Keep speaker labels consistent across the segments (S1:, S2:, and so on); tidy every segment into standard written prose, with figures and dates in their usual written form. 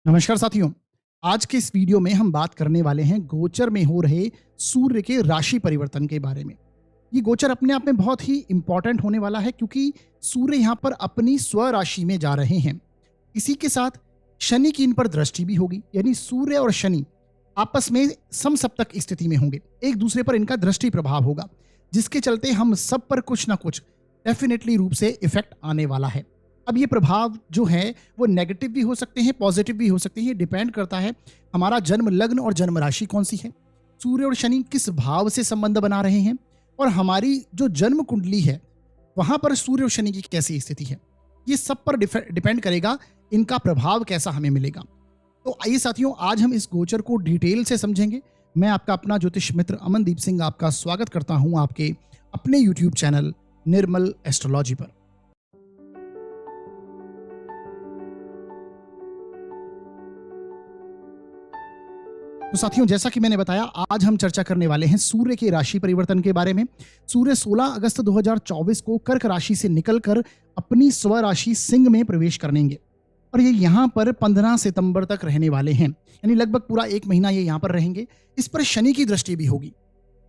S1: नमस्कार साथियों। आज के इस वीडियो में हम बात करने वाले हैं गोचर में हो रहे सूर्य के राशि परिवर्तन के बारे में। ये गोचर अपने आप में बहुत ही इंपॉर्टेंट होने वाला है क्योंकि सूर्य यहाँ पर अपनी स्व राशि में जा रहे हैं। इसी के साथ शनि की इन पर दृष्टि भी होगी, यानी सूर्य और शनि आपस में समसप्तक स्थिति में होंगे, एक दूसरे पर इनका दृष्टि प्रभाव होगा, जिसके चलते हम सब पर कुछ ना कुछ डेफिनेटली रूप से इफेक्ट आने वाला है। अब ये प्रभाव जो है वो नेगेटिव भी हो सकते हैं, पॉजिटिव भी हो सकते हैं। ये डिपेंड करता है हमारा जन्म लग्न और जन्म राशि कौन सी है, सूर्य और शनि किस भाव से संबंध बना रहे हैं, और हमारी जो जन्म कुंडली है वहां पर सूर्य और शनि की कैसी स्थिति है। ये सब पर डिपेंड करेगा इनका प्रभाव कैसा हमें मिलेगा। तो आइए साथियों, आज हम इस गोचर को डिटेल से समझेंगे। मैं आपका अपना ज्योतिष मित्र अमनदीप सिंह आपका स्वागत करता हूं आपके अपने यूट्यूब चैनल निर्मल एस्ट्रोलॉजी पर। तो साथियों, जैसा कि मैंने बताया, आज हम चर्चा करने वाले हैं सूर्य के राशि परिवर्तन के बारे में। सूर्य 16 अगस्त 2024 को कर्क राशि से निकलकर अपनी स्व राशि सिंह में प्रवेश करेंगे और ये यहाँ पर 15 सितंबर तक रहने वाले हैं, यानी लगभग पूरा एक महीना ये यहाँ पर रहेंगे। इस पर शनि की दृष्टि भी होगी,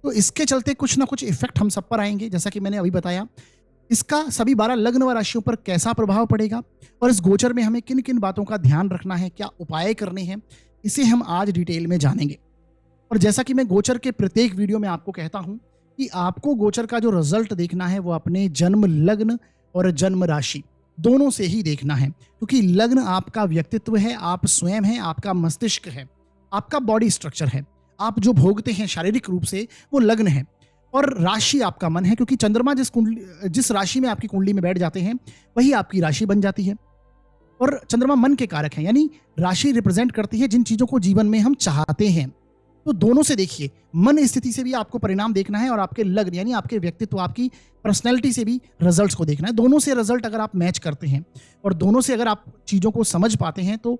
S1: तो इसके चलते कुछ ना कुछ इफेक्ट हम सब पर आएंगे। जैसा कि मैंने अभी बताया, इसका सभी 12 लग्न व राशियों पर कैसा प्रभाव पड़ेगा और इस गोचर में हमें किन किन बातों का ध्यान रखना है, क्या उपाय करने हैं, इसे हम आज डिटेल में जानेंगे। और जैसा कि मैं गोचर के प्रत्येक वीडियो में आपको कहता हूं कि आपको गोचर का जो रिजल्ट देखना है वो अपने जन्म लग्न और जन्म राशि दोनों से ही देखना है, क्योंकि लग्न आपका व्यक्तित्व है, आप स्वयं हैं, आपका मस्तिष्क है, आपका बॉडी स्ट्रक्चर है, आप जो भोगते हैं शारीरिक रूप से वो लग्न है, और राशि आपका मन है, क्योंकि चंद्रमा जिस राशि में आपकी कुंडली में बैठ जाते हैं वही आपकी राशि बन जाती है। और चंद्रमा मन के कारक हैं, यानी राशि रिप्रेजेंट करती है जिन चीजों को जीवन में हम चाहते हैं। तो दोनों से देखिए, मन स्थिति से भी आपको परिणाम देखना है और आपके लग्न यानी आपके व्यक्तित्व, आपकी पर्सनैलिटी से भी रिजल्ट्स को देखना है। दोनों से रिजल्ट अगर आप मैच करते हैं और दोनों से अगर आप चीजों को समझ पाते हैं तो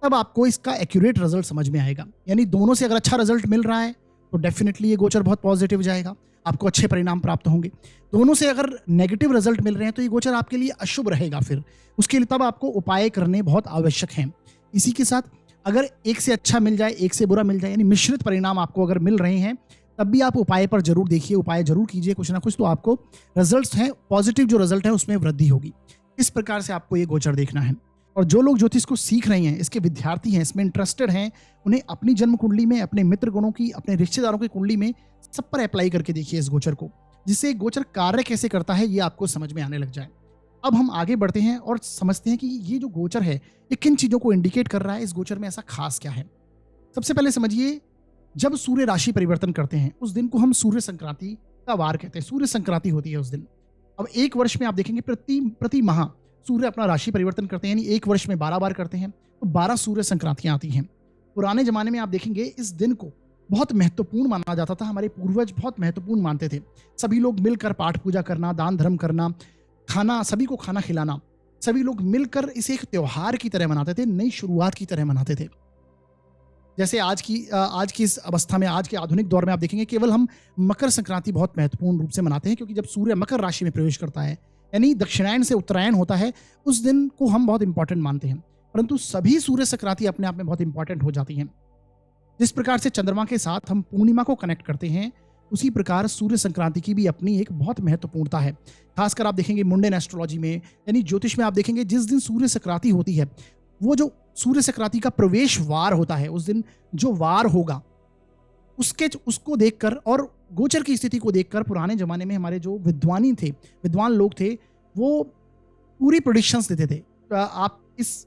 S1: तब आपको इसका एक्यूरेट रिजल्ट समझ में आएगा। यानी दोनों से अगर अच्छा रिजल्ट मिल रहा है तो डेफिनेटली ये गोचर बहुत पॉजिटिव जाएगा, आपको अच्छे परिणाम प्राप्त होंगे। दोनों से अगर नेगेटिव रिजल्ट मिल रहे हैं तो ये गोचर आपके लिए अशुभ रहेगा। फिर उसके लिए तब आपको उपाय करने बहुत आवश्यक हैं। इसी के साथ अगर एक से अच्छा मिल जाए, एक से बुरा मिल जाए, यानी मिश्रित परिणाम आपको अगर मिल रहे हैं, तब भी आप उपाय पर जरूर देखिए, उपाय जरूर कीजिए कुछ ना कुछ, तो आपको रिजल्ट्स हैं, पॉजिटिव जो रिजल्ट है उसमें वृद्धि होगी। इस प्रकार से आपको ये गोचर देखना है। और जो लोग ज्योतिष को सीख रहे हैं, इसके विद्यार्थी हैं, इसमें इंटरेस्टेड हैं, उन्हें अपनी जन्म कुंडली में, अपने मित्र गणों की, अपने रिश्तेदारों की कुंडली में सब पर अप्लाई करके देखिए इस गोचर को, जिससे गोचर कार्य कैसे करता है ये आपको समझ में आने लग जाए। अब हम आगे बढ़ते हैं और समझते हैं कि ये जो गोचर है ये किन चीजों को इंडिकेट कर रहा है, इस गोचर में ऐसा खास क्या है। सबसे पहले समझिए, जब सूर्य राशि परिवर्तन करते हैं उस दिन को हम सूर्य संक्रांति का वार कहते हैं। सूर्य संक्रांति होती है उस दिन। अब एक वर्ष में आप देखेंगे प्रति माह सूर्य अपना राशि परिवर्तन करते हैं, यानी एक वर्ष में 12 बार करते हैं, तो 12 सूर्य संक्रांतियां आती हैं। पुराने जमाने में आप देखेंगे इस दिन को बहुत महत्वपूर्ण माना जाता था, हमारे पूर्वज बहुत महत्वपूर्ण मानते थे। सभी लोग मिलकर पाठ पूजा करना, दान धर्म करना, खाना, सभी को खाना खिलाना, सभी लोग मिलकर इसे एक त्योहार की तरह मनाते थे, नई शुरुआत की तरह मनाते थे। जैसे आज की इस अवस्था में, आज के आधुनिक दौर में आप देखेंगे केवल हम मकर संक्रांति बहुत महत्वपूर्ण रूप से मनाते हैं, क्योंकि जब सूर्य मकर राशि में प्रवेश करता है, यानी दक्षिणायन से उत्तरायण होता है, उस दिन को हम बहुत इंपॉर्टेंट मानते हैं। परंतु सभी सूर्य संक्रांति अपने आप में बहुत इंपॉर्टेंट हो जाती हैं। जिस प्रकार से चंद्रमा के साथ हम पूर्णिमा को कनेक्ट करते हैं, उसी प्रकार सूर्य संक्रांति की भी अपनी एक बहुत महत्वपूर्णता है। खासकर आप देखेंगे मुंडन एस्ट्रोलॉजी में, यानी ज्योतिष में, आप देखेंगे जिस दिन सूर्य संक्रांति होती है, वो जो सूर्य संक्रांति का प्रवेश वार होता है, उस दिन जो वार होगा उसको देखकर और गोचर की स्थिति को देखकर पुराने जमाने में हमारे जो विद्वान लोग थे, वो पूरी प्रेडिक्शंस देते थे। आप इस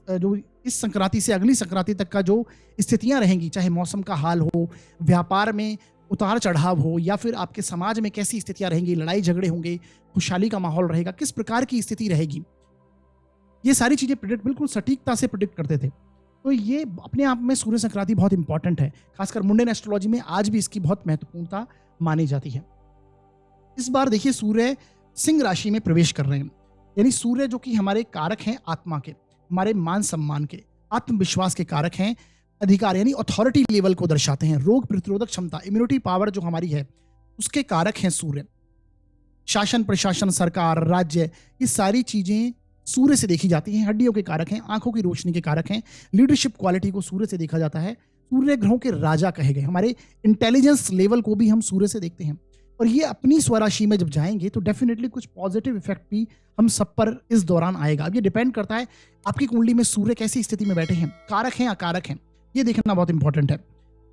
S1: संक्रांति से अगली संक्रांति तक का जो स्थितियां रहेंगी, चाहे मौसम का हाल हो, व्यापार में उतार चढ़ाव हो, या फिर आपके समाज में कैसी स्थितियां रहेंगी, लड़ाई झगड़े होंगे, खुशहाली का माहौल रहेगा, किस प्रकार की स्थिति रहेगी, ये सारी चीजें बिल्कुल सटीकता से प्रिडिक्ट करते थे। तो ये अपने आप में सूर्य संक्रांति बहुत इंपॉर्टेंट है। खासकर मुंडन एस्ट्रोलॉजी में आज भी इसकी बहुत महत्वपूर्णता मानी जाती है। इस बार देखिए सूर्य सिंह राशि में प्रवेश कर रहे हैं, यानी सूर्य जो कि हमारे कारक हैं आत्मा के, हमारे मान सम्मान के, आत्मविश्वास के कारक हैं, अधिकार यानी अथॉरिटी लेवल को दर्शाते हैं, रोग प्रतिरोधक क्षमता, इम्यूनिटी पावर जो हमारी है उसके कारक हैं सूर्य। शासन प्रशासन, सरकार, राज्य, ये सारी चीजें सूर्य से देखी जाती हैं, हड्डियों के कारक हैं, आंखों की रोशनी के कारक हैं, लीडरशिप क्वालिटी को सूर्य से देखा जाता है। सूर्य ग्रहों के राजा कहे गए, हमारे इंटेलिजेंस लेवल को भी हम सूर्य से देखते हैं। और ये अपनी स्वराशि में जब जाएंगे तो डेफिनेटली कुछ पॉजिटिव इफेक्ट भी हम सब पर इस दौरान आएगा। अब ये डिपेंड करता है आपकी कुंडली में सूर्य कैसी स्थिति में बैठे हैं, कारक हैं अकारक हैं, ये देखना बहुत इंपॉर्टेंट है।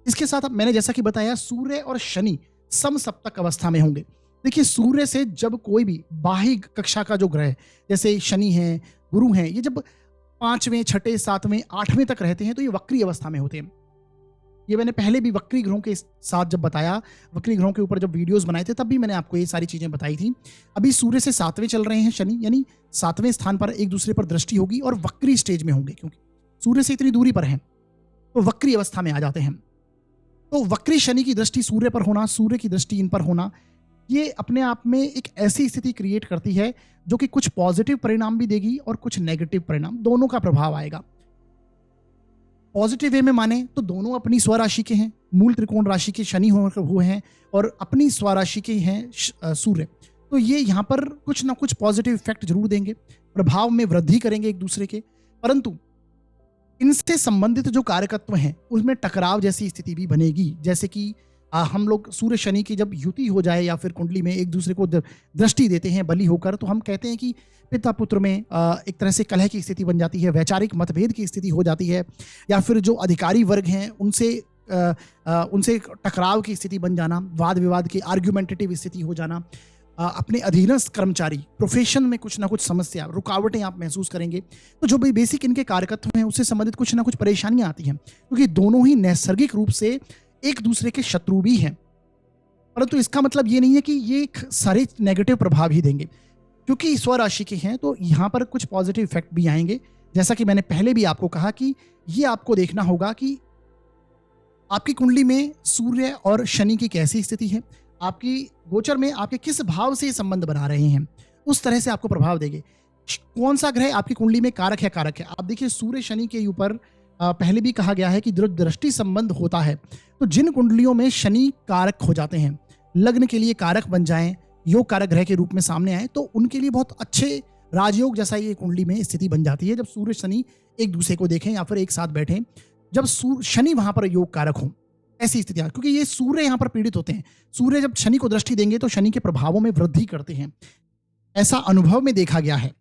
S1: इसके साथ अब मैंने जैसा कि बताया, सूर्य और शनि समसप्तक अवस्था में होंगे। देखिए, सूर्य से जब कोई भी बाह्य कक्षा का जो ग्रह जैसे शनि है, गुरु हैं, ये जब 5वें, 6ठे, 7वें, 8वें तक रहते हैं तो ये वक्री अवस्था में होते हैं। ये मैंने पहले भी वक्री ग्रहों के साथ जब बताया, वक्री ग्रहों के ऊपर जब वीडियोस बनाए थे तब भी मैंने आपको ये सारी चीजें बताई थी। अभी सूर्य से 7वें चल रहे हैं शनि, यानी 7वें स्थान पर एक दूसरे पर दृष्टि होगी और वक्री स्टेज में होंगे, क्योंकि सूर्य से इतनी दूरी पर हैं तो वक्री अवस्था में आ जाते हैं। तो वक्री शनि की दृष्टि सूर्य पर होना, सूर्य की दृष्टि इन पर होना, ये अपने आप में एक ऐसी स्थिति क्रिएट करती है जो कि कुछ पॉजिटिव परिणाम भी देगी और कुछ नेगेटिव परिणाम, दोनों का प्रभाव आएगा। पॉजिटिव वे में माने तो दोनों अपनी स्वराशि के हैं, मूल त्रिकोण राशि के शनि हुए हैं और अपनी स्वराशि के हैं सूर्य। तो ये यहाँ पर कुछ ना कुछ पॉजिटिव इफेक्ट जरूर देंगे, प्रभाव में वृद्धि करेंगे एक दूसरे के, परंतु इनसे संबंधित जो कारकत्व हैं उसमें टकराव जैसी स्थिति भी बनेगी। जैसे कि हम लोग सूर्य शनि की जब युति हो जाए या फिर कुंडली में एक दूसरे को दृष्टि देते हैं बली होकर, तो हम कहते हैं कि पिता पुत्र में एक तरह से कलह की स्थिति बन जाती है, वैचारिक मतभेद की स्थिति हो जाती है, या फिर जो अधिकारी वर्ग हैं उनसे टकराव की स्थिति बन जाना, वाद विवाद की आर्ग्यूमेंटेटिव स्थिति हो जाना, अपने अधीनस्थ कर्मचारी प्रोफेशन में कुछ ना कुछ समस्या, रुकावटें आप महसूस करेंगे। तो जो भी बेसिक इनके कारकत्व हैं उससे संबंधित कुछ ना कुछ परेशानियां आती हैं, क्योंकि दोनों ही नैसर्गिक रूप से एक दूसरे के शत्रु भी हैं। परंतु इसका मतलब ये नहीं है कि ये सारे नेगेटिव प्रभाव ही देंगे, क्योंकि स्वराशि के हैं तो यहाँ पर कुछ पॉजिटिव इफेक्ट भी आएंगे। जैसा कि मैंने पहले भी आपको कहा कि ये आपको देखना होगा कि आपकी कुंडली में सूर्य और शनि की कैसी स्थिति है, आपकी गोचर में आपके किस भाव से संबंध बना रहे हैं, उस तरह से आपको प्रभाव देंगे। कौन सा ग्रह आपकी कुंडली में कारक है। आप देखिए, सूर्य शनि के ऊपर पहले भी कहा गया है कि दृष्टि संबंध होता है। तो जिन कुंडलियों में शनि कारक हो जाते हैं, लग्न के लिए कारक बन जाएं, योग कारक ग्रह के रूप में सामने आए, तो उनके लिए बहुत अच्छे राजयोग जैसा ये कुंडली में स्थिति बन जाती है जब सूर्य शनि एक दूसरे को देखें या फिर एक साथ बैठें, जब शनि वहां पर योग कारक हो, ऐसी स्थितियां, क्योंकि ये सूर्य यहाँ पर पीड़ित होते हैं। सूर्य जब शनि को दृष्टि देंगे तो शनि के प्रभावों में वृद्धि करते हैं, ऐसा अनुभव में देखा गया है।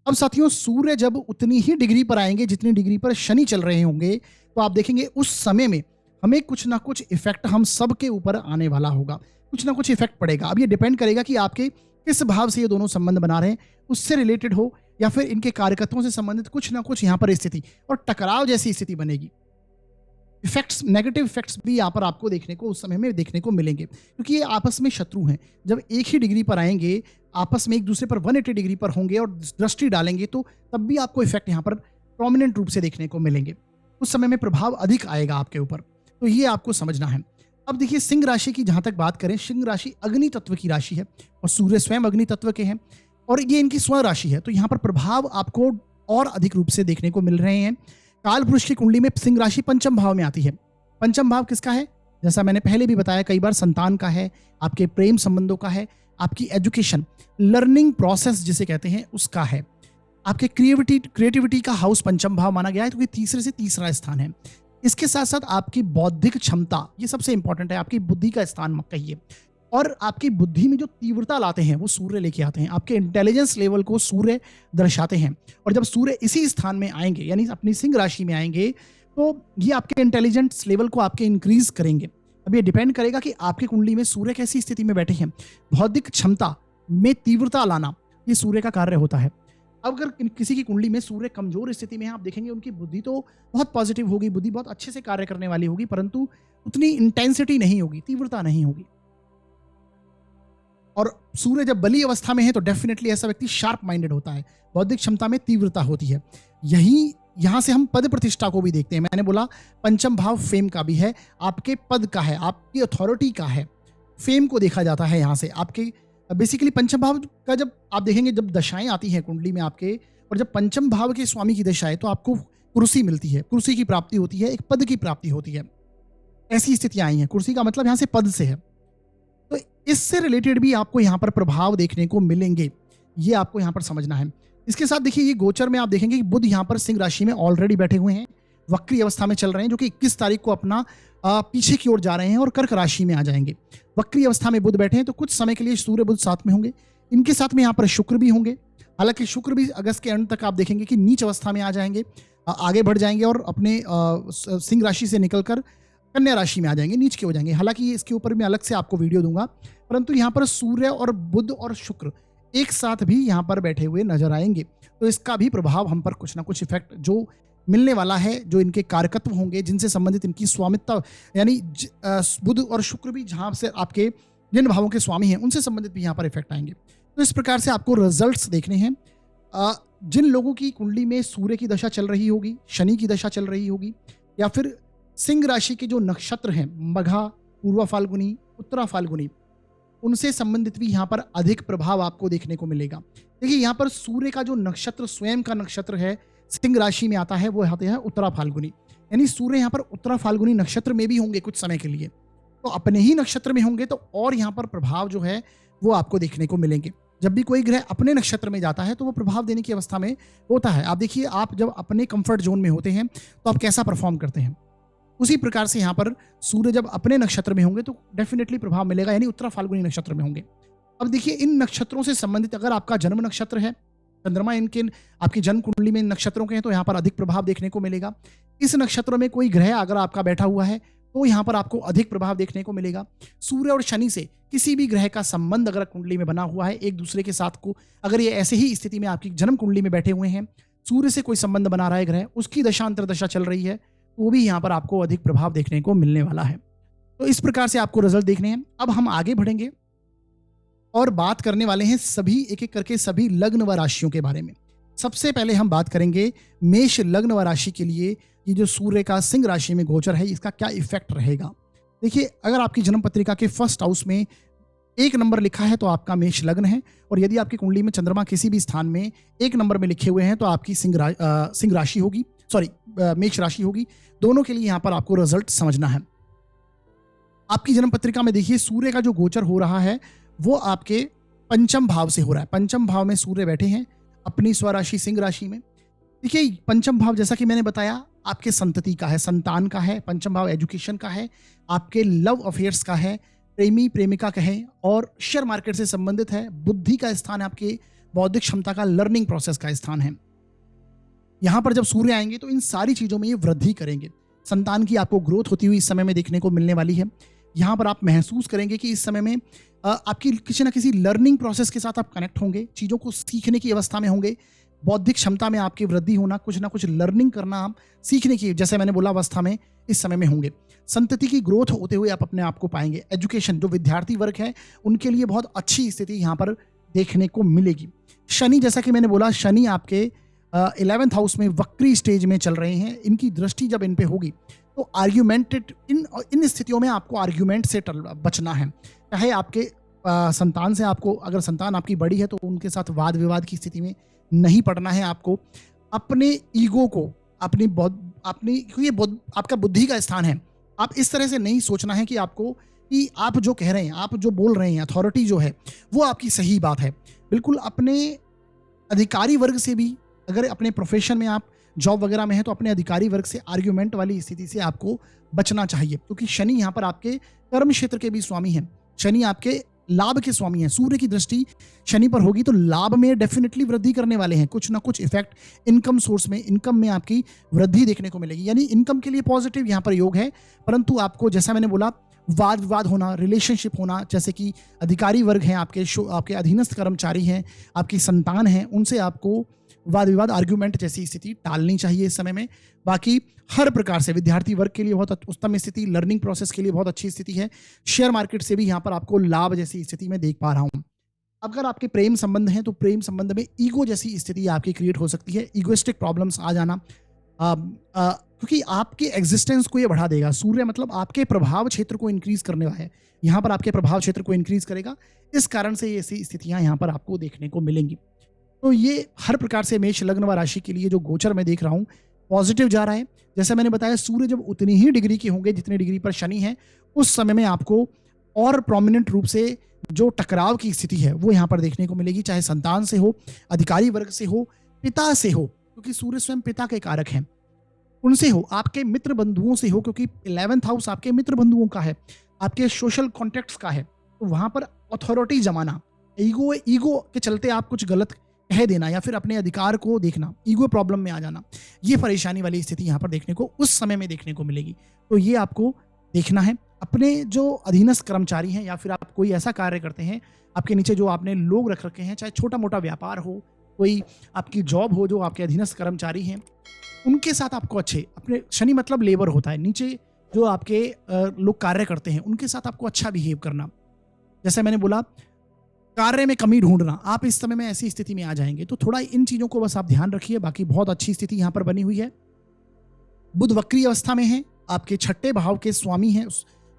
S1: अब साथियों, सूर्य जब उतनी ही डिग्री पर आएंगे जितनी डिग्री पर शनि चल रहे होंगे, तो आप देखेंगे उस समय में हमें कुछ ना कुछ इफेक्ट हम सब के ऊपर आने वाला होगा, कुछ ना कुछ इफेक्ट पड़ेगा। अब ये डिपेंड करेगा कि आपके किस भाव से ये दोनों संबंध बना रहे हैं, उससे रिलेटेड हो या फिर इनके कारकत्वों से संबंधित कुछ ना कुछ यहाँ पर स्थिति और टकराव जैसी स्थिति बनेगी। इफेक्ट्स, नेगेटिव इफेक्ट्स भी यहाँ पर आपको देखने को उस समय में देखने को मिलेंगे, क्योंकि ये आपस में शत्रु हैं। जब एक ही डिग्री पर आएंगे, आपस में एक दूसरे पर 180 डिग्री पर होंगे और दृष्टि डालेंगे, तो तब भी आपको इफेक्ट यहाँ पर प्रोमिनेंट रूप से देखने को मिलेंगे। उस समय में प्रभाव अधिक आएगा आपके ऊपर, तो ये आपको समझना है। अब देखिए, सिंह राशि की जहां तक बात करें, सिंह राशि अग्नि तत्व की राशि है और सूर्य स्वयं अग्नि तत्व के हैं और ये इनकी स्व राशि है, तो यहाँ पर प्रभाव आपको और अधिक रूप से देखने को मिल रहे हैं। काल पुरुष की कुंडली में सिंह राशि पंचम भाव में आती है। पंचम भाव किसका है? जैसा मैंने पहले भी बताया कई बार, संतान का है, आपके प्रेम संबंधों का है, आपकी एजुकेशन, लर्निंग प्रोसेस जिसे कहते हैं उसका है, आपके क्रिएटिविटी का हाउस पंचम भाव माना गया है, तो ये तीसरे से तीसरा स्थान है। इसके साथ साथ आपकी बौद्धिक क्षमता, ये सबसे इंपॉर्टेंट है, आपकी बुद्धि का स्थान मत कहिए, और आपकी बुद्धि में जो तीव्रता लाते हैं वो सूर्य लेके आते हैं। आपके इंटेलिजेंस लेवल को सूर्य दर्शाते हैं, और जब सूर्य इसी स्थान में आएंगे यानी अपनी सिंह राशि में आएंगे, तो ये आपके इंटेलिजेंस लेवल को आपके इंक्रीज करेंगे। अब ये डिपेंड करेगा कि आपकी कुंडली में सूर्य कैसी स्थिति में बैठे हैं। बौद्धिक क्षमता में तीव्रता लाना ये सूर्य का कार्य होता है। अगर किसी की कुंडली में सूर्य कमजोर स्थिति में है, आप देखेंगे उनकी बुद्धि तो बहुत पॉजिटिव होगी, बुद्धि बहुत अच्छे से कार्य करने वाली होगी, परंतु उतनी इंटेंसिटी नहीं होगी, तीव्रता नहीं होगी। और सूर्य जब बली अवस्था में है तो डेफिनेटली ऐसा व्यक्ति शार्प माइंडेड होता है, बौद्धिक क्षमता में तीव्रता होती है। यही यहां से हम पद प्रतिष्ठा को भी देखते हैं। मैंने बोला पंचम भाव फेम का भी है, आपके पद का है, आपकी अथॉरिटी का है, फेम को देखा जाता है। यहां से आपके बेसिकली पंचम भाव का जब आप देखेंगे, जब दशाएं आती हैं कुंडली में आपके, और जब पंचम भाव के स्वामी की दशा है तो आपको कुर्सी मिलती है, कुर्सी की प्राप्ति होती है, एक पद की प्राप्ति होती है। ऐसी स्थितियां आई हैं। कुर्सी का मतलब यहां से पद से है, तो इससे रिलेटेड भी आपको यहां पर प्रभाव देखने को मिलेंगे, ये आपको यहां पर समझना है। इसके साथ देखिए ये गोचर में आप देखेंगे कि बुध यहाँ पर सिंह राशि में ऑलरेडी बैठे हुए हैं, वक्री अवस्था में चल रहे हैं, जो कि 21 तारीख को अपना पीछे की ओर जा रहे हैं और कर्क राशि में आ जाएंगे। वक्री अवस्था में बुध बैठे हैं तो कुछ समय के लिए सूर्य बुध साथ में होंगे, इनके साथ में यहाँ पर शुक्र भी होंगे। हालांकि शुक्र भी अगस्त के अंत तक आप देखेंगे कि नीच अवस्था में आ जाएंगे, आगे बढ़ जाएंगे और अपने सिंह राशि से निकलकर कन्या राशि में आ जाएंगे, नीच के हो जाएंगे। हालांकि इसके ऊपर मैं अलग से आपको वीडियो दूंगा, परंतु यहाँ पर सूर्य और बुध और शुक्र एक साथ भी यहाँ पर बैठे हुए नजर आएंगे, तो इसका भी प्रभाव हम पर कुछ ना कुछ इफेक्ट जो मिलने वाला है, जो इनके कारकत्व होंगे जिनसे संबंधित इनकी स्वामित्व, यानी बुध और शुक्र भी जहाँ से आपके जिन भावों के स्वामी हैं उनसे संबंधित भी यहाँ पर इफेक्ट आएंगे। तो इस प्रकार से आपको रिजल्ट्स देखने हैं। जिन लोगों की कुंडली में सूर्य की दशा चल रही होगी, शनि की दशा चल रही होगी, या फिर सिंह राशि के जो नक्षत्र हैं मघा, पूर्वा फाल्गुनी, उत्तरा फाल्गुनी, उनसे संबंधित भी यहाँ पर अधिक प्रभाव आपको देखने को मिलेगा। देखिए यहाँ पर सूर्य का जो नक्षत्र स्वयं का नक्षत्र है सिंह राशि में आता है, वो आते हैं उत्तरा फाल्गुनी, यानी सूर्य यहाँ पर उत्तरा फाल्गुनी नक्षत्र में भी होंगे कुछ समय के लिए, तो अपने ही नक्षत्र में होंगे तो और यहाँ पर प्रभाव जो है वो आपको देखने को मिलेंगे। जब भी कोई ग्रह अपने नक्षत्र में जाता है तो वो प्रभाव देने की अवस्था में होता है। आप देखिए, आप जब अपने कंफर्ट जोन में होते हैं तो आप कैसा परफॉर्म करते हैं, उसी प्रकार से यहाँ पर सूर्य जब अपने नक्षत्र में होंगे तो डेफिनेटली प्रभाव मिलेगा, यानी उत्तरा फाल्गुनी नक्षत्र में होंगे। अब देखिए इन नक्षत्रों से संबंधित अगर आपका जन्म नक्षत्र है, चंद्रमा इनके आपकी जन्म कुंडली में इन नक्षत्रों के हैं, तो यहाँ पर अधिक प्रभाव देखने को मिलेगा। इस नक्षत्र में कोई ग्रह अगर आपका बैठा हुआ है तो यहाँ पर आपको अधिक प्रभाव देखने को मिलेगा। सूर्य और शनि से किसी भी ग्रह का संबंध अगर कुंडली में बना हुआ है एक दूसरे के साथ को, अगर ये ऐसे ही स्थिति में आपकी जन्म कुंडली में बैठे हुए हैं, सूर्य से कोई संबंध बना रहा है ग्रह, उसकी दशा अंतरदशा चल रही है, वो भी यहाँ पर आपको अधिक प्रभाव देखने को मिलने वाला है। तो इस प्रकार से आपको रिजल्ट देखने हैं। अब हम आगे बढ़ेंगे और बात करने वाले हैं सभी एक एक करके सभी लग्न व राशियों के बारे में। सबसे पहले हम बात करेंगे मेष लग्न व राशि के लिए ये जो सूर्य का सिंह राशि में गोचर है इसका क्या इफेक्ट रहेगा। देखिए अगर आपकी जन्म पत्रिका के फर्स्ट हाउस में 1 नंबर लिखा है तो आपका मेष लग्न है, और यदि आपकी कुंडली में चंद्रमा किसी भी स्थान में 1 नंबर में लिखे हुए हैं तो आपकी सिंह राशि होगी, सॉरी मेष राशि होगी। दोनों के लिए यहाँ पर आपको रिजल्ट समझना है। आपकी जन्म पत्रिका में देखिए सूर्य का जो गोचर हो रहा है वो आपके पंचम भाव से हो रहा है। पंचम भाव में सूर्य बैठे हैं अपनी स्वराशि सिंह राशि में। देखिए पंचम भाव जैसा कि मैंने बताया आपके संतति का है, संतान का है, पंचम भाव एजुकेशन का है, आपके लव अफेयर्स का है, प्रेमी प्रेमिका का है, और शेयर मार्केट से संबंधित है। बुद्धि का स्थान है, आपके बौद्धिक क्षमता का, लर्निंग प्रोसेस का स्थान है। यहां पर जब सूर्य आएंगे तो इन सारी चीजों में ये वृद्धि करेंगे। संतान की आपको ग्रोथ होती हुई इस समय में देखने को मिलने वाली है। यहाँ पर आप महसूस करेंगे कि इस समय में आपकी किसी ना किसी लर्निंग प्रोसेस के साथ आप कनेक्ट होंगे, चीज़ों को सीखने की अवस्था में होंगे, बौद्धिक क्षमता में आपकी वृद्धि होना, कुछ ना कुछ लर्निंग करना, आप सीखने की, जैसे मैंने बोला, अवस्था में इस समय में होंगे। संतति की ग्रोथ होते हुए आप अपने आप को पाएंगे। एजुकेशन जो विद्यार्थी वर्ग है उनके लिए बहुत अच्छी स्थिति यहाँ पर देखने को मिलेगी। शनि, जैसा कि मैंने बोला, शनि आपके 11th हाउस में वक्री स्टेज में चल रहे हैं। इनकी दृष्टि जब इन पे होगी तो आर्ग्यूमेंटेड इन स्थितियों में आपको आर्ग्यूमेंट से बचना है। चाहे आपके संतान से, आपको अगर संतान आपकी बड़ी है तो उनके साथ वाद विवाद की स्थिति में नहीं पड़ना है। आपको अपने ईगो को अपनी क्योंकि आपका बुद्धि का स्थान है, आप इस तरह से नहीं सोचना है कि आप जो कह रहे हैं, आप जो बोल रहे हैं, अथॉरिटी जो है वो आपकी सही बात है। बिल्कुल अपने अधिकारी वर्ग से भी, अगर अपने प्रोफेशन में आप जॉब वगैरह में है तो अपने अधिकारी वर्ग से आर्ग्यूमेंट वाली स्थिति से आपको बचना चाहिए, क्योंकि शनि यहाँ पर आपके कर्म क्षेत्र के भी स्वामी हैं। शनि आपके लाभ के स्वामी हैं। सूर्य की दृष्टि शनि पर होगी तो लाभ में डेफिनेटली वृद्धि करने वाले हैं। कुछ ना कुछ इफेक्ट इनकम सोर्स में, इनकम में आपकी वृद्धि देखने को मिलेगी, यानी इनकम के लिए पॉजिटिव यहाँ पर योग है। परंतु आपको, जैसा मैंने बोला, वाद विवाद होना, रिलेशनशिप होना, जैसे कि अधिकारी वर्ग हैं आपके अधीनस्थ कर्मचारी हैं, आपकी संतान हैं, उनसे आपको वाद विवाद, आर्ग्यूमेंट जैसी स्थिति टालनी चाहिए इस समय में। बाकी हर प्रकार से विद्यार्थी वर्ग के लिए बहुत उत्तम स्थिति, लर्निंग प्रोसेस के लिए बहुत अच्छी स्थिति है। शेयर मार्केट से भी यहाँ पर आपको लाभ जैसी स्थिति में देख पा रहा हूँ। अगर आपके प्रेम संबंध हैं तो प्रेम संबंध में ईगो जैसी स्थिति आपकी क्रिएट हो सकती है, ईगोइस्टिक प्रॉब्लम्स आ जाना, क्योंकि आपके एग्जिस्टेंस को ये बढ़ा देगा। सूर्य मतलब आपके प्रभाव क्षेत्र को इंक्रीज करने वाला है, यहाँ पर आपके प्रभाव क्षेत्र को इंक्रीज करेगा। इस कारण से ये ऐसी स्थितियाँ यहाँ पर आपको देखने को मिलेंगी। तो ये हर प्रकार से मेष लग्न व राशि के लिए जो गोचर मैं देख रहा हूँ पॉजिटिव जा रहा है। जैसा मैंने बताया, सूर्य जब उतनी ही डिग्री के होंगे जितनी डिग्री पर शनि है, उस समय में आपको और प्रोमिनेंट रूप से जो टकराव की स्थिति है वो यहाँ पर देखने को मिलेगी, चाहे संतान से हो, अधिकारी वर्ग से हो, पिता से हो, क्योंकि सूर्य स्वयं पिता के कारक हैं, उनसे हो, आपके मित्र बंधुओं से हो, क्योंकि 11th हाउस आपके मित्र बंधुओं का है, आपके सोशल कॉन्टेक्ट्स का है। तो वहां पर अथॉरिटी जमाना, ईगो के चलते आप कुछ गलत कह देना या फिर अपने अधिकार को देखना, ईगो प्रॉब्लम में आ जाना, ये परेशानी वाली स्थिति यहाँ पर देखने को उस समय में देखने को मिलेगी। तो ये आपको देखना है। अपने जो अधीनस्थ कर्मचारी हैं या फिर आप कोई ऐसा कार्य करते हैं, आपके नीचे जो आपने लोग रख रखे हैं, चाहे छोटा मोटा व्यापार हो, कोई आपकी जॉब हो, जो आपके अधीनस्थ कर्मचारी हैं, उनके साथ आपको अच्छे, अपने शनि मतलब लेबर होता है, नीचे जो आपके लोग कार्य करते हैं उनके साथ आपको अच्छा बिहेव करना। जैसे मैंने बोला, कार्य में कमी ढूंढना, आप इस समय में ऐसी स्थिति में आ जाएंगे। तो थोड़ा इन चीजों को बस आप ध्यान रखिए। बाकी बहुत अच्छी स्थिति यहाँ पर बनी हुई है। बुध वक्री अवस्था में है, आपके छठे भाव के स्वामी हैं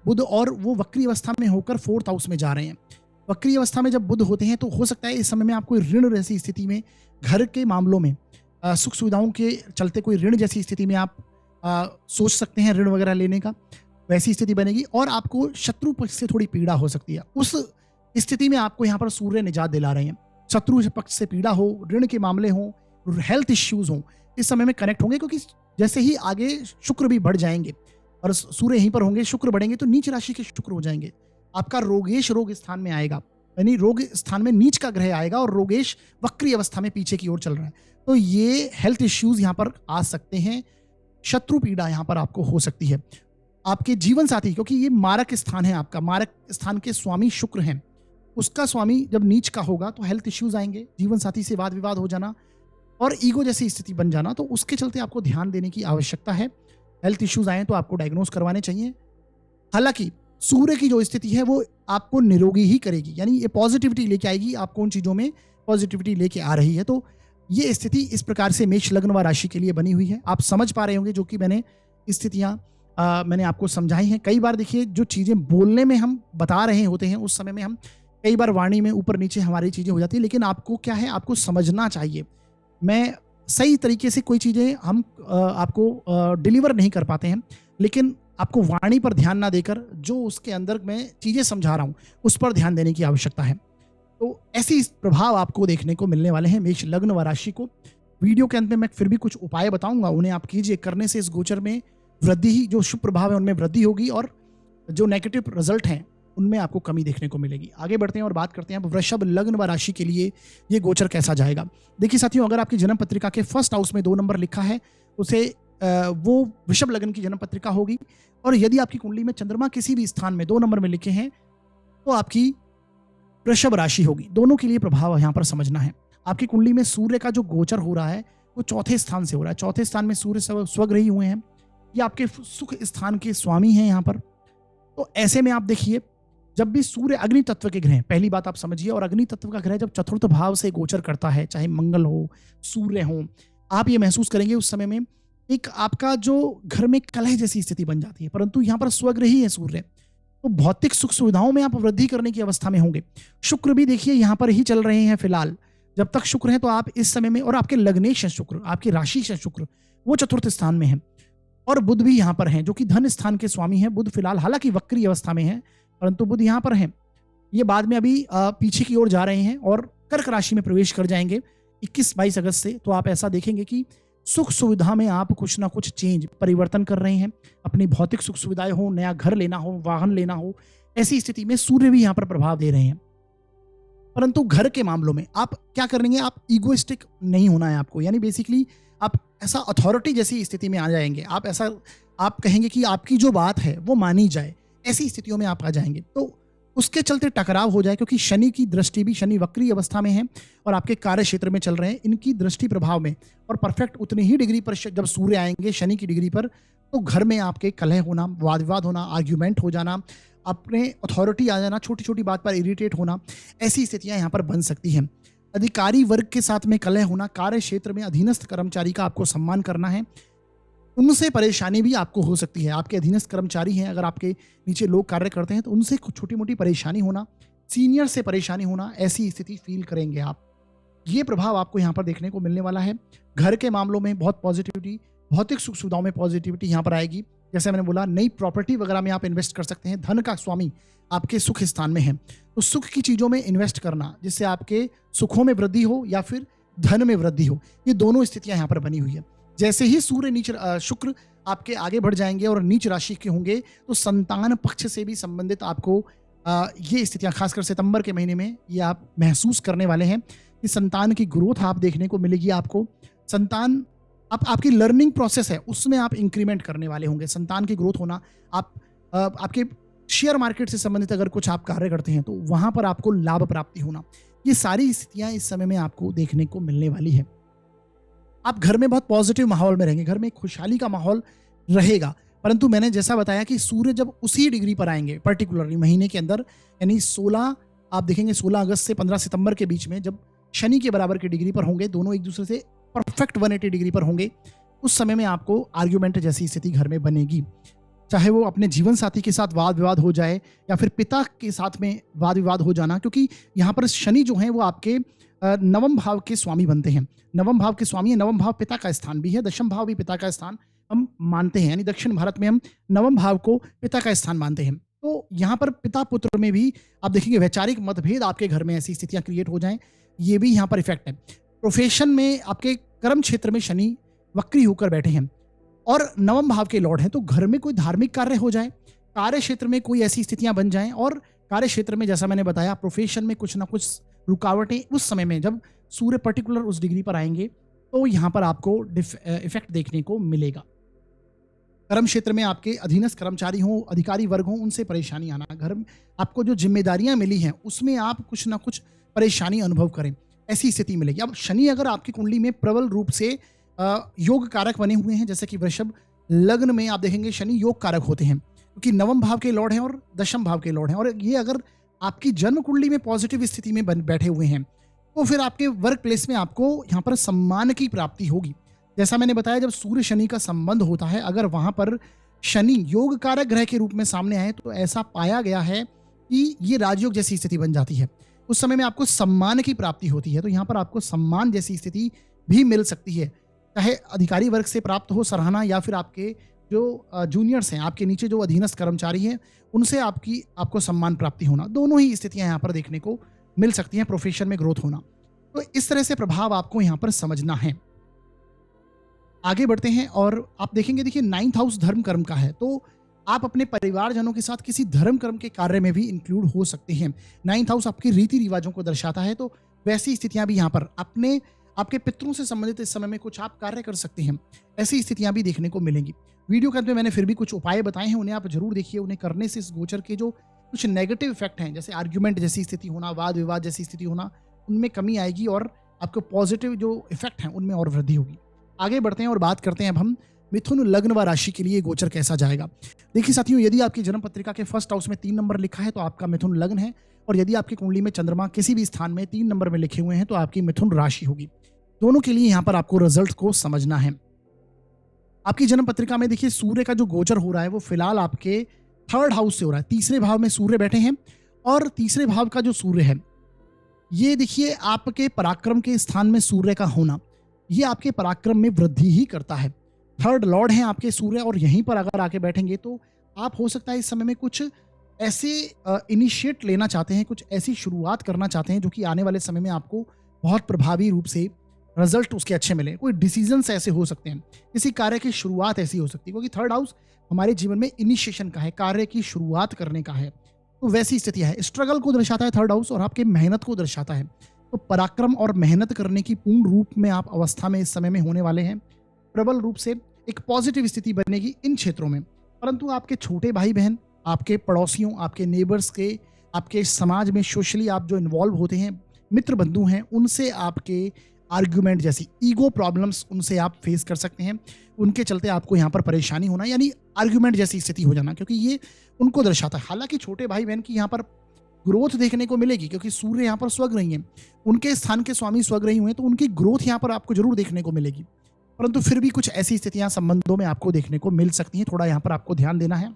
S1: बुध, और वो वक्री अवस्था में होकर 4th हाउस में जा रहे हैं। वक्री अवस्था में जब बुध होते हैं तो हो सकता है इस समय में आपको ऋण जैसी स्थिति में, घर के मामलों में सुख सुविधाओं के चलते कोई ऋण जैसी स्थिति में आप सोच सकते हैं ऋण वगैरह लेने का, वैसी स्थिति बनेगी। और आपको शत्रु पक्ष से थोड़ी पीड़ा हो सकती है। उस स्थिति में आपको यहाँ पर सूर्य निजात दिला रहे हैं। शत्रु पक्ष से पीड़ा हो, ऋण के मामले हो, हेल्थ इश्यूज हो, इस समय में कनेक्ट होंगे, क्योंकि जैसे ही आगे शुक्र भी बढ़ जाएंगे और सूर्य यहीं पर होंगे, शुक्र बढ़ेंगे तो नीच राशि के शुक्र हो जाएंगे। आपका रोगेश रोग स्थान में आएगा, यानी रोग स्थान में नीच का ग्रह आएगा और रोगेश वक्री अवस्था में पीछे की ओर चल रहा है। तो ये हेल्थ इश्यूज यहाँ पर आ सकते हैं, शत्रु पीड़ा यहाँ पर आपको हो सकती है। आपके जीवन साथी, क्योंकि ये मारक स्थान है, आपका मारक स्थान के स्वामी शुक्र हैं, उसका स्वामी जब नीच का होगा तो हेल्थ इश्यूज आएंगे, जीवन साथी से वाद विवाद हो जाना और ईगो जैसी स्थिति बन जाना। तो उसके चलते आपको ध्यान देने की आवश्यकता है। हेल्थ इश्यूज आए तो आपको डायग्नोज करवाने चाहिए। हालांकि सूर्य की जो स्थिति है वो आपको निरोगी ही करेगी, यानी ये पॉजिटिविटी लेके आएगी, आपको उन चीजों में पॉजिटिविटी लेके आ रही है। तो ये स्थिति इस प्रकार से मेष लग्न व राशि के लिए बनी हुई है। आप समझ पा रहे होंगे जो कि मैंने स्थितियां मैंने आपको समझाई हैं। कई बार देखिए, जो चीजें बोलने में हम बता रहे होते हैं उस समय में हम कई बार वाणी में ऊपर नीचे हमारी चीजें हो जाती है, लेकिन आपको क्या है, आपको समझना चाहिए। मैं सही तरीके से कोई चीजें हम आपको डिलीवर नहीं कर पाते हैं, लेकिन आपको वाणी पर ध्यान ना देकर जो उसके अंदर मैं चीजें समझा रहा हूं उस पर ध्यान देने की आवश्यकता है। तो ऐसी प्रभाव आपको देखने को मिलने वाले हैं मेष लग्न व राशि को। वीडियो के अंत में मैं फिर भी कुछ उपाय बताऊंगा, उन्हें आप कीजिए। करने से इस गोचर में वृद्धि ही, जो शुभ प्रभाव है उनमें वृद्धि होगी और जो नेगेटिव रिजल्ट हैं उनमें आपको कमी देखने को मिलेगी। आगे बढ़ते हैं और बात करते हैं अब वृषभ लग्न व राशि के लिए ये गोचर कैसा जाएगा। देखिए साथियों, अगर आपकी जन्म पत्रिका के फर्स्ट हाउस में 2 नंबर लिखा है, उसे वो वृषभ लग्न की जन्म पत्रिका होगी। और यदि आपकी कुंडली में चंद्रमा किसी भी स्थान में 2 नंबर में लिखे हैं तो आपकी वृषभ राशि होगी। दोनों के लिए प्रभाव यहाँ पर समझना है। आपकी कुंडली में सूर्य का जो गोचर हो रहा है वो 4थे स्थान से हो रहा है। 4थे स्थान में सूर्य स्वग्रही हुए हैं, ये आपके सुख स्थान के स्वामी हैं यहाँ पर। तो ऐसे में आप देखिए, जब भी सूर्य अग्नि तत्व के ग्रह, पहली बात आप समझिए, और अग्नि तत्व का ग्रह जब चतुर्थ भाव से गोचर करता है, चाहे मंगल हो, सूर्य हो, आप ये महसूस करेंगे उस समय में एक आपका जो घर में कलह जैसी स्थिति बन जाती है। परंतु यहाँ पर स्वग्रही है सूर्य, तो भौतिक सुख सुविधाओं में आप वृद्धि करने की अवस्था में होंगे। शुक्र भी देखिए यहाँ पर ही चल रहे हैं फिलहाल। जब तक शुक्र है तो आप इस समय में, और आपके लग्नेश है शुक्र, आपकी राशि से शुक्र, वो चतुर्थ स्थान में है। और बुध भी यहाँ पर हैं, जो कि धन स्थान के स्वामी हैं। बुध फिलहाल हालांकि वक्री अवस्था में है, परंतु बुध यहाँ पर हैं। ये बाद में अभी पीछे की ओर जा रहे हैं और कर्क राशि में प्रवेश कर जाएंगे 21-22 अगस्त से। तो आप ऐसा देखेंगे कि सुख सुविधा में आप कुछ ना कुछ चेंज, परिवर्तन कर रहे हैं। अपनी भौतिक सुख सुविधाएं हो, नया घर लेना हो, वाहन लेना हो, ऐसी स्थिति में सूर्य भी यहाँ पर प्रभाव दे रहे हैं। परंतु घर के मामलों में आप क्या करेंगे, आप ईगोइस्टिक नहीं होना है आपको, यानी बेसिकली आप ऐसा अथॉरिटी जैसी स्थिति में आ जाएंगे। आप कहेंगे कि आपकी जो बात है वो मानी जाए, ऐसी स्थितियों में आप आ जाएंगे। तो उसके चलते टकराव हो जाए, क्योंकि शनि की दृष्टि भी, शनि वक्री अवस्था में है और आपके कार्य क्षेत्र में चल रहे हैं, इनकी दृष्टि प्रभाव में, और परफेक्ट उतनी ही डिग्री पर जब सूर्य आएंगे शनि की डिग्री पर, तो घर में आपके कलह होना, वाद विवाद होना, आर्ग्यूमेंट हो जाना, अपने अथॉरिटी आ जाना, छोटी छोटी बात पर इरिटेट होना, ऐसी स्थितियां यहाँ पर बन सकती हैं। अधिकारी वर्ग के साथ में कलह होना, कार्य क्षेत्र में अधीनस्थ कर्मचारी का आपको सम्मान करना है, उनसे परेशानी भी आपको हो सकती है। आपके अधीनस्थ कर्मचारी हैं, अगर आपके नीचे लोग कार्य करते हैं तो उनसे छोटी मोटी परेशानी होना, सीनियर से परेशानी होना, ऐसी स्थिति फील करेंगे आप। ये प्रभाव आपको यहाँ पर देखने को मिलने वाला है। घर के मामलों में बहुत पॉजिटिविटी, भौतिक सुख सुविधाओं में पॉजिटिविटी यहाँ पर आएगी। जैसे मैंने बोला नई प्रॉपर्टी वगैरह में आप इन्वेस्ट कर सकते हैं। धन का स्वामी आपके सुख स्थान में है, तो सुख की चीज़ों में इन्वेस्ट करना जिससे आपके सुखों में वृद्धि हो या फिर धन में वृद्धि हो, ये दोनों स्थितियां यहाँ पर बनी हुई है। जैसे ही सूर्य नीच शुक्र आपके आगे बढ़ जाएंगे और नीच राशि के होंगे, तो संतान पक्ष से भी संबंधित आपको ये स्थितियां खासकर सितंबर के महीने में ये आप महसूस करने वाले हैं कि संतान की ग्रोथ आप देखने को मिलेगी। आपको संतान आपकी लर्निंग प्रोसेस है उसमें आप इंक्रीमेंट करने वाले होंगे। संतान की ग्रोथ होना, आप आपके शेयर मार्केट से संबंधित अगर कुछ आप कार्य करते हैं तो वहां पर आपको लाभ प्राप्ति होना, ये सारी स्थितियां इस समय में आपको देखने को मिलने वाली है। आप घर में बहुत पॉजिटिव माहौल में रहेंगे, घर में खुशहाली का माहौल रहेगा। परंतु मैंने जैसा बताया कि सूर्य जब उसी डिग्री पर आएंगे पर्टिकुलरली महीने के अंदर, यानी 16 आप देखेंगे 16 अगस्त से 15 सितंबर के बीच में, जब शनि के बराबर की डिग्री पर होंगे, दोनों एक दूसरे से परफेक्ट 180 डिग्री पर होंगे, उस समय में आपको आर्ग्यूमेंट जैसी स्थिति घर में बनेगी। चाहे वो अपने जीवन साथी के साथ वाद विवाद हो जाए या फिर पिता के साथ में वाद विवाद हो जाना, क्योंकि यहाँ पर शनि जो है वो आपके नवम भाव के स्वामी बनते हैं। नवम भाव के स्वामी है, नवम भाव पिता का स्थान भी है, दशम भाव भी पिता का स्थान हम मानते हैं, यानी दक्षिण भारत में हम नवम भाव को पिता का स्थान मानते हैं। तो यहाँ पर पिता पुत्र में भी आप देखेंगे वैचारिक मतभेद आपके घर में ऐसी स्थितियां क्रिएट हो जाएं, ये भी यहाँ पर इफेक्ट है। प्रोफेशन में आपके कर्म क्षेत्र में शनि वक्री होकर बैठे हैं और नवम भाव के लॉर्ड हैं, तो घर में कोई धार्मिक कार्य हो जाए, कार्य क्षेत्र में कोई ऐसी स्थितियां बन जाएं, और कार्य क्षेत्र में जैसा मैंने बताया प्रोफेशन में कुछ ना कुछ रुकावटें उस समय में जब सूर्य पर्टिकुलर उस डिग्री पर आएंगे तो यहाँ पर आपको इफेक्ट देखने को मिलेगा। कर्म क्षेत्र में आपके अधीनस्थ कर्मचारी हों, अधिकारी वर्ग हों, उनसे परेशानी आना, घर में आपको जो जिम्मेदारियां मिली हैं उसमें आप कुछ ना कुछ परेशानी अनुभव करें, ऐसी स्थिति मिलेगी। अब शनि अगर आपकी कुंडली में प्रबल रूप से योग कारक बने हुए हैं, जैसे कि वृषभ लग्न में आप देखेंगे शनि योग कारक होते हैं, क्योंकि नवम भाव के लॉर्ड हैं और दशम भाव के लॉर्ड हैं, और ये अगर आपकी जन्म कुंडली में पॉजिटिव स्थिति में बैठे हुए हैं तो फिर आपके वर्क प्लेस में आपको यहाँ पर सम्मान की प्राप्ति होगी। जैसा मैंने बताया जब सूर्य शनि का संबंध होता है, अगर वहां पर शनि योग कारक ग्रह के रूप में सामने आए तो ऐसा पाया गया है कि ये राजयोग जैसी स्थिति बन जाती है। उस समय में आपको सम्मान की प्राप्ति होती है, तो यहाँ पर आपको सम्मान जैसी स्थिति भी मिल सकती है, चाहे अधिकारी वर्ग से प्राप्त हो सराहना या फिर आपके जो जूनियर्स हैं, आपके नीचे जो अधीनस्थ कर्मचारी हैं, उनसे आपको सम्मान प्राप्ति होना, दोनों ही स्थितियां यहाँ पर देखने को मिल सकती हैं। प्रोफेशन में ग्रोथ होना, तो इस तरह से प्रभाव आपको यहाँ पर समझना है। आगे बढ़ते हैं और आप देखेंगे, देखिए 9th हाउस धर्म कर्म का है, तो आप अपने परिवारजनों के साथ किसी धर्म कर्म के कार्य में भी इंक्लूड हो सकते हैं। 9th हाउस आपके रीति रिवाजों को दर्शाता है, तो वैसी स्थितियां भी यहाँ पर आपके पितरों से संबंधित इस समय में कुछ आप कार्य कर सकते हैं, ऐसी स्थितियां भी देखने को मिलेंगी। वीडियो के अंत में मैंने फिर भी कुछ उपाय बताए हैं, उन्हें आप जरूर देखिए। उन्हें करने से इस गोचर के जो कुछ नेगेटिव इफेक्ट हैं, जैसे आर्ग्यूमेंट जैसी स्थिति होना, वाद विवाद जैसी स्थिति होना, उनमें कमी आएगी और आपको पॉजिटिव जो इफेक्ट हैं उनमें और वृद्धि होगी। आगे बढ़ते हैं और बात करते हैं अब हम मिथुन लग्न व राशि के लिए गोचर कैसा जाएगा। देखिए साथियों, यदि आपकी जन्म पत्रिका के फर्स्ट हाउस में 3 नंबर लिखा है तो आपका मिथुन लग्न है, और यदि आपकी कुंडली में चंद्रमा किसी भी स्थान में 3 नंबर में लिखे हुए हैं तो आपकी मिथुन राशि होगी। दोनों के लिए यहाँ पर आपको रिजल्ट को समझना है। आपकी जन्म पत्रिका में देखिए सूर्य का जो गोचर हो रहा है वो फिलहाल आपके 3rd हाउस से हो रहा है, तीसरे भाव में सूर्य बैठे हैं, और तीसरे भाव का जो सूर्य है ये देखिए आपके पराक्रम के स्थान में सूर्य का होना, ये आपके पराक्रम में वृद्धि ही करता है। 3rd लॉर्ड हैं आपके सूर्य, और यहीं पर अगर आके बैठेंगे तो आप हो सकता है इस समय में कुछ ऐसे इनिशिएट लेना चाहते हैं, कुछ ऐसी शुरुआत करना चाहते हैं जो कि आने वाले समय में आपको बहुत प्रभावी रूप से रिजल्ट उसके अच्छे मिले। कोई डिसीजंस ऐसे हो सकते हैं, किसी कार्य की शुरुआत ऐसी हो सकती है, क्योंकि 3rd हाउस हमारे जीवन में इनिशिएशन का है, कार्य की शुरुआत करने का है, तो वैसी स्थिति है। स्ट्रगल को दर्शाता है 3rd हाउस और आपके मेहनत को दर्शाता है, तो पराक्रम और मेहनत करने की पूर्ण रूप में आप अवस्था में इस समय में होने वाले हैं। प्रबल रूप से एक पॉजिटिव स्थिति बनेगी इन क्षेत्रों में। परंतु आपके छोटे भाई बहन, आपके पड़ोसियों, आपके नेबर्स के, आपके समाज में सोशली आप जो इन्वॉल्व होते हैं, मित्र बंधु हैं, उनसे आपके आर्ग्यूमेंट जैसी ईगो प्रॉब्लम्स उनसे आप फेस कर सकते हैं, उनके चलते आपको यहाँ पर परेशानी होना, यानी आर्ग्यूमेंट जैसी स्थिति हो जाना, क्योंकि ये उनको दर्शाता है। हालांकि छोटे भाई बहन की यहाँ पर ग्रोथ देखने को मिलेगी, क्योंकि सूर्य यहाँ पर स्वग्रही हैं, उनके स्थान के स्वामी स्वग्रही हुए हैं, तो उनकी ग्रोथ यहाँ पर आपको जरूर देखने को मिलेगी। परंतु फिर भी कुछ ऐसी स्थितियां संबंधों में आपको देखने को मिल सकती हैं, थोड़ा यहाँ पर आपको ध्यान देना है।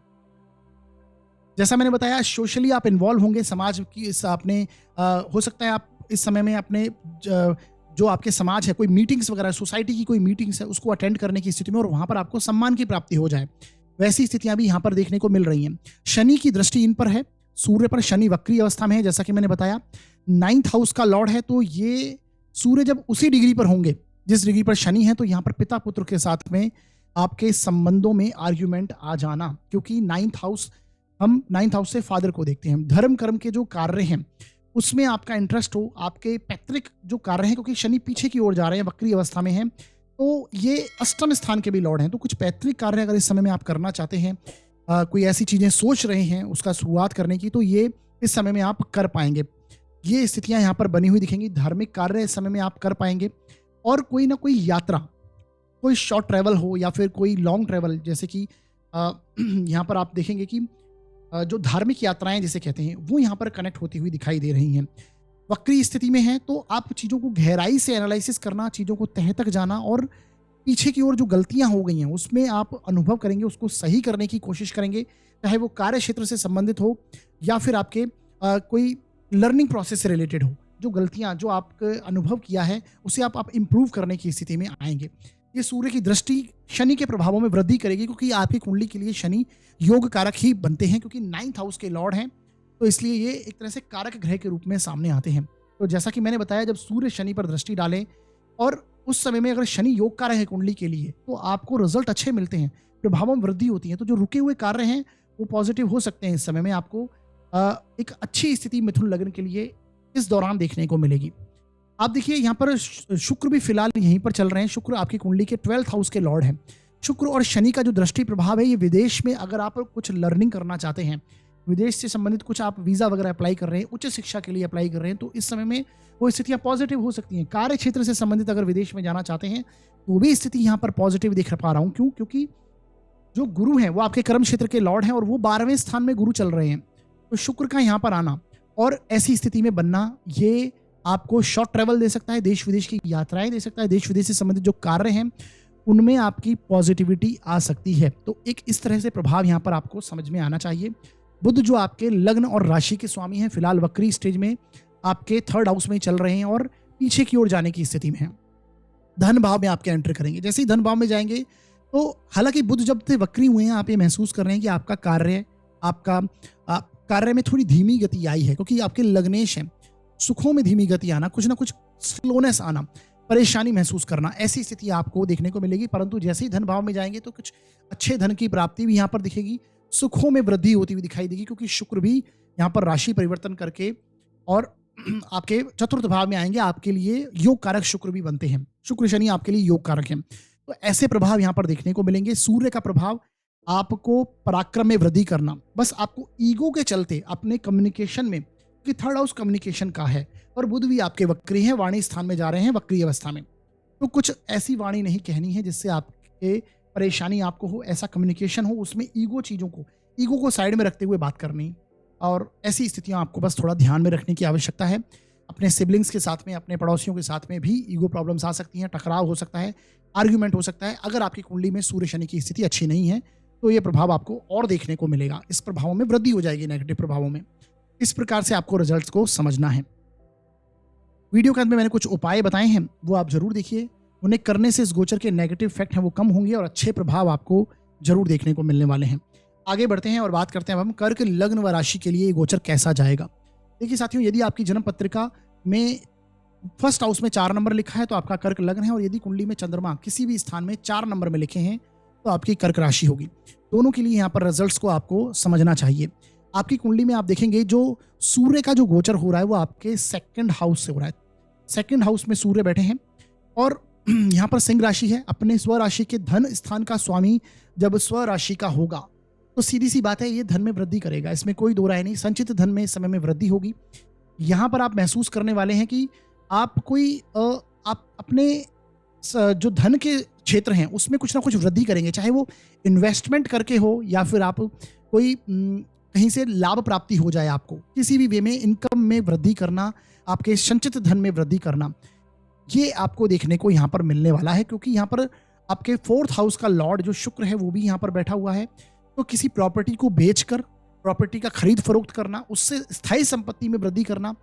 S1: जैसा मैंने बताया सोशली आप इन्वॉल्व होंगे, समाज की आपने हो सकता है आप इस समय में अपने जो आपके समाज है, कोई मीटिंग्स वगैरह, सोसाइटी की कोई मीटिंग्स है, उसको अटेंड करने की स्थिति में, और वहां पर आपको सम्मान की प्राप्ति हो जाए। वैसी स्थितियां भी यहाँ पर देखने को मिल रही हैं। शनि की दृष्टि इन पर है, सूर्य पर शनि वक्री अवस्था में है, जैसा कि मैंने बताया 9th हाउस का लॉर्ड है, तो ये सूर्य जब उसी डिग्री पर होंगे जिस डिग्री पर शनि है, तो यहाँ पर पिता पुत्र के साथ में आपके संबंधों में आर्ग्यूमेंट आ जाना, क्योंकि 9th हाउस, हम 9th हाउस से फादर को देखते हैं। धर्म कर्म के जो कार्य हैं उसमें आपका इंटरेस्ट हो, आपके पैतृक जो कार्य हैं, क्योंकि शनि पीछे की ओर जा रहे हैं, वक्री अवस्था में हैं, तो ये अष्टम स्थान के भी लॉर्ड हैं, तो कुछ पैतृक कार्य अगर इस समय में आप करना चाहते हैं, कोई ऐसी चीजें सोच रहे हैं उसका शुरुआत करने की, तो ये इस समय में आप कर पाएंगे। ये स्थितियां यहाँ पर बनी हुई दिखेंगी। धार्मिक कार्य इस समय में आप कर पाएंगे, और कोई ना कोई यात्रा, कोई शॉर्ट ट्रैवल हो या फिर कोई लॉन्ग ट्रैवल, जैसे कि यहाँ पर आप देखेंगे कि जो धार्मिक यात्राएं जिसे कहते हैं वो यहाँ पर कनेक्ट होती हुई दिखाई दे रही हैं। वक्री स्थिति में है तो आप चीज़ों को गहराई से एनालिसिस करना, चीज़ों को तह तक जाना, और पीछे की ओर जो गलतियां हो गई हैं उसमें आप अनुभव करेंगे, उसको सही करने की कोशिश करेंगे, चाहे वो कार्य क्षेत्र से संबंधित हो या फिर आपके कोई लर्निंग प्रोसेस से रिलेटेड हो। जो गलतियां जो आपके अनुभव किया है उसे आप इम्प्रूव करने की स्थिति में आएंगे। ये सूर्य की दृष्टि शनि के प्रभावों में वृद्धि करेगी, क्योंकि आपकी कुंडली के लिए शनि योग कारक ही बनते हैं, क्योंकि 9th हाउस के लॉर्ड हैं, तो इसलिए ये एक तरह से कारक ग्रह के रूप में सामने आते हैं। तो जैसा कि मैंने बताया, जब सूर्य शनि पर दृष्टि डालें और उस समय में अगर शनि योग कारक है कुंडली के लिए, तो आपको रिजल्ट अच्छे मिलते हैं, प्रभावों में वृद्धि होती है। तो जो रुके हुए कार्य हैं वो पॉजिटिव हो सकते हैं। इस समय में आपको एक अच्छी स्थिति मिथुन लग्न के लिए इस दौरान देखने को मिलेगी। आप देखिए यहाँ पर शुक्र भी फिलहाल यहीं पर चल रहे हैं। शुक्र आपकी कुंडली के 12th हाउस के लॉर्ड हैं। शुक्र और शनि का जो दृष्टि प्रभाव है, ये विदेश में अगर आप कुछ लर्निंग करना चाहते हैं, विदेश से संबंधित कुछ आप वीजा वगैरह अप्लाई कर रहे हैं, उच्च शिक्षा के लिए अप्लाई कर रहे हैं, तो इस समय में वो स्थितियां पॉजिटिव हो सकती हैं। कार्य क्षेत्र से संबंधित अगर विदेश में जाना चाहते हैं तो भी स्थिति यहाँ पर पॉजिटिव दिख पा रहा हूँ। क्यों? क्योंकि जो गुरु हैं वो आपके कर्म क्षेत्र के लॉर्ड हैं और वो 12वें स्थान में गुरु चल रहे हैं। तो शुक्र का यहाँ पर आना और ऐसी स्थिति में बनना, ये आपको शॉर्ट ट्रैवल दे सकता है, देश विदेश की यात्राएं दे सकता है, देश विदेश से संबंधित जो कार्य हैं उनमें आपकी पॉजिटिविटी आ सकती है। तो एक इस तरह से प्रभाव यहाँ पर आपको समझ में आना चाहिए। बुध जो आपके लग्न और राशि के स्वामी हैं, फिलहाल वक्री स्टेज में आपके 3rd हाउस में चल रहे हैं और पीछे की ओर जाने की स्थिति में हैं। धन भाव में आपके एंटर करेंगे। जैसे ही धन भाव में जाएंगे तो हालांकि बुध जब से वक्री हुए हैं, आप ये महसूस कर रहे हैं कि आपका कार्य में थोड़ी धीमी गति आई है, क्योंकि आपके लग्नेश हैं। सुखों में धीमी गति आना, कुछ ना कुछ स्लोनेस आना, परेशानी महसूस करना, ऐसी स्थिति आपको देखने को मिलेगी। परंतु जैसे ही धन भाव में जाएंगे तो कुछ अच्छे धन की प्राप्ति भी यहाँ पर दिखेगी, सुखों में वृद्धि होती हुई दिखाई देगी, क्योंकि शुक्र भी यहाँ पर राशि परिवर्तन करके और आपके 4th भाव में आएंगे। आपके लिए योग कारक शुक्र भी बनते हैं, शुक्र शनि आपके लिए योग कारक हैं। तो ऐसे प्रभाव यहाँ पर देखने को मिलेंगे। सूर्य का प्रभाव आपको पराक्रम में वृद्धि करना, बस आपको ईगो के चलते अपने कम्युनिकेशन में, कि 3rd हाउस कम्युनिकेशन का है और बुध भी आपके वक्री हैं, वाणी स्थान में जा रहे हैं वक्री अवस्था में, तो कुछ ऐसी वाणी नहीं कहनी है जिससे आपके परेशानी आपको हो, ऐसा कम्युनिकेशन हो उसमें ईगो को साइड में रखते हुए बात करनी, और ऐसी स्थितियां आपको बस थोड़ा ध्यान में रखने की आवश्यकता है। अपने सिबलिंग्स के साथ में, अपने पड़ोसियों के साथ में भी ईगो प्रॉब्लम्स आ सकती हैं, टकराव हो सकता है, आर्ग्यूमेंट हो सकता है। अगर आपकी कुंडली में सूर्य शनि की स्थिति अच्छी नहीं है तो ये प्रभाव आपको और देखने को मिलेगा, इस प्रभावों में वृद्धि हो जाएगी, नेगेटिव प्रभावों में। इस प्रकार से आपको रिजल्ट्स को समझना है। वीडियो के अंत में मैंने कुछ उपाय बताए हैं, वो आप जरूर देखिए। उन्हें करने से इस गोचर के नेगेटिव इफेक्ट हैं वो कम होंगे और अच्छे प्रभाव आपको जरूर देखने को मिलने वाले हैं। आगे बढ़ते हैं और बात करते हैं अब हम कर्क लग्न व राशि के लिए ये गोचर कैसा जाएगा। देखिए साथियों, यदि आपकी जन्म पत्रिका में 1st हाउस में 4 नंबर लिखा है तो आपका कर्क लग्न है, और यदि कुंडली में चंद्रमा किसी भी स्थान में 4 नंबर में लिखे हैं तो आपकी कर्क राशि होगी। दोनों के लिए यहाँ पर रिजल्ट्स को आपको समझना चाहिए। आपकी कुंडली में आप देखेंगे जो सूर्य का जो गोचर हो रहा है वो आपके 2nd हाउस से हो रहा है। 2nd हाउस में सूर्य बैठे हैं और यहाँ पर सिंह राशि है। अपने स्व राशि के धन स्थान का स्वामी जब स्व राशि का होगा तो सीधी सी बात है, ये धन में वृद्धि करेगा, इसमें कोई दो राय नहीं। संचित धन में इस समय में वृद्धि होगी। यहाँ पर आप महसूस करने वाले हैं कि आप अपने जो धन के क्षेत्र हैं उसमें कुछ ना कुछ वृद्धि करेंगे, चाहे वो इन्वेस्टमेंट करके हो या फिर आप कोई कहीं से लाभ प्राप्ति हो जाए, आपको किसी भी वे में इनकम में वृद्धि करना, आपके संचित धन में वृद्धि करना, ये आपको देखने को यहाँ पर मिलने वाला है। क्योंकि यहाँ पर आपके 4th हाउस का लॉर्ड जो शुक्र है वो भी यहाँ पर बैठा हुआ है। तो किसी प्रॉपर्टी को बेचकर प्रॉपर्टी का खरीद फरोख्त करना, उससे स्थायी संपत्ति में वृद्धि करना,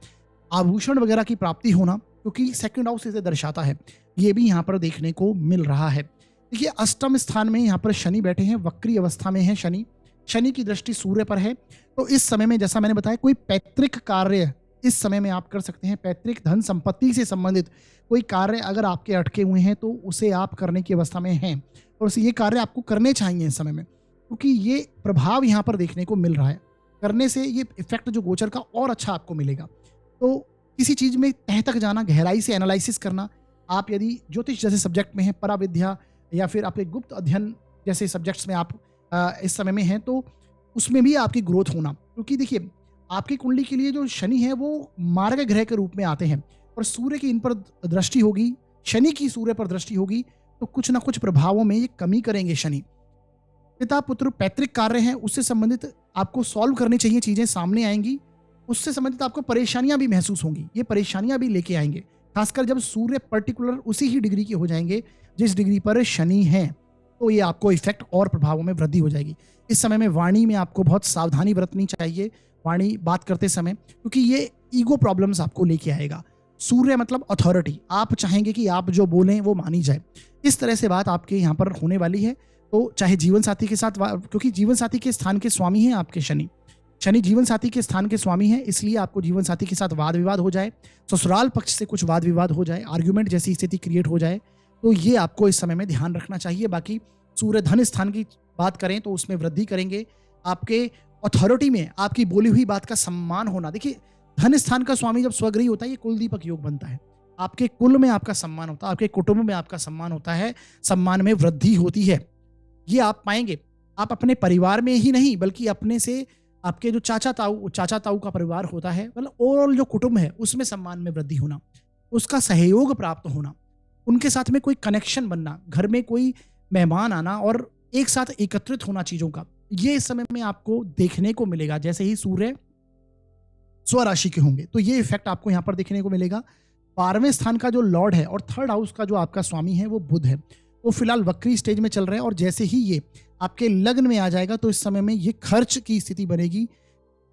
S1: आभूषण वगैरह की प्राप्ति होना, क्योंकि 2nd हाउस इसे दर्शाता है, ये भी यहाँ पर देखने को मिल रहा है। देखिए अष्टम स्थान में यहाँ पर शनि बैठे हैं, वक्री अवस्था में है शनि। शनि की दृष्टि सूर्य पर है। तो इस समय में जैसा मैंने बताया कोई पैतृक कार्य इस समय में आप कर सकते हैं। पैतृक धन संपत्ति से संबंधित कोई कार्य अगर आपके अटके हुए हैं तो उसे आप करने की अवस्था में हैं, और ये कार्य आपको करने चाहिए इस समय में, क्योंकि ये प्रभाव यहाँ पर देखने को मिल रहा है। करने से ये इफेक्ट जो गोचर का और अच्छा आपको मिलेगा। तो किसी चीज़ में तह तक जाना, गहराई से एनालिसिस करना, आप यदि ज्योतिष जैसे सब्जेक्ट में हैं, पराविद्या या फिर आपके गुप्त अध्ययन जैसे सब्जेक्ट्स में आप इस समय में हैं, तो उसमें भी आपकी ग्रोथ होना, क्योंकि देखिए आपकी कुंडली के लिए जो शनि है वो मार्ग ग्रह के रूप में आते हैं, और सूर्य की इन पर दृष्टि होगी, शनि की सूर्य पर दृष्टि होगी, तो कुछ ना कुछ प्रभावों में ये कमी करेंगे शनि। पिता पुत्र पैतृक कार्य हैं, उससे संबंधित आपको सॉल्व करनी चाहिए, चीज़ें सामने आएंगी, उससे संबंधित आपको परेशानियां भी महसूस होंगी, ये परेशानियां भी लेके आएंगे, खासकर जब सूर्य पर्टिकुलर उसी ही डिग्री के हो जाएंगे जिस डिग्री पर शनि है, तो ये आपको इफेक्ट और प्रभावों में वृद्धि हो जाएगी। इस समय में वाणी में आपको बहुत सावधानी बरतनी चाहिए, वाणी बात करते समय, क्योंकि ये ईगो प्रॉब्लम्स आपको लेके आएगा। सूर्य मतलब अथॉरिटी, आप चाहेंगे कि आप जो बोलें वो मानी जाए, इस तरह से बात आपके यहाँ पर होने वाली है। तो चाहे जीवन साथी के साथ, क्योंकि जीवन साथी के स्थान के स्वामी हैं आपके शनि, शनि जीवन साथी के स्थान के स्वामी हैं, इसलिए आपको जीवन साथी के साथ वाद विवाद हो जाए, ससुराल पक्ष से कुछ वाद विवाद हो जाए, आर्ग्यूमेंट जैसी स्थिति क्रिएट हो जाए, तो ये आपको इस समय में ध्यान रखना चाहिए। बाकी सूर्य धन स्थान की बात करें तो उसमें वृद्धि करेंगे, आपके अथॉरिटी में आपकी बोली हुई बात का सम्मान होना। देखिए धन स्थान का स्वामी जब स्वगृही होता है, ये कुलदीपक योग बनता है, आपके कुल में आपका सम्मान होता है, आपके कुटुंब में आपका सम्मान होता है, सम्मान में वृद्धि होती है, ये आप पाएंगे। आप अपने परिवार में ही नहीं बल्कि अपने से आपके जो चाचा ताऊ का परिवार होता है, मतलब ओवरऑल जो कुटुंब है उसमें सम्मान में वृद्धि होना, उसका सहयोग प्राप्त होना, उनके साथ में कोई कनेक्शन बनना, घर में कोई मेहमान आना और एक साथ एकत्रित होना चीजों का, ये इस समय में आपको देखने को मिलेगा। जैसे ही सूर्य स्वराशि के होंगे तो ये इफेक्ट आपको यहाँ पर देखने को मिलेगा। 12वें स्थान का जो लॉर्ड है और थर्ड हाउस का जो आपका स्वामी है वो बुध है, वो फिलहाल वक्री स्टेज में चल रहे हैं, और जैसे ही ये आपके लग्न में आ जाएगा तो इस समय में ये खर्च की स्थिति बनेगी।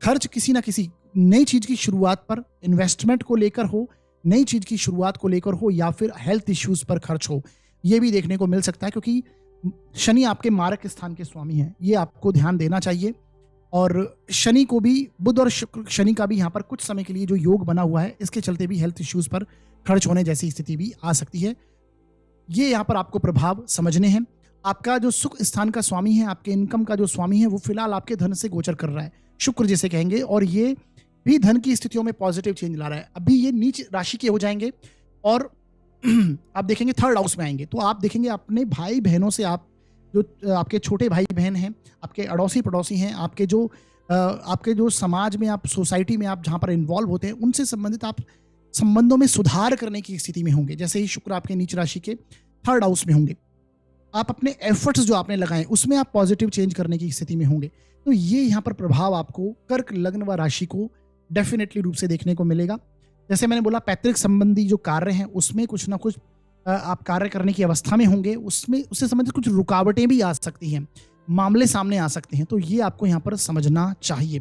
S1: खर्च किसी ना किसी नई चीज की शुरुआत पर, इन्वेस्टमेंट को लेकर हो, नई चीज की शुरुआत को लेकर हो, या फिर हेल्थ इश्यूज पर खर्च हो, ये भी देखने को मिल सकता है, क्योंकि शनि आपके मारक स्थान के स्वामी हैं, ये आपको ध्यान देना चाहिए। और शनि को भी, बुध और शनि का भी यहाँ पर कुछ समय के लिए जो योग बना हुआ है, इसके चलते भी हेल्थ इश्यूज पर खर्च होने जैसी स्थिति भी आ सकती है। ये यहाँ पर आपको प्रभाव समझने हैं। आपका जो सुख स्थान का स्वामी है, आपके इनकम का जो स्वामी है, वो फिलहाल आपके धन से गोचर कर रहा है, शुक्र जिसे कहेंगे, और ये भी धन की स्थितियों में पॉजिटिव चेंज ला रहा है। अभी ये नीच राशि के हो जाएंगे और आप देखेंगे थर्ड हाउस में आएंगे, तो आप देखेंगे अपने भाई बहनों से, आप जो आपके छोटे भाई बहन हैं, आपके अड़ोसी पड़ोसी हैं, आपके जो समाज में, आप सोसाइटी में आप जहाँ पर इन्वॉल्व होते हैं, उनसे संबंधित आप संबंधों में सुधार करने की स्थिति में होंगे। जैसे ही शुक्र आपके नीच राशि के थर्ड हाउस में होंगे, आप अपने एफर्ट्स जो आपने लगाए उसमें आप पॉजिटिव चेंज करने की स्थिति में होंगे। तो ये यहाँ पर प्रभाव आपको कर्क लग्न व राशि को डेफिनेटली रूप से देखने को मिलेगा। जैसे मैंने बोला, पैतृक संबंधी जो कार्य हैं उसमें कुछ ना कुछ आप कार्य करने की अवस्था में होंगे, उसमें उससे संबंधित कुछ रुकावटें भी आ सकती हैं, मामले सामने आ सकते हैं, तो ये आपको यहाँ पर समझना चाहिए।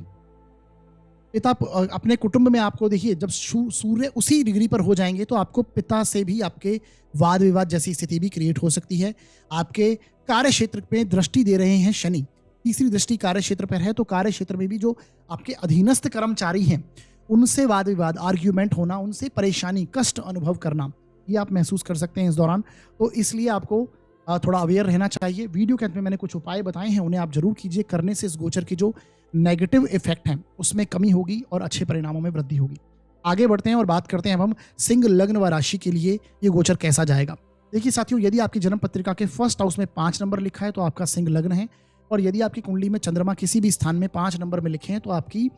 S1: पिता अपने कुटुंब में आपको देखिए, जब सूर्य उसी डिग्री पर हो जाएंगे तो आपको पिता से भी आपके वाद विवाद जैसी स्थिति भी क्रिएट हो सकती है। आपके कार्य क्षेत्र में दृष्टि दे रहे हैं शनि, तीसरी दृष्टि कार्य क्षेत्र पर है, तो कार्य क्षेत्र में भी जो आपके अधीनस्थ कर्मचारी हैं उनसे वाद विवाद, आर्ग्यूमेंट होना, उनसे परेशानी, कष्ट अनुभव करना, ये आप महसूस कर सकते हैं इस दौरान। तो इसलिए आपको थोड़ा अवेयर रहना चाहिए। वीडियो के अंत में मैंने कुछ उपाय बताए हैं, उन्हें आप जरूर कीजिए। करने से इस गोचर की जो नेगेटिव इफेक्ट हैं उसमें कमी होगी और अच्छे परिणामों में वृद्धि होगी। आगे बढ़ते हैं और बात करते हैं अब हम सिंह लग्न व राशि के लिए ये गोचर कैसा जाएगा। देखिए साथियों, यदि आपकी जन्म पत्रिका के फर्स्ट हाउस में 5 नंबर लिखा है तो आपका सिंह लग्न है, और यदि आपकी कुंडली में चंद्रमा किसी भी स्थान में 5 नंबर में लिखे हैं तो आपकी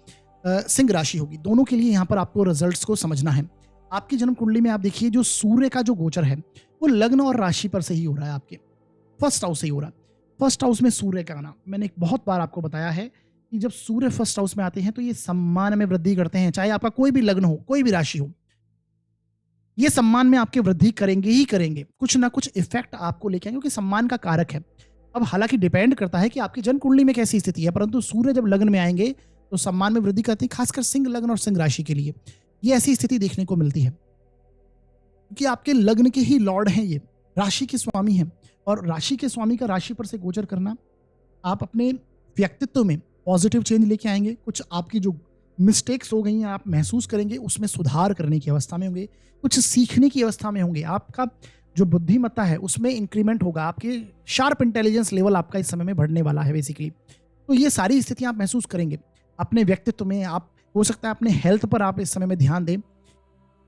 S1: सिंह राशि होगी। दोनों के लिए यहाँ पर आपको रिजल्ट्स को समझना है। आपकी जन्म कुंडली में आप देखिए, जो सूर्य का जो गोचर है वो लग्न और राशि पर से ही हो रहा है, आपके फर्स्ट हाउस से ही हो रहा है। फर्स्ट हाउस में सूर्य का आना, मैंने बहुत बार आपको बताया है कि जब सूर्य फर्स्ट हाउस में आते हैं तो ये सम्मान में वृद्धि करते हैं, चाहे आपका कोई भी लग्न हो, कोई भी राशि हो, ये सम्मान में आपके वृद्धि करेंगे ही करेंगे, कुछ ना कुछ इफेक्ट आपको लेके आएंगे, क्योंकि सम्मान का कारक है। अब हालांकि डिपेंड करता है कि आपकी जन्म कुंडली में कैसी स्थिति है, परंतु सूर्य जब लग्न में आएंगे तो सम्मान में वृद्धि करते हैं, खासकर सिंह लग्न और सिंह राशि के लिए ये ऐसी स्थिति देखने को मिलती है, क्योंकि आपके लग्न के ही लॉर्ड हैं, ये राशि के स्वामी हैं, और राशि के स्वामी का राशि पर से गोचर करना आप अपने व्यक्तित्व में पॉजिटिव चेंज लेके आएंगे। कुछ आपकी जो मिस्टेक्स हो गई हैं आप महसूस करेंगे, उसमें सुधार करने की अवस्था में होंगे, कुछ सीखने की अवस्था में होंगे। आपका जो बुद्धिमत्ता है उसमें इंक्रीमेंट होगा, आपके शार्प इंटेलिजेंस लेवल आपका इस समय में बढ़ने वाला है बेसिकली। तो ये सारी स्थितियां आप महसूस करेंगे अपने व्यक्तित्व में। आप हो सकता है अपने हेल्थ पर आप इस समय में ध्यान दें।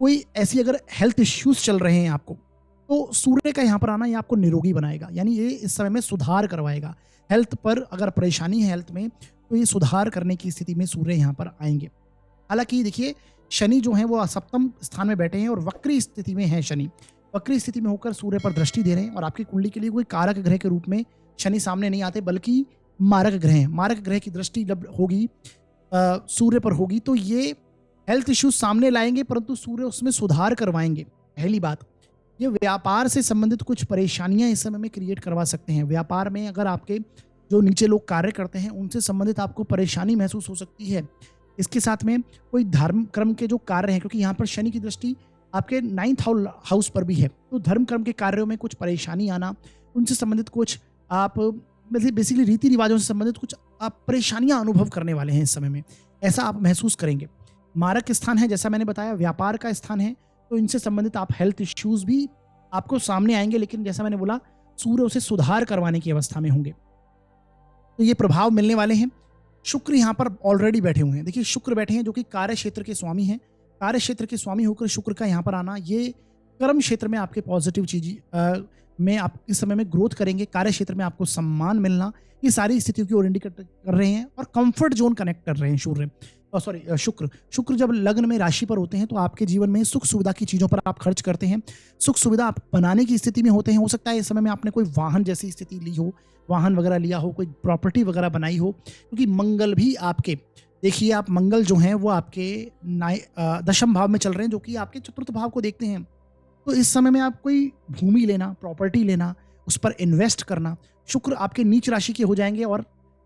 S1: कोई ऐसी अगर हेल्थ इश्यूज चल रहे हैं आपको, तो सूर्य का यहाँ पर आना ये आपको निरोगी बनाएगा, यानी ये इस समय में सुधार करवाएगा। हेल्थ पर अगर परेशानी है हेल्थ में, तो ये सुधार करने की स्थिति में सूर्य यहाँ पर आएंगे। हालांकि देखिए शनि जो है वो सप्तम स्थान में बैठे हैं और वक्री स्थिति में है। शनि वक्री स्थिति में होकर सूर्य पर दृष्टि दे रहे हैं और आपकी कुंडली के लिए कोई कारक ग्रह के रूप में शनि सामने नहीं आते, बल्कि मारक ग्रह हैं। मारक ग्रह की दृष्टि जब होगी सूर्य पर होगी तो ये हेल्थ इश्यूज सामने लाएंगे, परंतु सूर्य उसमें सुधार करवाएंगे। पहली बात, ये व्यापार से संबंधित कुछ परेशानियां इस समय में क्रिएट करवा सकते हैं। व्यापार में अगर आपके जो नीचे लोग कार्य करते हैं उनसे संबंधित आपको परेशानी महसूस हो सकती है। इसके साथ में कोई धर्म कर्म के जो कार्य हैं, क्योंकि यहाँ पर शनि की दृष्टि आपके 9th हाउस पर भी है, तो धर्म कर्म के कार्यों में कुछ परेशानी आना, उनसे संबंधित कुछ आप बेसिकली रीति रिवाजों से संबंधित कुछ आप परेशानियां अनुभव करने वाले हैं इस समय में, ऐसा आप महसूस करेंगे। मारक स्थान है, जैसा मैंने बताया व्यापार का स्थान है, तो इनसे संबंधित आप हेल्थ इश्यूज भी आपको सामने आएंगे, लेकिन जैसा मैंने बोला सूर्य उसे सुधार करवाने की अवस्था में होंगे, तो ये प्रभाव मिलने वाले हैं। शुक्र यहाँ पर ऑलरेडी बैठे हुए हैं। देखिए शुक्र बैठे हैं जो कि कार्य क्षेत्र के स्वामी हैं। कार्य क्षेत्र के स्वामी होकर शुक्र का यहाँ पर आना, ये कर्म क्षेत्र में आपके पॉजिटिव चीज में आप इस समय में ग्रोथ करेंगे। कार्य क्षेत्र में आपको सम्मान मिलना, ये सारी स्थितियों की ओर इंडिकेट कर रहे हैं और कंफर्ट जोन कनेक्ट कर रहे हैं शुक्र जब लग्न में राशि पर होते हैं तो आपके जीवन में सुख सुविधा की चीज़ों पर आप खर्च करते हैं, सुख सुविधा आप बनाने की स्थिति में होते हैं। हो सकता है इस समय में आपने कोई वाहन जैसी स्थिति ली हो, वाहन वगैरह लिया हो, कोई प्रॉपर्टी वगैरह बनाई हो, क्योंकि मंगल भी आपके, देखिए आप मंगल जो हैं वो आपके दशम भाव में चल रहे हैं, जो कि आपके चतुर्थ भाव को देखते हैं। तो इस समय में आप कोई भूमि लेना, प्रॉपर्टी लेना, उस पर इन्वेस्ट करना, शुक्र आपके नीच राशि के हो जाएंगे और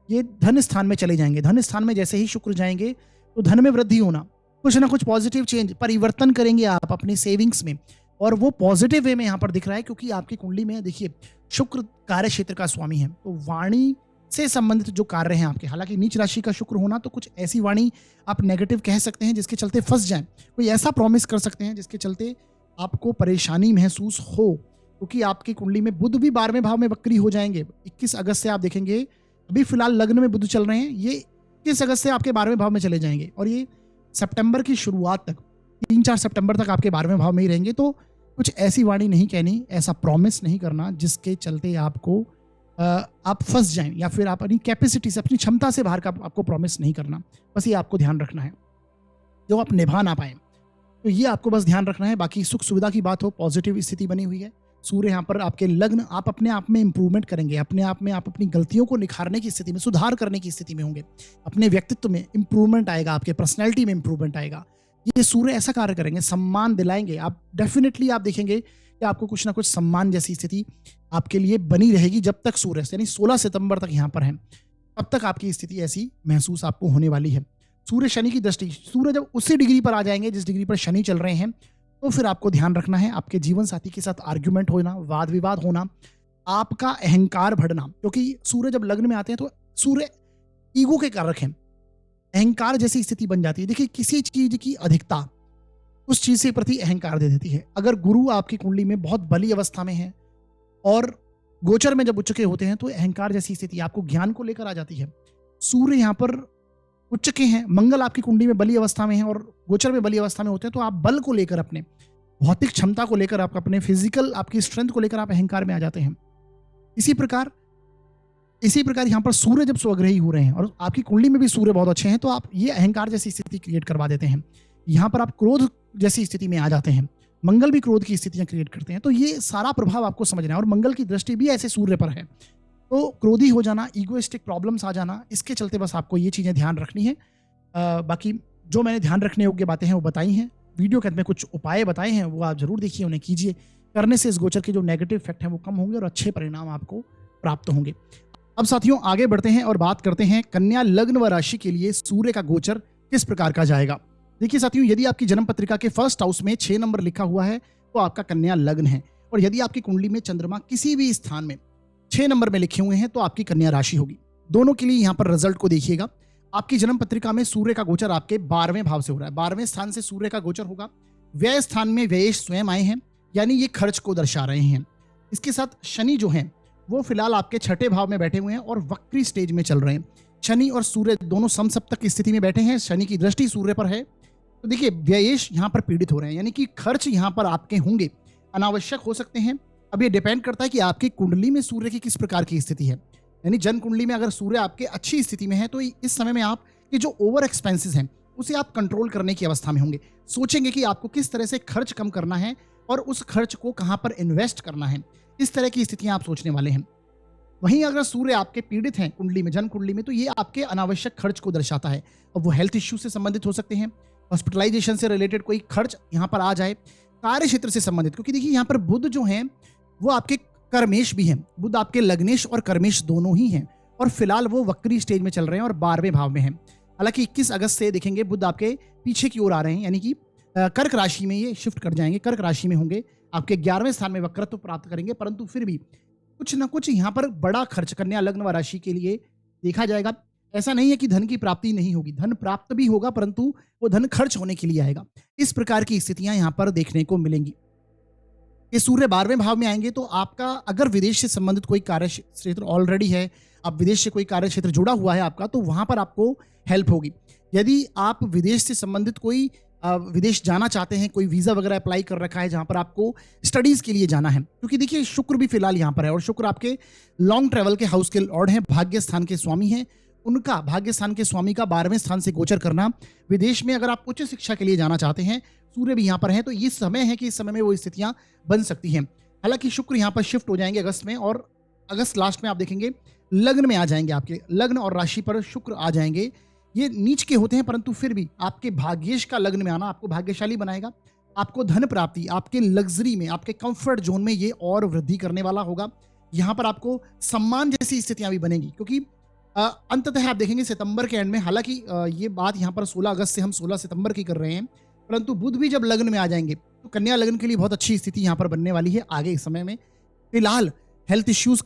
S1: ये धन स्थान में चले जाएंगे। धन स्थान में जैसे ही शुक्र जाएंगे तो धन में वृद्धि होना, कुछ ना कुछ पॉजिटिव चेंज, परिवर्तन करेंगे आप अपने सेविंग्स में, और वो पॉजिटिव वे में यहाँ पर दिख रहा है, क्योंकि आपकी कुंडली में देखिए शुक्र कार्य क्षेत्र का स्वामी है। तो वाणी से संबंधित जो कार्य हैं आपके, हालांकि नीच राशि का शुक्र होना, तो कुछ ऐसी वाणी आप नेगेटिव कह सकते हैं जिसके चलते फंस जाएं, कोई ऐसा प्रॉमिस कर सकते हैं जिसके चलते आपको परेशानी महसूस हो, क्योंकि आपकी कुंडली में बुध भी 12वें भाव में वक्री हो जाएंगे। 21 अगस्त से आप देखेंगे, अभी फिलहाल लग्न में बुध चल रहे हैं, ये 21 अगस्त से आपके 12वें भाव में चले जाएंगे और ये सितंबर की शुरुआत तक, 3-4 सितंबर तक आपके 12वें भाव में ही रहेंगे। तो कुछ ऐसी वाणी नहीं कहनी, ऐसा प्रॉमिस नहीं करना जिसके चलते आपको आप फंस जाएं, या फिर आप अपनी कैपेसिटी से, अपनी क्षमता से बाहर का आपको प्रॉमिस नहीं करना। बस ये आपको ध्यान रखना है, जो आप निभा ना पाए, तो ये आपको बस ध्यान रखना है। बाकी सुख सुविधा की बात हो, पॉजिटिव स्थिति बनी हुई है। सूर्य यहाँ पर आपके लग्न, आप अपने आप में इंप्रूवमेंट करेंगे, अपने आप में आप अपनी गलतियों को निखारने की स्थिति में, सुधार करने की स्थिति में होंगे। अपने व्यक्तित्व में इंप्रूवमेंट आएगा, आपके पर्सनैलिटी में इंप्रूवमेंट आएगा। ये सूर्य ऐसा कार्य करेंगे, सम्मान दिलाएंगे। आप डेफिनेटली आप देखेंगे कि आपको कुछ ना कुछ सम्मान जैसी स्थिति आपके लिए बनी रहेगी जब तक सूर्य, यानी 16 सितंबर तक यहाँ पर है, तब तक आपकी स्थिति ऐसी महसूस आपको होने वाली है। सूर्य शनि की दृष्टि, सूर्य जब उसी डिग्री पर आ जाएंगे जिस डिग्री पर शनि चल रहे हैं, तो फिर आपको ध्यान रखना है आपके जीवन साथी के साथ आर्ग्यूमेंट होना, वाद विवाद होना, आपका अहंकार बढ़ना, क्योंकि सूर्य जब लग्न में आते हैं तो सूर्य ईगो के कारक हैं, अहंकार जैसी स्थिति बन जाती है। देखिए किसी चीज की अधिकता उस चीज के प्रति अहंकार दे देती है। अगर गुरु आपकी कुंडली में बहुत बली अवस्था में है और गोचर में जब उच्च के होते हैं, तो अहंकार जैसी स्थिति आपको ज्ञान को लेकर आ जाती है। सूर्य यहाँ पर उच्च के हैं, मंगल आपकी कुंडली में बली अवस्था में है और गोचर में बली अवस्था में होते हैं, तो आप बल को लेकर, अपने भौतिक क्षमता को लेकर, आप अपने फिजिकल आपकी स्ट्रेंथ को लेकर आप अहंकार में आ जाते हैं। इसी प्रकार यहाँ पर सूर्य जब स्वग्रही हो रहे हैं और आपकी कुंडली में भी सूर्य बहुत अच्छे हैं, तो आप ये अहंकार जैसी स्थिति क्रिएट करवा देते हैं। यहाँ पर आप क्रोध जैसी स्थिति में आ जाते हैं, मंगल भी क्रोध की स्थितियां क्रिएट करते हैं। तो ये सारा प्रभाव आपको समझना है, और मंगल की दृष्टि भी ऐसे सूर्य पर है, तो क्रोधी हो जाना, ईगोइस्टिक प्रॉब्लम्स आ जाना, इसके चलते बस आपको ये चीज़ें ध्यान रखनी है। बाकी जो मैंने ध्यान रखने योग्य बातें हैं वो बताई हैं, वीडियो के अंत में कुछ उपाय बताए हैं, वो आप जरूर देखिए, उन्हें कीजिए। करने से इस गोचर के जो नेगेटिव इफेक्ट हैं वो कम होंगे और अच्छे परिणाम आपको प्राप्त होंगे। अब साथियों आगे बढ़ते हैं और बात करते हैं कन्या लग्न व राशि के लिए सूर्य का गोचर किस प्रकार का जाएगा। देखिए साथियों, यदि आपकी जन्म पत्रिका के फर्स्ट हाउस में 6 नंबर लिखा हुआ है तो आपका कन्या लग्न है, और यदि आपकी कुंडली में चंद्रमा किसी भी स्थान में 6 नंबर में लिखे हुए हैं तो आपकी कन्या राशि होगी। दोनों के लिए यहाँ पर रिजल्ट को देखिएगा। आपकी जन्म पत्रिका में सूर्य का गोचर आपके 12वें भाव से हो रहा है। 12वें स्थान से सूर्य का गोचर होगा। व्यय स्थान में व्ययेश स्वयं आए हैं, यानी ये खर्च को दर्शा रहे हैं। इसके साथ शनि जो हैं वो फिलहाल आपके 6ठे भाव में बैठे हुए हैं और वक्री स्टेज में चल रहे हैं। शनि और सूर्य दोनों समसप्तक की स्थिति में बैठे हैं। शनि की दृष्टि सूर्य पर है, तो देखिए व्ययेश यहाँ पर पीड़ित हो रहे हैं, यानी कि खर्च यहाँ पर आपके होंगे, अनावश्यक हो सकते हैं। अब ये डिपेंड करता है कि आपकी कुंडली में सूर्य की किस प्रकार की स्थिति है। यानी जन्म कुंडली में अगर सूर्य आपके अच्छी स्थिति में है तो इस समय में आप ये जो ओवर एक्सपेंसेस हैं उसे आप कंट्रोल करने की अवस्था में होंगे। सोचेंगे कि आपको किस तरह से खर्च कम करना है और उस खर्च को कहाँ पर इन्वेस्ट करना है, इस तरह की स्थितियां आप सोचने वाले हैं। वहीं अगर सूर्य आपके पीड़ित हैं कुंडली में, जन्म कुंडली में, तो ये आपके अनावश्यक खर्च को दर्शाता है। अब वो हेल्थ इश्यू से संबंधित हो सकते हैं, हॉस्पिटलाइजेशन से रिलेटेड कोई खर्च यहाँ पर आ जाए, कार्य क्षेत्र से संबंधित, क्योंकि देखिए यहाँ पर बुध जो हैं वो आपके कर्मेश भी हैं। बुध आपके लग्नेश और कर्मेश दोनों ही हैं और फिलहाल वो वक्री स्टेज में चल रहे हैं और 12वें भाव में हैं। हालांकि 21 अगस्त से देखेंगे बुध आपके पीछे की ओर आ रहे हैं, यानी कि कर्क राशि में ये शिफ्ट कर जाएंगे, कर्क राशि में होंगे, आपके 11वें स्थान में वक्रत्व प्राप्त करेंगे। परंतु फिर भी कुछ ना कुछ यहाँ पर बड़ा खर्च कन्या लग्न व राशि के लिए देखा जाएगा। ऐसा नहीं है कि धन की प्राप्ति नहीं होगी, धन प्राप्त भी होगा, परंतु वो धन खर्च होने के लिए आएगा। इस प्रकार की स्थितियां यहाँ पर देखने को मिलेंगी। ये सूर्य 12वें भाव में आएंगे तो आपका अगर विदेश से संबंधित कोई कार्य क्षेत्र ऑलरेडी है, अब विदेश से कोई कार्य क्षेत्र जुड़ा हुआ है आपका, तो वहां पर आपको हेल्प होगी। यदि आप विदेश से संबंधित कोई विदेश जाना चाहते हैं, कोई वीजा वगैरह अप्लाई कर रखा है जहां पर आपको स्टडीज के लिए जाना है, क्योंकि देखिए शुक्र भी फिलहाल यहां पर है और शुक्र आपके लॉन्ग ट्रेवल के हाउस के लॉर्ड हैं, भाग्य स्थान के स्वामी हैं। उनका भाग्य स्थान के स्वामी का 12वें स्थान से गोचर करना, विदेश में अगर आप उच्च शिक्षा के लिए जाना चाहते हैं, सूर्य भी यहाँ पर है, तो ये समय है कि इस समय में वो स्थितियां बन सकती हैं। हालांकि शुक्र यहाँ पर शिफ्ट हो जाएंगे अगस्त में, और अगस्त लास्ट में आप देखेंगे लग्न में आ जाएंगे, आपके लग्न और राशि पर शुक्र आ जाएंगे। ये नीच के होते हैं, परंतु फिर भी आपके भाग्येश का लग्न में आना आपको भाग्यशाली बनाएगा। आपको धन प्राप्ति, आपके लग्जरी में, आपके कंफर्ट जोन में ये और वृद्धि करने वाला होगा। यहाँ पर आपको सम्मान जैसी स्थितियां भी बनेगी, क्योंकि अंततः आप देखेंगे सितंबर के एंड में, हालांकि ये बात यहाँ पर 16 अगस्त से हम 16 सितंबर की कर रहे हैं, परंतु बुध भी जब लग्न में आ जाएंगे तो कन्या लग्न के लिए बहुत अच्छी स्थिति यहाँ पर बनने वाली है आगे इस समय में। फिलहाल हेल्थ इश्यूज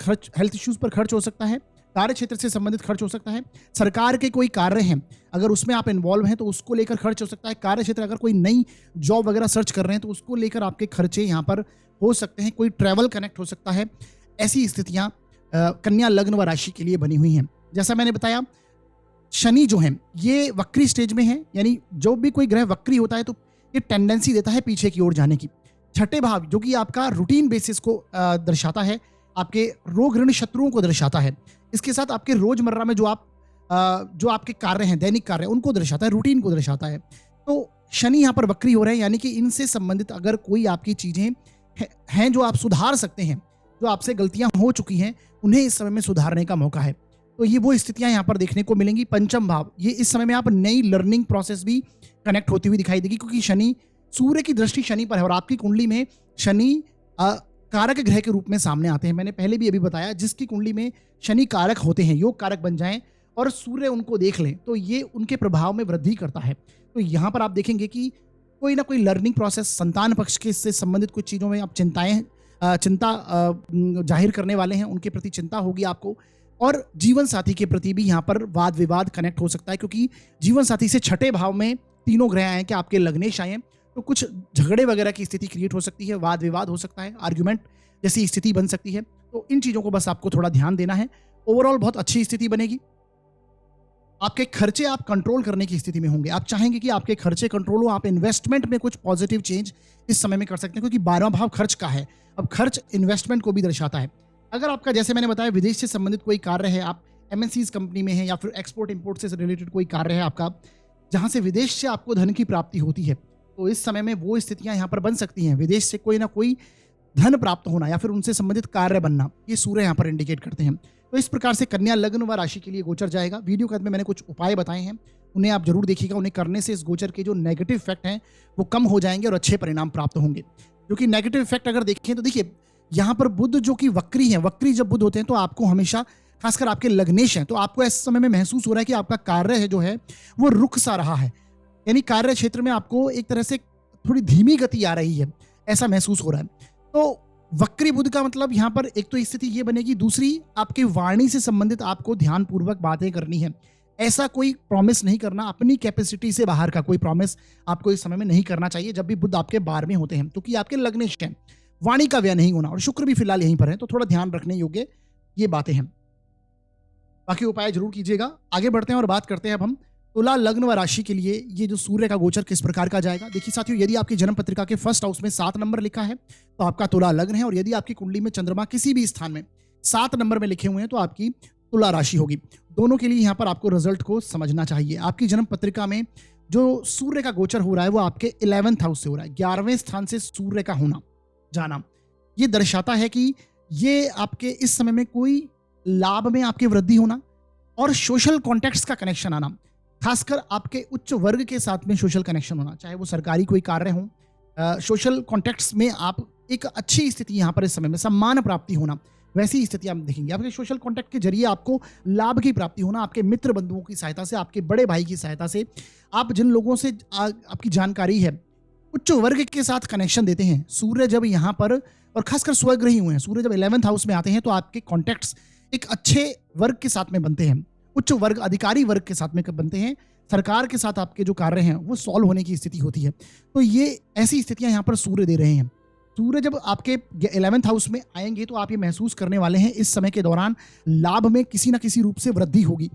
S1: पर खर्च हो सकता है, कार्य क्षेत्र से संबंधित खर्च हो सकता है, सरकार के कोई कार्य हैं अगर उसमें आप इन्वॉल्व हैं तो उसको लेकर खर्च हो सकता है, कार्य क्षेत्र अगर कोई नई जॉब वगैरह सर्च कर रहे हैं तो उसको लेकर आपके खर्चे यहाँ पर हो सकते हैं, कोई ट्रैवल कनेक्ट हो सकता है। ऐसी स्थितियाँ कन्या लग्न व राशि के लिए बनी हुई हैं। जैसा मैंने बताया, शनि जो है ये वक्री स्टेज में है, यानी जो भी कोई ग्रह वक्री होता है तो ये टेंडेंसी देता है पीछे की ओर जाने की। 6ठे भाव जो कि आपका रूटीन बेसिस को दर्शाता है, आपके रोग ऋण शत्रुओं को दर्शाता है। इसके साथ आपके रोजमर्रा में जो आपके कार्य हैं, दैनिक कार्य, उनको दर्शाता है, रूटीन को दर्शाता है। तो शनि यहाँ पर वक्री हो रहे हैं, यानी कि इनसे संबंधित अगर कोई आपकी चीजें हैं जो आप सुधार सकते हैं, जो आपसे गलतियां हो चुकी हैं, उन्हें इस समय में सुधारने का मौका है। तो ये वो स्थितियां यहाँ पर देखने को मिलेंगी। पंचम भाव, ये इस समय में आप नई लर्निंग प्रोसेस भी कनेक्ट होती हुई दिखाई देगी, क्योंकि शनि, सूर्य की दृष्टि शनि पर है और आपकी कुंडली में शनि कारक ग्रह के रूप में सामने आते हैं। मैंने पहले भी अभी बताया, जिसकी कुंडली में शनि कारक होते हैं, योग कारक बन जाएं और सूर्य उनको देख लें तो ये उनके प्रभाव में वृद्धि करता है। तो यहाँ पर आप देखेंगे कि कोई ना कोई लर्निंग प्रोसेस, संतान पक्ष के से संबंधित कुछ चीज़ों में आप चिंता जाहिर करने वाले हैं, उनके प्रति चिंता होगी आपको। और जीवन साथी के प्रति भी यहाँ पर वाद विवाद कनेक्ट हो सकता है, क्योंकि जीवन साथी से 6ठे भाव में तीनों ग्रह आए कि आपके लग्नेश आए, तो कुछ झगड़े वगैरह की स्थिति क्रिएट हो सकती है, वाद विवाद हो सकता है, आर्ग्यूमेंट जैसी स्थिति बन सकती है। तो इन चीज़ों को बस आपको थोड़ा ध्यान देना है। ओवरऑल बहुत अच्छी स्थिति बनेगी। आपके खर्चे आप कंट्रोल करने की स्थिति में होंगे। आप चाहेंगे कि आपके खर्चे कंट्रोल हो, आप इन्वेस्टमेंट में कुछ पॉजिटिव चेंज इस समय में कर सकते हैं, क्योंकि 12वां भाव खर्च का है। अब खर्च इन्वेस्टमेंट को भी दर्शाता है। अगर आपका, जैसे मैंने बताया, विदेश से संबंधित कोई कार्य है, आप एमएनसीज कंपनी में है या फिर एक्सपोर्ट इंपोर्ट से रिलेटेड कोई कार्य है आपका, जहां से विदेश से आपको धन की प्राप्ति होती है, तो इस समय में वो स्थितियां यहाँ पर बन सकती हैं। विदेश से कोई ना कोई धन प्राप्त होना या फिर उनसे संबंधित कार्य बनना, ये सूर्य यहाँ पर इंडिकेट करते हैं। तो इस प्रकार से कन्या लग्न व राशि के लिए गोचर जाएगा। वीडियो के अंत में मैंने कुछ उपाय बताए हैं, उन्हें आप जरूर देखिएगा। उन्हें करने से इस गोचर के जो नेगेटिव इफेक्ट हैं वो कम हो जाएंगे और अच्छे परिणाम प्राप्त होंगे। क्योंकि नेगेटिव इफेक्ट अगर देखें तो देखिए, यहाँ पर बुध जो कि वक्री है, वक्री जब बुध होते हैं तो आपको हमेशा, खासकर आपके लग्नेश हैं, तो आपको ऐसे समय में महसूस हो रहा है कि आपका कार्य है जो है वो रुक सा रहा है, यानी कार्य क्षेत्र में आपको एक तरह से थोड़ी धीमी गति आ रही है, ऐसा महसूस हो रहा है। तो वक्री बुध का मतलब यहाँ पर एक तो स्थिति ये बनेगी, दूसरी आपकी वाणी से संबंधित आपको ध्यानपूर्वक बातें करनी है। ऐसा कोई प्रॉमिस नहीं करना, अपनी कैपेसिटी से बाहर का कोई प्रॉमिस आपको इस समय में नहीं करना चाहिए जब भी बुध आपके 12वें होते हैं, क्योंकि आपके लग्नेश हैं। वाणी का व्यय नहीं होना, और शुक्र भी फिलहाल यहीं पर है, तो थोड़ा ध्यान रखने योग्य ये बातें हैं। बाकी उपाय जरूर कीजिएगा। आगे बढ़ते हैं और बात करते हैं अब हम तुला लग्न व राशि के लिए ये जो सूर्य का गोचर किस प्रकार का जाएगा। देखिए साथियों, यदि आपकी जन्म पत्रिका के फर्स्ट हाउस में 7 नंबर लिखा है तो आपका तुला लग्न है, और यदि आपकी कुंडली में चंद्रमा किसी भी स्थान में 7 नंबर में लिखे हुए हैं तो आपकी तुला राशि होगी। दोनों के लिए यहाँ पर आपको रिजल्ट को समझना चाहिए। आपकी जन्म पत्रिका में जो सूर्य का गोचर हो रहा है वो आपके 11th हाउस से हो रहा है। 11वें स्थान से सूर्य का होना जाना ये दर्शाता है कि ये आपके इस समय में कोई लाभ में आपकी वृद्धि होना और सोशल कॉन्टेक्ट्स का कनेक्शन आना, खासकर आपके उच्च वर्ग के साथ में सोशल कनेक्शन होना, चाहे वो सरकारी कोई कार्य हो, सोशल कॉन्टेक्ट्स में आप एक अच्छी स्थिति यहाँ पर इस समय में सम्मान प्राप्ति होना, वैसी स्थिति आप देखेंगे। आपके सोशल कॉन्टैक्ट के जरिए आपको लाभ की प्राप्ति होना, आपके मित्र बंधुओं की सहायता से, आपके बड़े भाई की सहायता से, आप जिन लोगों से आपकी जानकारी है, उच्च वर्ग के साथ कनेक्शन देते हैं। सूर्य जब यहाँ पर, और खासकर स्वग्रही हुए हैं, सूर्य जब 11th हाउस में आते हैं तो आपके कॉन्टैक्ट्स एक अच्छे वर्ग के साथ में बनते हैं, उच्च वर्ग, अधिकारी वर्ग के साथ में बनते हैं। सरकार के साथ आपके जो कार्य हैं वो सॉल्व होने की स्थिति होती है। तो ये ऐसी स्थितियां यहाँ पर सूर्य दे रहे हैं। सूर्य जब आपके 11th हाउस में आएंगे तो आप ये महसूस करने वाले हैं इस समय के दौरान लाभ में किसी ना किसी रूप से वृद्धि होगी,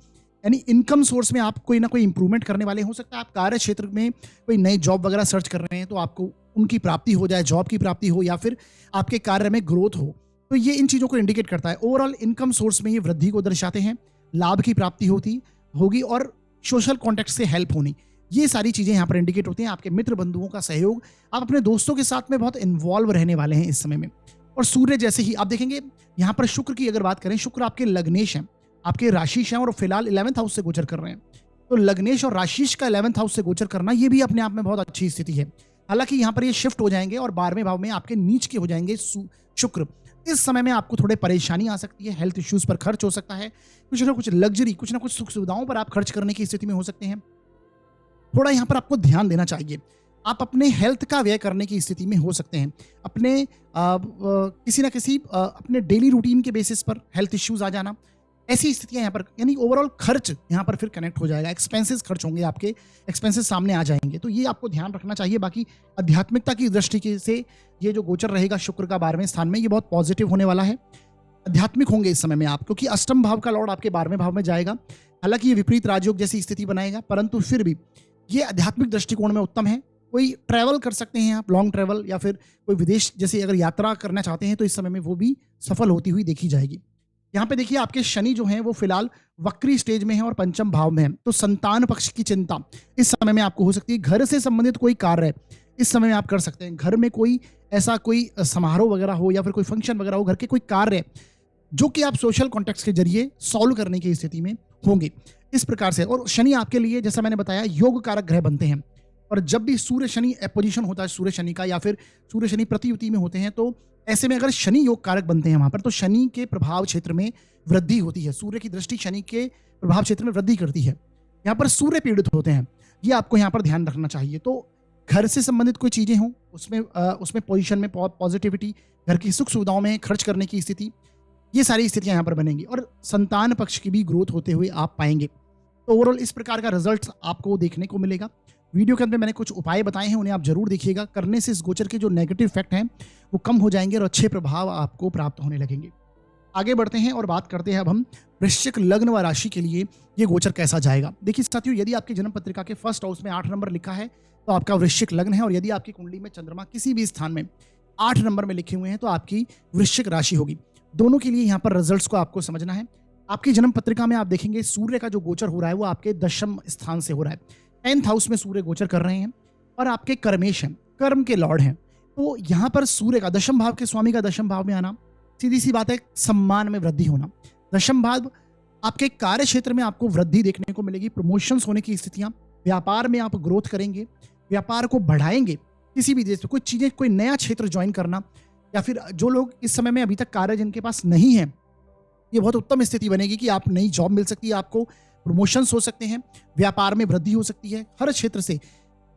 S1: यानी इनकम सोर्स में आप कोई ना कोई इंप्रूवमेंट करने वाले। हो सकता है आप कार्य क्षेत्र में कोई नई जॉब वगैरह सर्च कर रहे हैं तो आपको उनकी प्राप्ति हो जाए, जॉब की प्राप्ति हो, या फिर आपके कार्य में ग्रोथ हो। तो ये इन चीज़ों को इंडिकेट करता है। ओवरऑल इनकम सोर्स में ये वृद्धि को दर्शाते हैं, लाभ की प्राप्ति होगी और सोशल कॉन्टेक्ट से हेल्प होनी, ये सारी चीज़ें यहाँ पर इंडिकेट होती हैं। आपके मित्र बंधुओं का सहयोग, आप अपने दोस्तों के साथ में बहुत इन्वॉल्व रहने वाले हैं इस समय में। और सूर्य जैसे ही आप देखेंगे यहाँ पर शुक्र की अगर बात करें, शुक्र आपके लग्नेश हैं, आपके राशिश हैं, और फिलहाल 11th हाउस से गोचर कर रहे हैं। तो लग्नेश और राशिश का 11th हाउस से गोचर करना ये भी अपने आप में बहुत अच्छी स्थिति है। हालांकि यहाँ पर ये शिफ्ट हो जाएंगे और 12वें भाव में आपके नीच के हो जाएंगे शुक्र। इस समय में आपको थोड़े परेशानी आ सकती है, हेल्थ इश्यूज पर खर्च हो सकता है, कुछ ना कुछ लग्जरी, कुछ ना कुछ सुख सुविधाओं पर आप खर्च करने की स्थिति में हो सकते हैं। थोड़ा यहाँ पर आपको ध्यान देना चाहिए। आप अपने हेल्थ का व्यय करने की स्थिति में हो सकते हैं। अपने किसी ना किसी अपने डेली रूटीन के बेसिस पर हेल्थ इश्यूज आ जाना, ऐसी स्थितियां यहाँ पर, यानी ओवरऑल खर्च यहाँ पर फिर कनेक्ट हो जाएगा। एक्सपेंसेस खर्च होंगे, आपके एक्सपेंसेस सामने आ जाएंगे, तो ये आपको ध्यान रखना चाहिए। बाकी आध्यात्मिकता की दृष्टि से ये जो गोचर रहेगा शुक्र का 12वें स्थान में, ये बहुत पॉजिटिव होने वाला है। आध्यात्मिक होंगे इस समय में आप, क्योंकि अष्टम भाव का लॉर्ड आपके 12वें भाव में जाएगा। हालांकि ये विपरीत राजयोग जैसी स्थिति बनाएगा, परंतु फिर भी ये आध्यात्मिक दृष्टिकोण में उत्तम है। कोई ट्रैवल कर सकते हैं आप, लॉन्ग ट्रैवल, या फिर कोई विदेश जैसे अगर यात्रा करना चाहते हैं तो इस समय में वो भी सफल होती हुई देखी जाएगी। यहाँ पे देखिए आपके शनि जो हैं वो फिलहाल वक्री स्टेज में है और पंचम भाव में है, तो संतान पक्ष की चिंता इस समय में आपको हो सकती है। घर से संबंधित कोई कार्य इस समय में आप कर सकते हैं। घर में कोई ऐसा कोई समारोह वगैरह हो या फिर कोई फंक्शन वगैरह हो, घर के कोई कार्य जो कि आप सोशल कॉन्टेक्ट्स के जरिए सॉल्व करने की स्थिति में होंगे इस प्रकार से। और शनि आपके लिए, जैसा मैंने बताया, योग कारक ग्रह बनते हैं, और जब भी सूर्य शनि अपोजिशन होता है सूर्य शनि का, या फिर सूर्य शनि प्रतियुति में होते हैं, तो ऐसे में अगर शनि योग कारक बनते हैं वहां पर, तो शनि के प्रभाव क्षेत्र में वृद्धि होती है। सूर्य की दृष्टि शनि के प्रभाव क्षेत्र में वृद्धि करती है। यहाँ पर सूर्य पीड़ित होते हैं, ये आपको यहाँ पर ध्यान रखना चाहिए। तो घर से संबंधित कोई चीजें हों, उसमें पोजीशन में पॉजिटिविटी, घर की सुख सुविधाओं में खर्च करने की स्थिति, ये सारी स्थितियां यहाँ पर बनेंगी, और संतान पक्ष की भी ग्रोथ होते हुए आप पाएंगे। तो ओवरऑल इस प्रकार का रिजल्ट आपको देखने को मिलेगा। वीडियो के अंदर मैंने कुछ उपाय बताए हैं, उन्हें आप जरूर देखिएगा। करने से इस गोचर के जो नेगेटिव इफेक्ट हैं वो कम हो जाएंगे और अच्छे प्रभाव आपको प्राप्त होने लगेंगे। आगे बढ़ते हैं और बात करते हैं अब हम वृश्चिक लग्न व राशि के लिए ये गोचर कैसा जाएगा। देखिए साथियों, यदि आपकी जन्म पत्रिका के फर्स्ट हाउस में 8 नंबर लिखा है तो आपका वृश्चिक लग्न है, और यदि आपकी कुंडली में चंद्रमा किसी भी स्थान में 8 नंबर में लिखे हुए हैं तो आपकी वृश्चिक राशि होगी। दोनों के लिए यहाँ पर रिजल्ट्स को आपको समझना है। आपकी जन्म पत्रिका में आप देखेंगे सूर्य का जो गोचर हो रहा है वो आपके 10th स्थान से हो रहा है। 10th हाउस में सूर्य गोचर कर रहे हैं और आपके कर्मेश हैं, कर्म के लॉर्ड हैं। तो यहाँ पर सूर्य का 10th भाव के स्वामी का 10th भाव में आना, सीधी सी बात है, सम्मान में वृद्धि होना। 10th भाव आपके कार्य क्षेत्र में आपको वृद्धि देखने को मिलेगी, प्रमोशंस होने की स्थितियां, व्यापार में आप ग्रोथ करेंगे, व्यापार को बढ़ाएंगे। किसी भी देश में कोई चीजें, कोई नया क्षेत्र ज्वाइन करना, या फिर जो लोग इस समय में अभी तक कार्य जिनके पास नहीं है, ये बहुत उत्तम स्थिति बनेगी कि आप नई जॉब मिल सकती है, आपको प्रमोशंस हो सकते हैं, व्यापार में वृद्धि हो सकती है। हर क्षेत्र से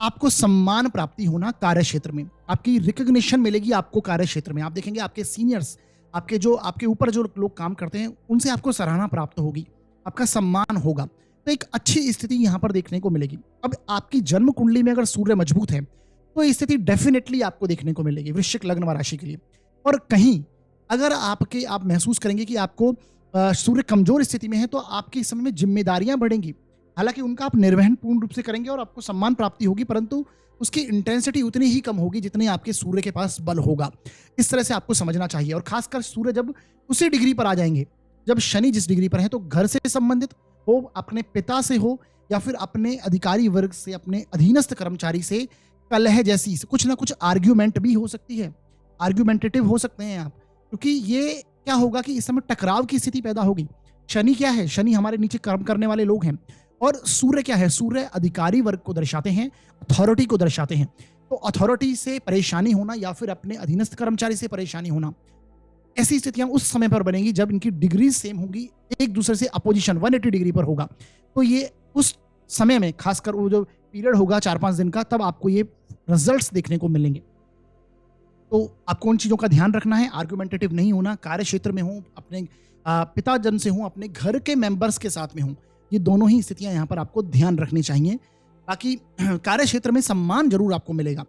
S1: आपको सम्मान प्राप्ति होना कार्य क्षेत्र में, आपकी रिकॉग्निशन मिलेगी आपको कार्य क्षेत्र में। आप देखेंगे आपके सीनियर्स, आपके ऊपर जो लोग काम करते हैं, उनसे आपको सराहना प्राप्त होगी, आपका सम्मान होगा। तो एक अच्छी स्थिति यहाँ पर देखने को मिलेगी। अब आपकी जन्म कुंडली में अगर सूर्य मजबूत है, तो ये स्थिति डेफिनेटली आपको देखने को मिलेगी वृश्चिक लग्न व राशि के लिए। और कहीं अगर आप महसूस करेंगे कि आपको सूर्य कमजोर स्थिति में है, तो आपके इस समय में जिम्मेदारियां बढ़ेंगी। हालांकि उनका आप निर्वहन पूर्ण रूप से करेंगे और आपको सम्मान प्राप्ति होगी, परंतु उसकी इंटेंसिटी उतनी ही कम होगी जितनी आपके सूर्य के पास बल होगा। इस तरह से आपको समझना चाहिए। और खासकर सूर्य जब उसी डिग्री पर आ जाएंगे, जब शनि जिस डिग्री पर है, तो घर से संबंधित हो, अपने पिता से हो, या फिर अपने अधिकारी वर्ग से, अपने अधीनस्थ कर्मचारी से कलह जैसी कुछ ना कुछ आर्ग्यूमेंट भी हो सकती है, आर्ग्यूमेंटेटिव हो सकते हैं आप। क्योंकि ये क्या होगा कि इस समय टकराव की स्थिति पैदा होगी। शनि क्या है? शनि हमारे नीचे काम करने वाले लोग हैं। और सूर्य क्या है? सूर्य अधिकारी वर्ग को दर्शाते हैं, अथॉरिटी को दर्शाते हैं। तो अथॉरिटी से परेशानी होना या फिर अपने अधीनस्थ कर्मचारी से परेशानी होना, ऐसी स्थितियां उस समय पर बनेंगी जब इनकी डिग्री सेम होगी, एक दूसरे से अपोजिशन 180 डिग्री पर होगा। तो ये उस समय में, खासकर वो जो पीरियड होगा 4-5 दिन का, तब आपको ये रिजल्ट्स देखने को मिलेंगे। तो आपको उन चीज़ों का ध्यान रखना है, आर्गुमेंटेटिव नहीं होना। कार्य क्षेत्र में हूँ, अपने पिताजन से हूँ, अपने घर के मेंबर्स के साथ में हूँ, ये दोनों ही स्थितियां यहाँ पर आपको ध्यान रखनी चाहिए। बाकी कार्य क्षेत्र में सम्मान जरूर आपको मिलेगा।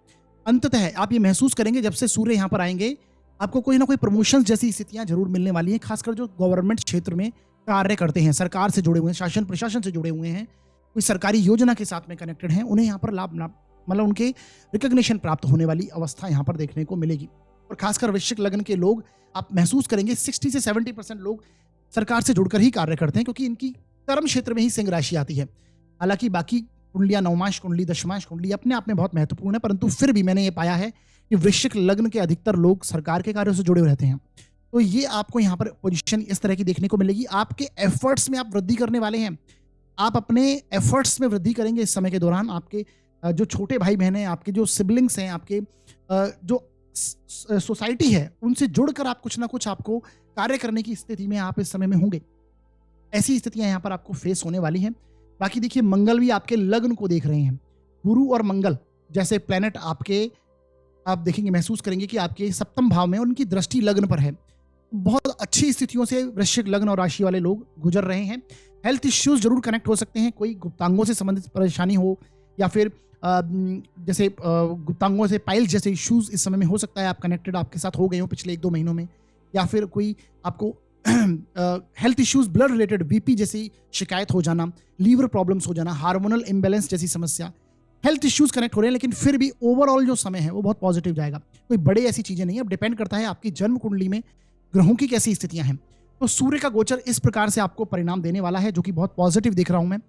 S1: अंततः आप ये महसूस करेंगे जब से सूर्य यहाँ पर आएंगे, आपको कोई ना कोई प्रमोशन जैसी स्थितियां जरूर मिलने वाली हैं। खासकर जो गवर्नमेंट क्षेत्र में कार्य करते हैं, सरकार से जुड़े हुए हैं, शासन प्रशासन से जुड़े हुए हैं, कोई सरकारी योजना के साथ में कनेक्टेड हैं, उन्हें यहाँ पर मतलब उनके रिकॉग्निशन प्राप्त होने वाली अवस्था यहाँ पर देखने को मिलेगी। और खासकर वृश्चिक लग्न के लोग, आप महसूस करेंगे 60 से 70% लोग सरकार से जुड़कर ही कार्य करते हैं, क्योंकि इनकी कर्म क्षेत्र में ही सिंह राशि आती है। हालांकि बाकी कुंडलियां, नवमांश कुंडली, दशमांश कुंडली अपने आप में बहुत महत्वपूर्ण है, परंतु फिर भी मैंने ये पाया है कि वृश्चिक लग्न के अधिकतर लोग सरकार के कार्यों से जुड़े रहते हैं। तो ये आपको यहाँ पर पोजीशन इस तरह की देखने को मिलेगी। आपके एफर्ट्स में आप वृद्धि करने वाले हैं। आप अपने एफर्ट्स में वृद्धि करेंगे इस समय के दौरान। आपके जो छोटे भाई बहन हैं, आपके जो सिबलिंग्स हैं, आपके जो सोसाइटी है, उनसे जुड़कर आप कुछ ना कुछ आपको कार्य करने की स्थिति में आप इस समय में होंगे। ऐसी स्थितियां यहाँ पर आपको फेस होने वाली हैं। बाकी देखिए, मंगल भी आपके लग्न को देख रहे हैं। गुरु और मंगल जैसे प्लेनेट आपके, आप देखेंगे, महसूस करेंगे कि आपके सप्तम भाव में उनकी दृष्टि लग्न पर है। बहुत अच्छी स्थितियों से वृश्चिक लग्न और राशि वाले लोग गुजर रहे हैं। हेल्थ इश्यूज जरूर कनेक्ट हो सकते हैं, कोई गुप्तांगों से संबंधित परेशानी हो, या फिर जैसे गुप्तांगों से पाइल्स जैसे इश्यूज इस समय में हो सकता है आप कनेक्टेड आपके साथ हो गए हो पिछले 1-2 महीनों में। या फिर कोई आपको health issues, blood related, BP जैसी शिकायत हो जाना, लीवर प्रॉब्लम्स हो जाना, हार्मोनल इम्बैलेंस जैसी समस्या, हेल्थ इश्यूज कनेक्ट हो रहे हैं। लेकिन फिर भी ओवरऑल जो समय है वो बहुत पॉजिटिव जाएगा। कोई बड़े ऐसी चीजें नहीं है। अब डिपेंड करता है आपकी जन्म कुंडली में ग्रहों की कैसी स्थितियां हैं। तो सूर्य का गोचर इस प्रकार से आपको परिणाम देने वाला है, जो कि बहुत पॉजिटिव देख रहा हूं मैं।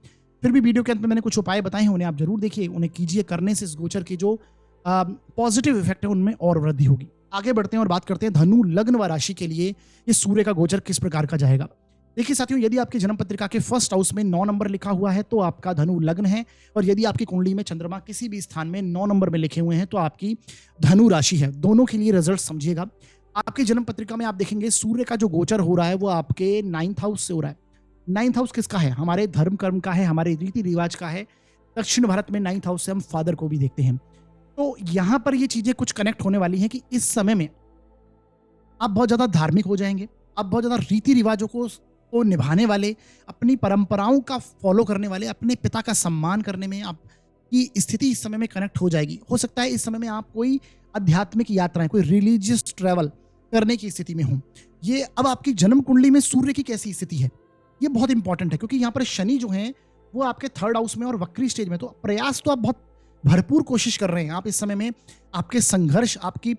S1: फिर भी वीडियो के अंत में मैंने कुछ उपाय बताए हैं, उन्हें आप जरूर देखिए, उन्हें कीजिए। करने से इस गोचर के जो पॉजिटिव इफेक्ट है उनमें और वृद्धि होगी। आगे बढ़ते हैं और बात करते हैं धनु लग्न व राशि के लिए इस सूर्य का गोचर किस प्रकार का जाएगा। देखिए साथियों, यदि आपकी जन्म पत्रिका के फर्स्ट हाउस में 9 नंबर लिखा हुआ है तो आपका धनु लग्न है। और यदि आपकी कुंडली में चंद्रमा किसी भी स्थान में 9 नंबर में लिखे हुए हैं तो आपकी धनु राशि है। दोनों के लिए रिजल्ट समझिएगा। आपकी जन्म पत्रिका में आप देखेंगे सूर्य का जो गोचर हो रहा है वो आपके 9th हाउस से हो रहा है। 9th हाउस किसका है? हमारे धर्म कर्म का है, हमारे रीति रिवाज का है। दक्षिण भारत में 9th हाउस से हम फादर को भी देखते हैं। तो यहां पर ये चीजें कुछ कनेक्ट होने वाली हैं कि इस समय में आप बहुत ज्यादा धार्मिक हो जाएंगे, आप बहुत ज्यादा रीति रिवाजों को निभाने वाले, अपनी परंपराओं का फॉलो करने वाले, अपने पिता का सम्मान करने में आपकी स्थिति इस समय में कनेक्ट हो जाएगी। हो सकता है इस समय में आप कोई आध्यात्मिक यात्राएं, कोई रिलीजियस ट्रैवल करने की स्थिति में हो। ये अब आपकी जन्म कुंडली में सूर्य की कैसी स्थिति है ये बहुत इंपॉर्टेंट है, क्योंकि यहाँ पर शनि जो है वो आपके 3rd हाउस में और वक्री स्टेज में। तो प्रयास तो आप बहुत भरपूर कोशिश कर रहे हैं। आप इस समय में आपके संघर्ष, आपकी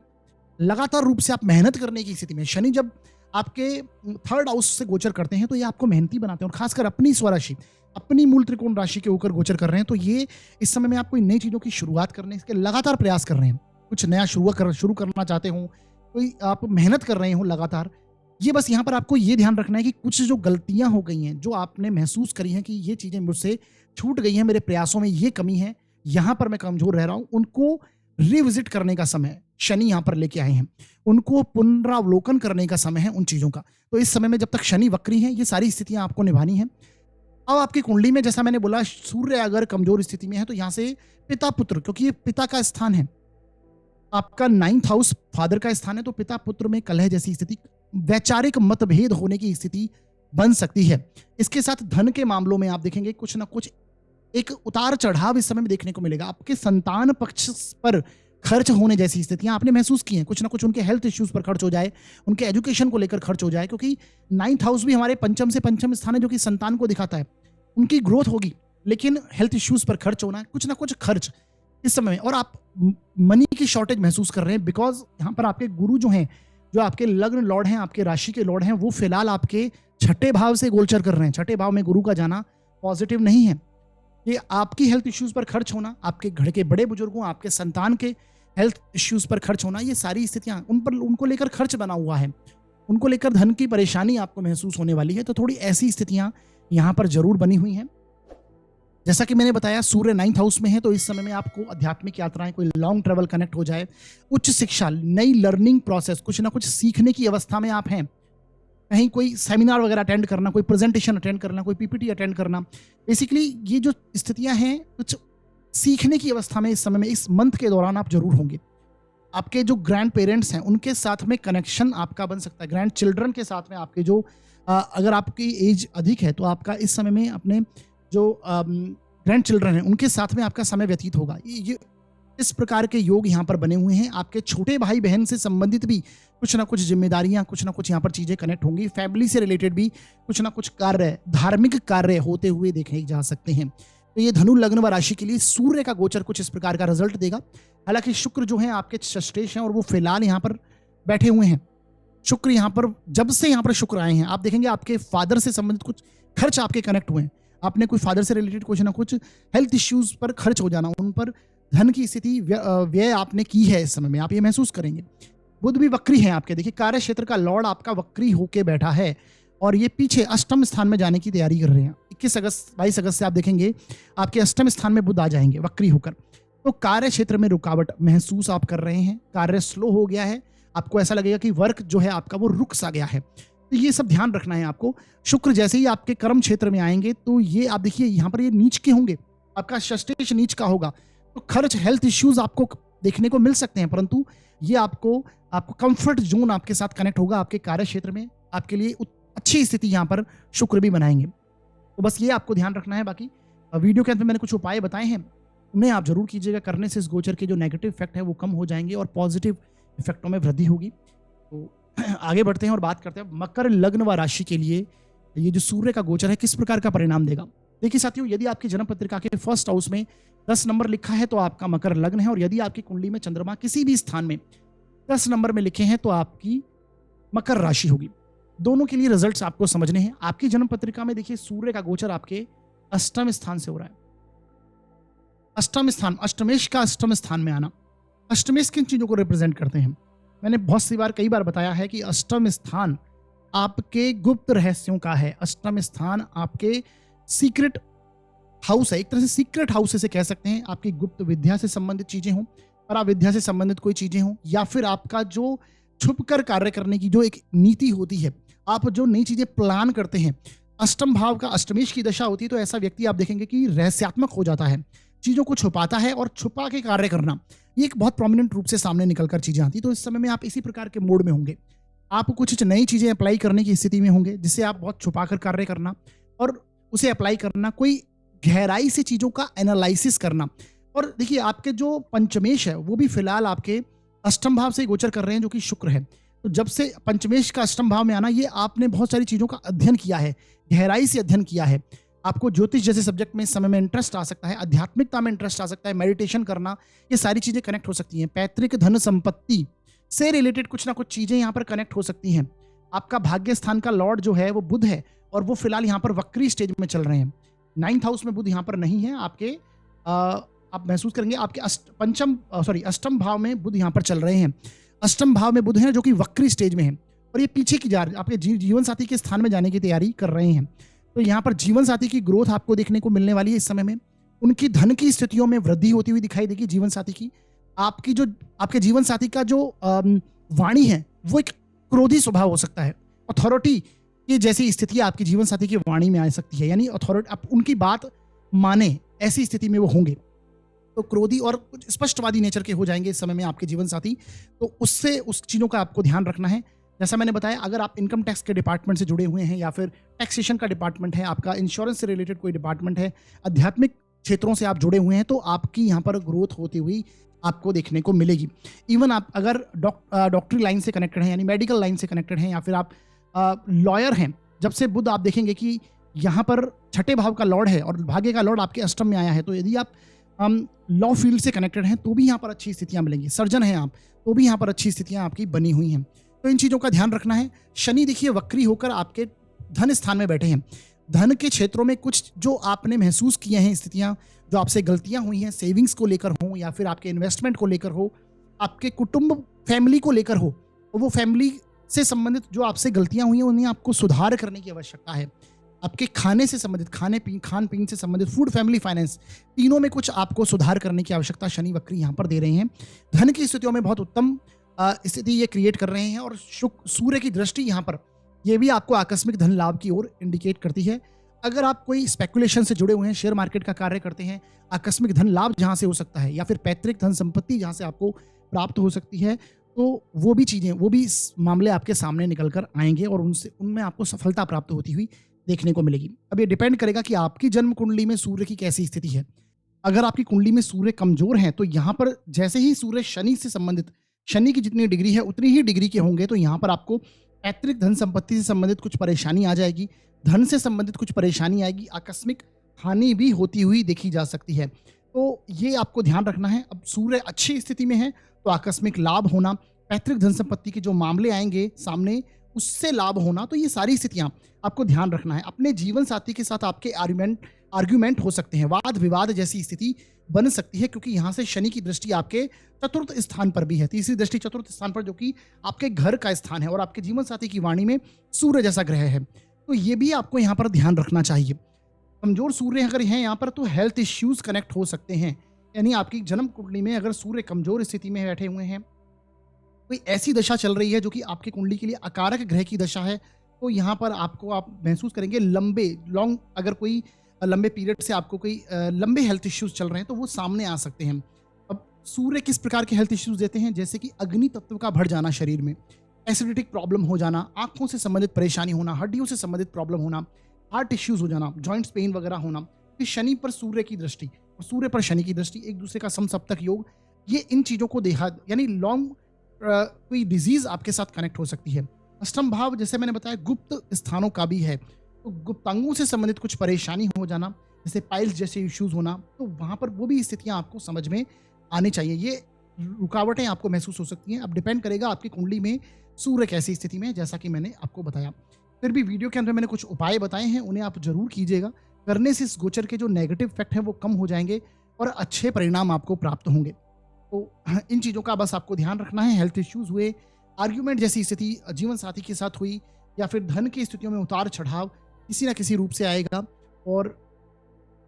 S1: लगातार रूप से आप मेहनत करने की स्थिति में। शनि जब आपके 3rd हाउस से गोचर करते हैं तो ये आपको मेहनती बनाते हैं। और खासकर अपनी स्वराशि, अपनी मूल त्रिकोण राशि के ऊपर गोचर कर रहे हैं, तो ये इस समय में आप कोई नई चीजों की शुरुआत करने के लगातार प्रयास कर रहे हैं। कुछ नया शुरू करना चाहते हो, कोई आप मेहनत कर रहे हो लगातार। ये बस यहाँ पर आपको ये ध्यान रखना है कि कुछ जो गलतियां हो गई हैं, जो आपने महसूस करी हैं कि ये चीजें मुझसे छूट गई हैं, मेरे प्रयासों में ये कमी है, यहाँ पर मैं कमजोर रह रहा हूं, उनको रिविजिट करने का समय शनि यहाँ पर लेके आए हैं। उनको पुनरावलोकन करने का समय है उन चीजों का। तो इस समय में जब तक शनि वक्री है, ये सारी स्थितियां आपको निभानी है। अब आपकी कुंडली में जैसा मैंने बोला, सूर्य अगर कमजोर स्थिति में है तो यहाँ से पिता पुत्र, क्योंकि ये पिता का स्थान है, आपका 9th हाउस फादर का स्थान है, तो पिता पुत्र में कलह जैसी स्थिति, वैचारिक मतभेद होने की स्थिति बन सकती है। इसके साथ धन के मामलों में आप देखेंगे कुछ ना कुछ एक उतार चढ़ाव इस समय में देखने को मिलेगा। आपके संतान पक्ष पर खर्च होने जैसी स्थितियां आपने महसूस की हैं। कुछ ना कुछ उनके हेल्थ इश्यूज पर खर्च हो जाए, उनके एजुकेशन को लेकर खर्च हो जाए, क्योंकि 9th हाउस भी हमारे पंचम से पंचम स्थान है जो कि संतान को दिखाता है। उनकी ग्रोथ होगी, लेकिन हेल्थ इश्यूज पर खर्च होना, कुछ ना कुछ खर्च इस समय में। और आप मनी की शॉर्टेज महसूस कर रहे हैं, बिकॉज यहाँ पर आपके गुरु जो हैं, जो आपके लग्न लॉर्ड हैं, आपके राशि के लॉर्ड हैं, वो फिलहाल आपके छठे भाव से गोचर कर रहे हैं। छठे भाव में गुरु का जाना पॉजिटिव नहीं है। ये आपकी हेल्थ इश्यूज पर खर्च होना, आपके घर के बड़े बुजुर्गों, आपके संतान के हेल्थ इश्यूज पर खर्च होना, ये सारी स्थितियां उनको लेकर खर्च बना हुआ है। उनको लेकर धन की परेशानी आपको महसूस होने वाली है। तो थोड़ी ऐसी स्थितियां यहां पर जरूर बनी हुई हैं। जैसा कि मैंने बताया, सूर्य 9th हाउस में है, तो इस समय में आपको आध्यात्मिक यात्राएं, कोई लॉन्ग ट्रेवल कनेक्ट हो जाए, उच्च शिक्षा, नई लर्निंग प्रोसेस, कुछ ना कुछ सीखने की अवस्था में आप हैं। कहीं कोई सेमिनार वगैरह अटेंड करना, कोई प्रेजेंटेशन अटेंड करना, कोई पीपीटी अटेंड करना, बेसिकली ये जो स्थितियां हैं कुछ सीखने की अवस्था में इस समय में, इस मंथ के दौरान आप जरूर होंगे। आपके जो ग्रैंड पेरेंट्स हैं उनके साथ में कनेक्शन आपका बन सकता है। ग्रैंड चिल्ड्रन के साथ में आपके जो अगर आपकी एज अधिक है तो आपका इस समय में अपने जो ग्रैंड चिल्ड्रन हैं उनके साथ में आपका समय व्यतीत होगा। ये इस प्रकार के योग यहाँ पर बने हुए हैं। आपके छोटे भाई बहन से संबंधित भी कुछ ना कुछ जिम्मेदारियां, कुछ ना कुछ यहाँ पर चीजें कनेक्ट होंगी। फैमिली से रिलेटेड भी कुछ ना कुछ कार्य, धार्मिक कार्य होते हुए देखे जा सकते हैं। तो ये धनु लग्न व राशि के लिए सूर्य का गोचर कुछ इस प्रकार का रिजल्ट देगा। हालांकि शुक्र जो है आपके षष्ठेश हैं और वो फिलहाल यहाँ पर बैठे हुए हैं। शुक्र यहाँ पर, जब से यहाँ पर शुक्र आए हैं, आप देखेंगे आपके फादर से संबंधित कुछ खर्च आपके कनेक्ट हुए हैं। आपने कोई फादर से रिलेटेड कुछ ना कुछ हेल्थ इश्यूज पर खर्च हो जाना, उन पर धन की स्थिति व्यय आपने की है। इस समय में आप ये महसूस करेंगे। बुध भी वक्री है आपके, देखिए कार्य क्षेत्र का लॉर्ड आपका वक्री होके बैठा है और ये पीछे अष्टम स्थान में जाने की तैयारी कर रहे हैं। 22 अगस्त से आप देखेंगे आपके अष्टम स्थान में बुध आ जाएंगे वक्री होकर। तो कार्य क्षेत्र में रुकावट महसूस आप कर रहे हैं, कार्य स्लो हो गया है, आपको ऐसा लगेगा कि वर्क जो है आपका वो रुक सा गया है। तो ये सब ध्यान रखना है आपको। शुक्र जैसे ही आपके कर्म क्षेत्र में आएंगे तो ये आप देखिए यहाँ पर ये नीच के होंगे, आपका षष्ठेश नीच का होगा, तो खर्च, हेल्थ इश्यूज आपको देखने को मिल सकते हैं, परंतु ये आपको कंफर्ट जोन आपके साथ कनेक्ट होगा। आपके कार्य क्षेत्र में आपके लिए अच्छी स्थिति यहाँ पर शुक्र भी बनाएंगे। तो बस ये आपको ध्यान रखना है। बाकी वीडियो के अंत में मैंने कुछ उपाय बताए हैं, उन्हें आप जरूर कीजिएगा। करने से इस गोचर के जो नेगेटिव इफेक्ट है वो कम हो जाएंगे और पॉजिटिव इफेक्टों में वृद्धि होगी। तो आगे बढ़ते हैं और बात करते हैं मकर लग्न व राशि के लिए ये जो सूर्य का गोचर है किस प्रकार का परिणाम देगा। देखिए साथियों, यदि आपकी जन्म पत्रिका के फर्स्ट हाउस में 10 नंबर लिखा है तो आपका मकर लग्न है, और यदि आपकी कुंडली में चंद्रमा किसी भी स्थान में 10 नंबर में लिखे हैं तो आपकी मकर राशि होगी। दोनों के लिए रिजल्ट्स आपको समझने हैं। आपकी जन्म पत्रिका में देखिए सूर्य का गोचर आपके अष्टम स्थान से हो रहा है। अष्टम स्थान, अष्टमेश का अष्टम स्थान में आना, अष्टमेश किन चीजों को रिप्रेजेंट करते हैं? मैंने बहुत सी बार, कई बार बताया है कि अष्टम स्थान आपके गुप्त रहस्यों का है। अष्टम स्थान आपके सीक्रेट हाउस है, एक तरह से सीक्रेट हाउस से कह सकते हैं। आपकी गुप्त विद्या से संबंधित चीजें हों, पराविद्या से संबंधित कोई चीजें हों, या फिर आपका जो छुपकर कार्य करने की जो एक नीति होती है, आप जो नई चीजें प्लान करते हैं। अष्टम भाव का अष्टमेश की दशा होती है तो ऐसा व्यक्ति आप देखेंगे कि रहस्यात्मक हो जाता है, चीजों को छुपाता है और छुपा के कार्य करना, ये एक बहुत प्रोमिनेंट रूप से सामने निकलकर चीजें आती। तो इस समय में आप इसी प्रकार के मोड में होंगे। आप कुछ नई चीजें अप्लाई करने की स्थिति में होंगे, जिससे आप बहुत छुपाकर कार्य करना और उसे अप्लाई करना, कोई गहराई से चीजों का एनालिसिस करना। और देखिए आपके जो पंचमेश है वो भी फिलहाल आपके अष्टम भाव से गोचर कर रहे हैं, जो कि शुक्र है। तो जब से पंचमेश का अष्टम भाव में आना, ये आपने बहुत सारी चीजों का अध्ययन किया है, गहराई से अध्ययन किया है। आपको ज्योतिष जैसे सब्जेक्ट में इस समय में इंटरेस्ट आ सकता है, आध्यात्मिकता में इंटरेस्ट आ सकता है, मेडिटेशन करना, ये सारी चीजें कनेक्ट हो सकती हैं। पैतृक धन संपत्ति से रिलेटेड कुछ ना कुछ चीजें यहाँ पर कनेक्ट हो सकती हैं। आपका भाग्य स्थान का लॉर्ड जो है वो बुध है और वो फिलहाल यहाँ पर वक्री स्टेज में चल रहे हैं। 9th हाउस में बुध यहाँ पर नहीं है आपके। आप महसूस करेंगे आपके अष्टम भाव में बुध यहाँ पर चल रहे हैं। अष्टम भाव में बुध है जो कि वक्री स्टेज में है और ये पीछे की जा रही है, आपके जीवन साथी के स्थान में जाने की तैयारी कर रहे हैं। तो यहाँ पर जीवन साथी की ग्रोथ आपको देखने को मिलने वाली है। इस समय में उनकी धन की स्थितियों में वृद्धि होती हुई दिखाई देगी। जीवन साथी की, आपके जीवन साथी का जो वाणी है वो एक क्रोधी स्वभाव हो सकता है। अथॉरिटी की जैसी स्थिति आपकी जीवन साथी की वाणी में आ सकती है, यानी अथॉरिटी, आप उनकी बात माने ऐसी स्थिति में वो होंगे। तो क्रोधी और कुछ स्पष्टवादी नेचर के हो जाएंगे इस समय में आपके जीवन साथी। तो उससे उस चीज़ों का आपको ध्यान रखना है। जैसा मैंने बताया, अगर आप इनकम टैक्स के डिपार्टमेंट से जुड़े हुए हैं या फिर टैक्सेशन का डिपार्टमेंट है, आपका इंश्योरेंस से रिलेटेड कोई डिपार्टमेंट है, आध्यात्मिक क्षेत्रों से आप जुड़े हुए हैं, तो आपकी यहाँ पर ग्रोथ होती हुई आपको देखने को मिलेगी। इवन आप अगर डॉक्टरी लाइन से कनेक्टेड हैं, यानी मेडिकल लाइन से कनेक्टेड हैं, या फिर आप लॉयर हैं, जब से बुध आप देखेंगे कि यहाँ पर छठे भाव का लॉर्ड है और भाग्य का लॉर्ड आपके अष्टम में आया है, तो यदि आप लॉ फील्ड से कनेक्टेड हैं तो भी यहाँ पर अच्छी स्थितियाँ मिलेंगी। सर्जन हैं आप तो भी यहाँ पर अच्छी स्थितियाँ आपकी बनी हुई हैं। तो इन चीज़ों का ध्यान रखना है। शनि देखिए वक्री होकर आपके धन स्थान में बैठे हैं। धन के क्षेत्रों में कुछ जो आपने महसूस किए हैं स्थितियाँ, जो आपसे गलतियाँ हुई हैं, सेविंग्स को लेकर हो या फिर आपके इन्वेस्टमेंट को लेकर हो, आपके कुटुंब फैमिली को लेकर हो, तो वो फैमिली से संबंधित जो आपसे गलतियाँ हुई हैं उन्हें आपको सुधार करने की आवश्यकता है। आपके खाने से संबंधित, खान पीन से संबंधित, फूड, फैमिली, फाइनेंस, तीनों में कुछ आपको सुधार करने की आवश्यकता शनि वक्री यहाँ पर दे रहे हैं। धन की स्थितियों में बहुत उत्तम स्थिति ये क्रिएट कर रहे हैं और सूर्य की दृष्टि यहाँ पर ये भी आपको आकस्मिक धन लाभ की ओर इंडिकेट करती है। अगर आप कोई स्पेकुलेशन से जुड़े हुए हैं, शेयर मार्केट का कार्य करते हैं, आकस्मिक धन लाभ जहाँ से हो सकता है या फिर पैतृक धन संपत्ति जहाँ से आपको प्राप्त हो सकती है, तो वो भी चीज़ें, वो भी इस मामले आपके सामने निकल कर आएंगे और उनमें आपको सफलता प्राप्त होती हुई देखने को मिलेगी। अब ये डिपेंड करेगा कि आपकी जन्म कुंडली में सूर्य की कैसी स्थिति है। अगर आपकी कुंडली में सूर्य कमजोर है तो यहाँ पर जैसे ही सूर्य शनि से संबंधित, शनि की जितनी डिग्री है उतनी ही डिग्री के होंगे, तो यहाँ पर आपको पैतृक धन संपत्ति से संबंधित कुछ परेशानी आ जाएगी, धन से संबंधित कुछ परेशानी आएगी, आकस्मिक हानि भी होती हुई देखी जा सकती है। तो ये आपको ध्यान रखना है। अब सूर्य अच्छी स्थिति में है तो आकस्मिक लाभ होना, पैतृक धन संपत्ति के जो मामले आएंगे सामने उससे लाभ होना, तो ये सारी स्थितियां आपको ध्यान रखना है। अपने जीवन साथी के साथ आपके आर्ग्यूमेंट हो सकते हैं, वाद विवाद जैसी स्थिति बन सकती है, क्योंकि यहाँ से शनि की दृष्टि आपके चतुर्थ स्थान पर भी है, तीसरी दृष्टि चतुर्थ स्थान पर, जो कि आपके घर का स्थान है और आपके जीवन साथी की वाणी में सूर्य जैसा ग्रह है। तो ये भी आपको यहाँ पर ध्यान रखना चाहिए। कमजोर सूर्य अगर हैं यहाँ पर तो हेल्थ इश्यूज कनेक्ट हो सकते हैं, यानी आपकी जन्म कुंडली में अगर सूर्य कमजोर स्थिति में बैठे हुए हैं, कोई ऐसी दशा चल रही है जो कि आपकी कुंडली के लिए अकारक ग्रह की दशा है, तो यहाँ पर आप महसूस करेंगे अगर कोई लंबे पीरियड से आपको कोई लंबे हेल्थ इश्यूज चल रहे हैं तो वो सामने आ सकते हैं। अब सूर्य किस प्रकार के हेल्थ इश्यूज देते हैं, जैसे कि अग्नि तत्व का बढ़ जाना शरीर में, एसिडिटिक प्रॉब्लम हो जाना, आंखों से संबंधित परेशानी होना, हड्डियों से संबंधित प्रॉब्लम होना, हार्ट इश्यूज हो जाना, जॉइंट्स पेन वगैरह होना। फिर शनि पर सूर्य की दृष्टि और सूर्य पर शनि की दृष्टि, एक दूसरे का समसप्तक योग, ये इन चीज़ों को देखा, यानी लॉन्ग कोई डिजीज आपके साथ कनेक्ट हो सकती है। अष्टम भाव जैसे मैंने बताया गुप्त स्थानों का भी है, तो गुप्तांगों से संबंधित कुछ परेशानी हो जाना, जैसे पाइल्स जैसे इश्यूज होना, तो वहाँ पर वो भी स्थितियाँ आपको समझ में आनी चाहिए। ये रुकावटें आपको महसूस हो सकती हैं। अब डिपेंड करेगा आपकी कुंडली में सूर्य कैसी स्थिति में है, जैसा कि मैंने आपको बताया। फिर भी वीडियो के अंदर मैंने कुछ उपाय बताए हैं, उन्हें आप जरूर कीजिएगा। करने से इस गोचर के जो नेगेटिव इफेक्ट हैं वो कम हो जाएंगे और अच्छे परिणाम आपको प्राप्त होंगे। तो इन चीज़ों का बस आपको ध्यान रखना है। हेल्थ इश्यूज हुए, आर्ग्यूमेंट जैसी स्थिति जीवन साथी के साथ हुई, या फिर धन की स्थितियों में उतार चढ़ाव किसी ना किसी रूप से आएगा, और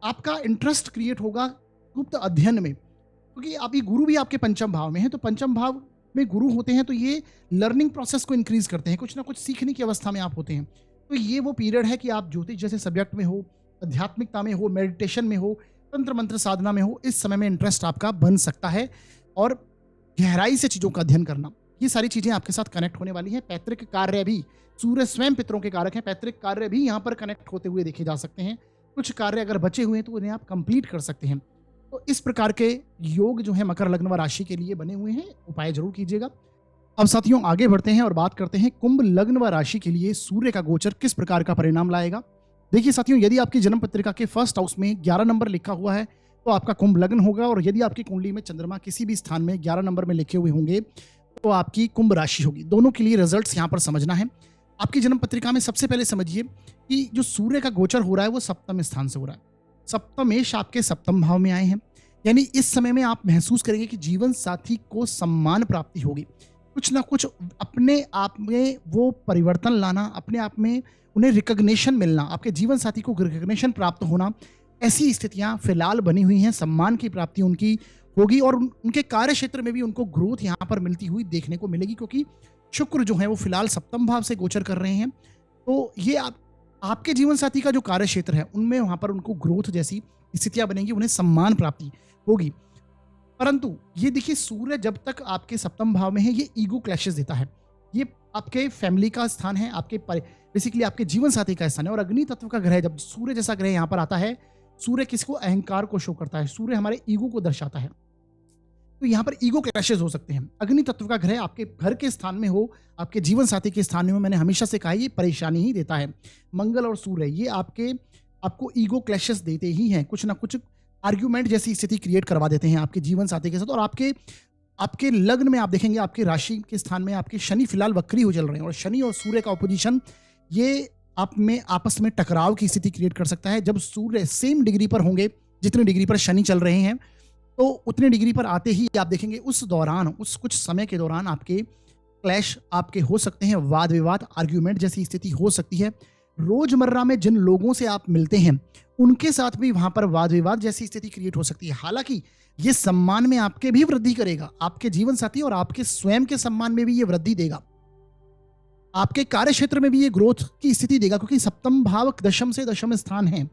S1: आपका इंटरेस्ट क्रिएट होगा गुप्त अध्ययन में, क्योंकि अभी गुरु भी आपके पंचम भाव में है। तो पंचम भाव में गुरु होते हैं तो ये लर्निंग प्रोसेस को इंक्रीज करते हैं, कुछ ना कुछ सीखने की अवस्था में आप होते हैं। तो ये वो पीरियड है कि आप ज्योतिष जैसे सब्जेक्ट में हो, आध्यात्मिकता में हो, मेडिटेशन में हो, तंत्र मंत्र साधना में हो, इस समय में इंटरेस्ट आपका बन सकता है और गहराई से चीज़ों का अध्ययन करना, ये सारी चीज़ें आपके साथ कनेक्ट होने वाली हैं। पैतृक कार्य भी, सूर्य स्वयं पितरों के कारक हैं, पैतृक कार्य भी यहाँ पर कनेक्ट होते हुए देखे जा सकते हैं। कुछ कार्य अगर बचे हुए हैं तो उन्हें आप कंप्लीट कर सकते हैं। तो इस प्रकार के योग जो है मकर लग्न व राशि के लिए बने हुए हैं, उपाय जरूर कीजिएगा। अब साथियों आगे बढ़ते हैं और बात करते हैं कुंभ लग्न व राशि के लिए सूर्य का गोचर किस प्रकार का परिणाम लाएगा। देखिए साथियों, यदि आपकी जन्म पत्रिका के फर्स्ट हाउस में 11 नंबर लिखा हुआ है तो आपका कुंभ लग्न होगा, और यदि आपकी कुंडली में चंद्रमा किसी भी स्थान में 11 नंबर में लिखे हुए होंगे तो आपकी कुंभ राशि होगी। दोनों के लिए रिजल्ट्स यहाँ पर समझना है। आपकी जन्म पत्रिका में सबसे पहले समझिए कि जो सूर्य का गोचर हो रहा है वो सप्तम स्थान से हो रहा है। सप्तमेश आपके सप्तम भाव में आए हैं, यानी इस समय में आप महसूस करेंगे कि जीवन साथी को सम्मान प्राप्ति होगी। कुछ ना कुछ अपने आप में वो परिवर्तन लाना, अपने आप में उन्हें रिकग्निशन मिलना, आपके जीवन साथी को रिकग्निशन प्राप्त होना, ऐसी स्थितियां फिलहाल बनी हुई हैं। सम्मान की प्राप्ति उनकी होगी और उनके कार्य क्षेत्र में भी उनको ग्रोथ यहाँ पर मिलती हुई देखने को मिलेगी, क्योंकि शुक्र जो है वो फिलहाल सप्तम भाव से गोचर कर रहे हैं। तो ये आपके जीवन साथी का जो कार्य क्षेत्र है उनमें वहाँ पर उनको ग्रोथ जैसी स्थितियां बनेंगी, उन्हें सम्मान प्राप्ति होगी। परंतु ये देखिए सूर्य जब तक आपके सप्तम भाव में है ये ईगो क्लैशेस देता है। ये आपके फैमिली का स्थान है, आपके बेसिकली आपके जीवन साथी का स्थान है। और अग्नि तत्व का ग्रह जब सूर्य जैसा ग्रह यहाँ पर आता है, सूर्य किसको? अहंकार को शो करता है, सूर्य हमारे ईगो को दर्शाता है। तो यहाँ पर ईगो क्लैशेस हो सकते हैं। अग्नि तत्व का ग्रह आपके घर के स्थान में हो, आपके जीवन साथी के स्थान में हो, मैंने हमेशा से कहा ये परेशानी ही देता है। मंगल और सूर्य ये आपको ईगो क्लैशेस देते ही हैं, कुछ ना कुछ आर्ग्यूमेंट जैसी स्थिति क्रिएट करवा देते हैं आपके जीवन साथी के साथ। और आपके आपके लग्न में आप देखेंगे आपकी राशि के स्थान में आपके शनि फिलहाल वक्री हो चल रहे हैं, और शनि और सूर्य का ऑपोजिशन ये आप में आपस में टकराव की स्थिति क्रिएट कर सकता है। जब सूर्य सेम डिग्री पर होंगे जितनी डिग्री पर शनि चल रहे हैं, तो उतनी डिग्री पर आते ही आप देखेंगे उस दौरान, उस कुछ समय के दौरान आपके क्लैश आपके हो सकते हैं, वाद विवाद आर्ग्यूमेंट जैसी स्थिति हो सकती है। रोजमर्रा में जिन लोगों से आप मिलते हैं उनके साथ भी वहां पर वाद विवाद जैसी स्थिति क्रिएट हो सकती है। हालांकि ये सम्मान में आपके भी वृद्धि करेगा, आपके जीवन साथी और आपके स्वयं के सम्मान में भी ये वृद्धि देगा, आपके कार्य क्षेत्र में भी ये ग्रोथ की स्थिति देगा, क्योंकि सप्तम भाव दशम से दशम स्थान है,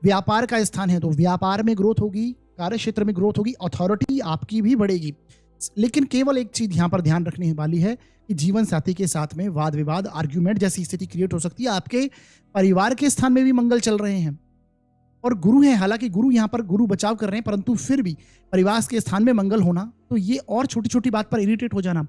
S1: व्यापार का स्थान है। तो व्यापार में ग्रोथ होगी, कार्य क्षेत्र में ग्रोथ होगी, अथॉरिटी आपकी भी बढ़ेगी। लेकिन केवल एक चीज यहां पर ध्यान रखने वाली है कि जीवन साथी के साथ में वाद विवाद आर्ग्यूमेंट जैसी स्थिति क्रिएट हो सकती है। आपके परिवार के स्थान में भी मंगल चल रहे हैं और गुरु है, हालांकि गुरु यहाँ पर गुरु बचाव कर रहे हैं, परंतु फिर भी परिवार के स्थान में मंगल होना, तो ये और छोटी छोटी बात पर इरिटेट हो जाना,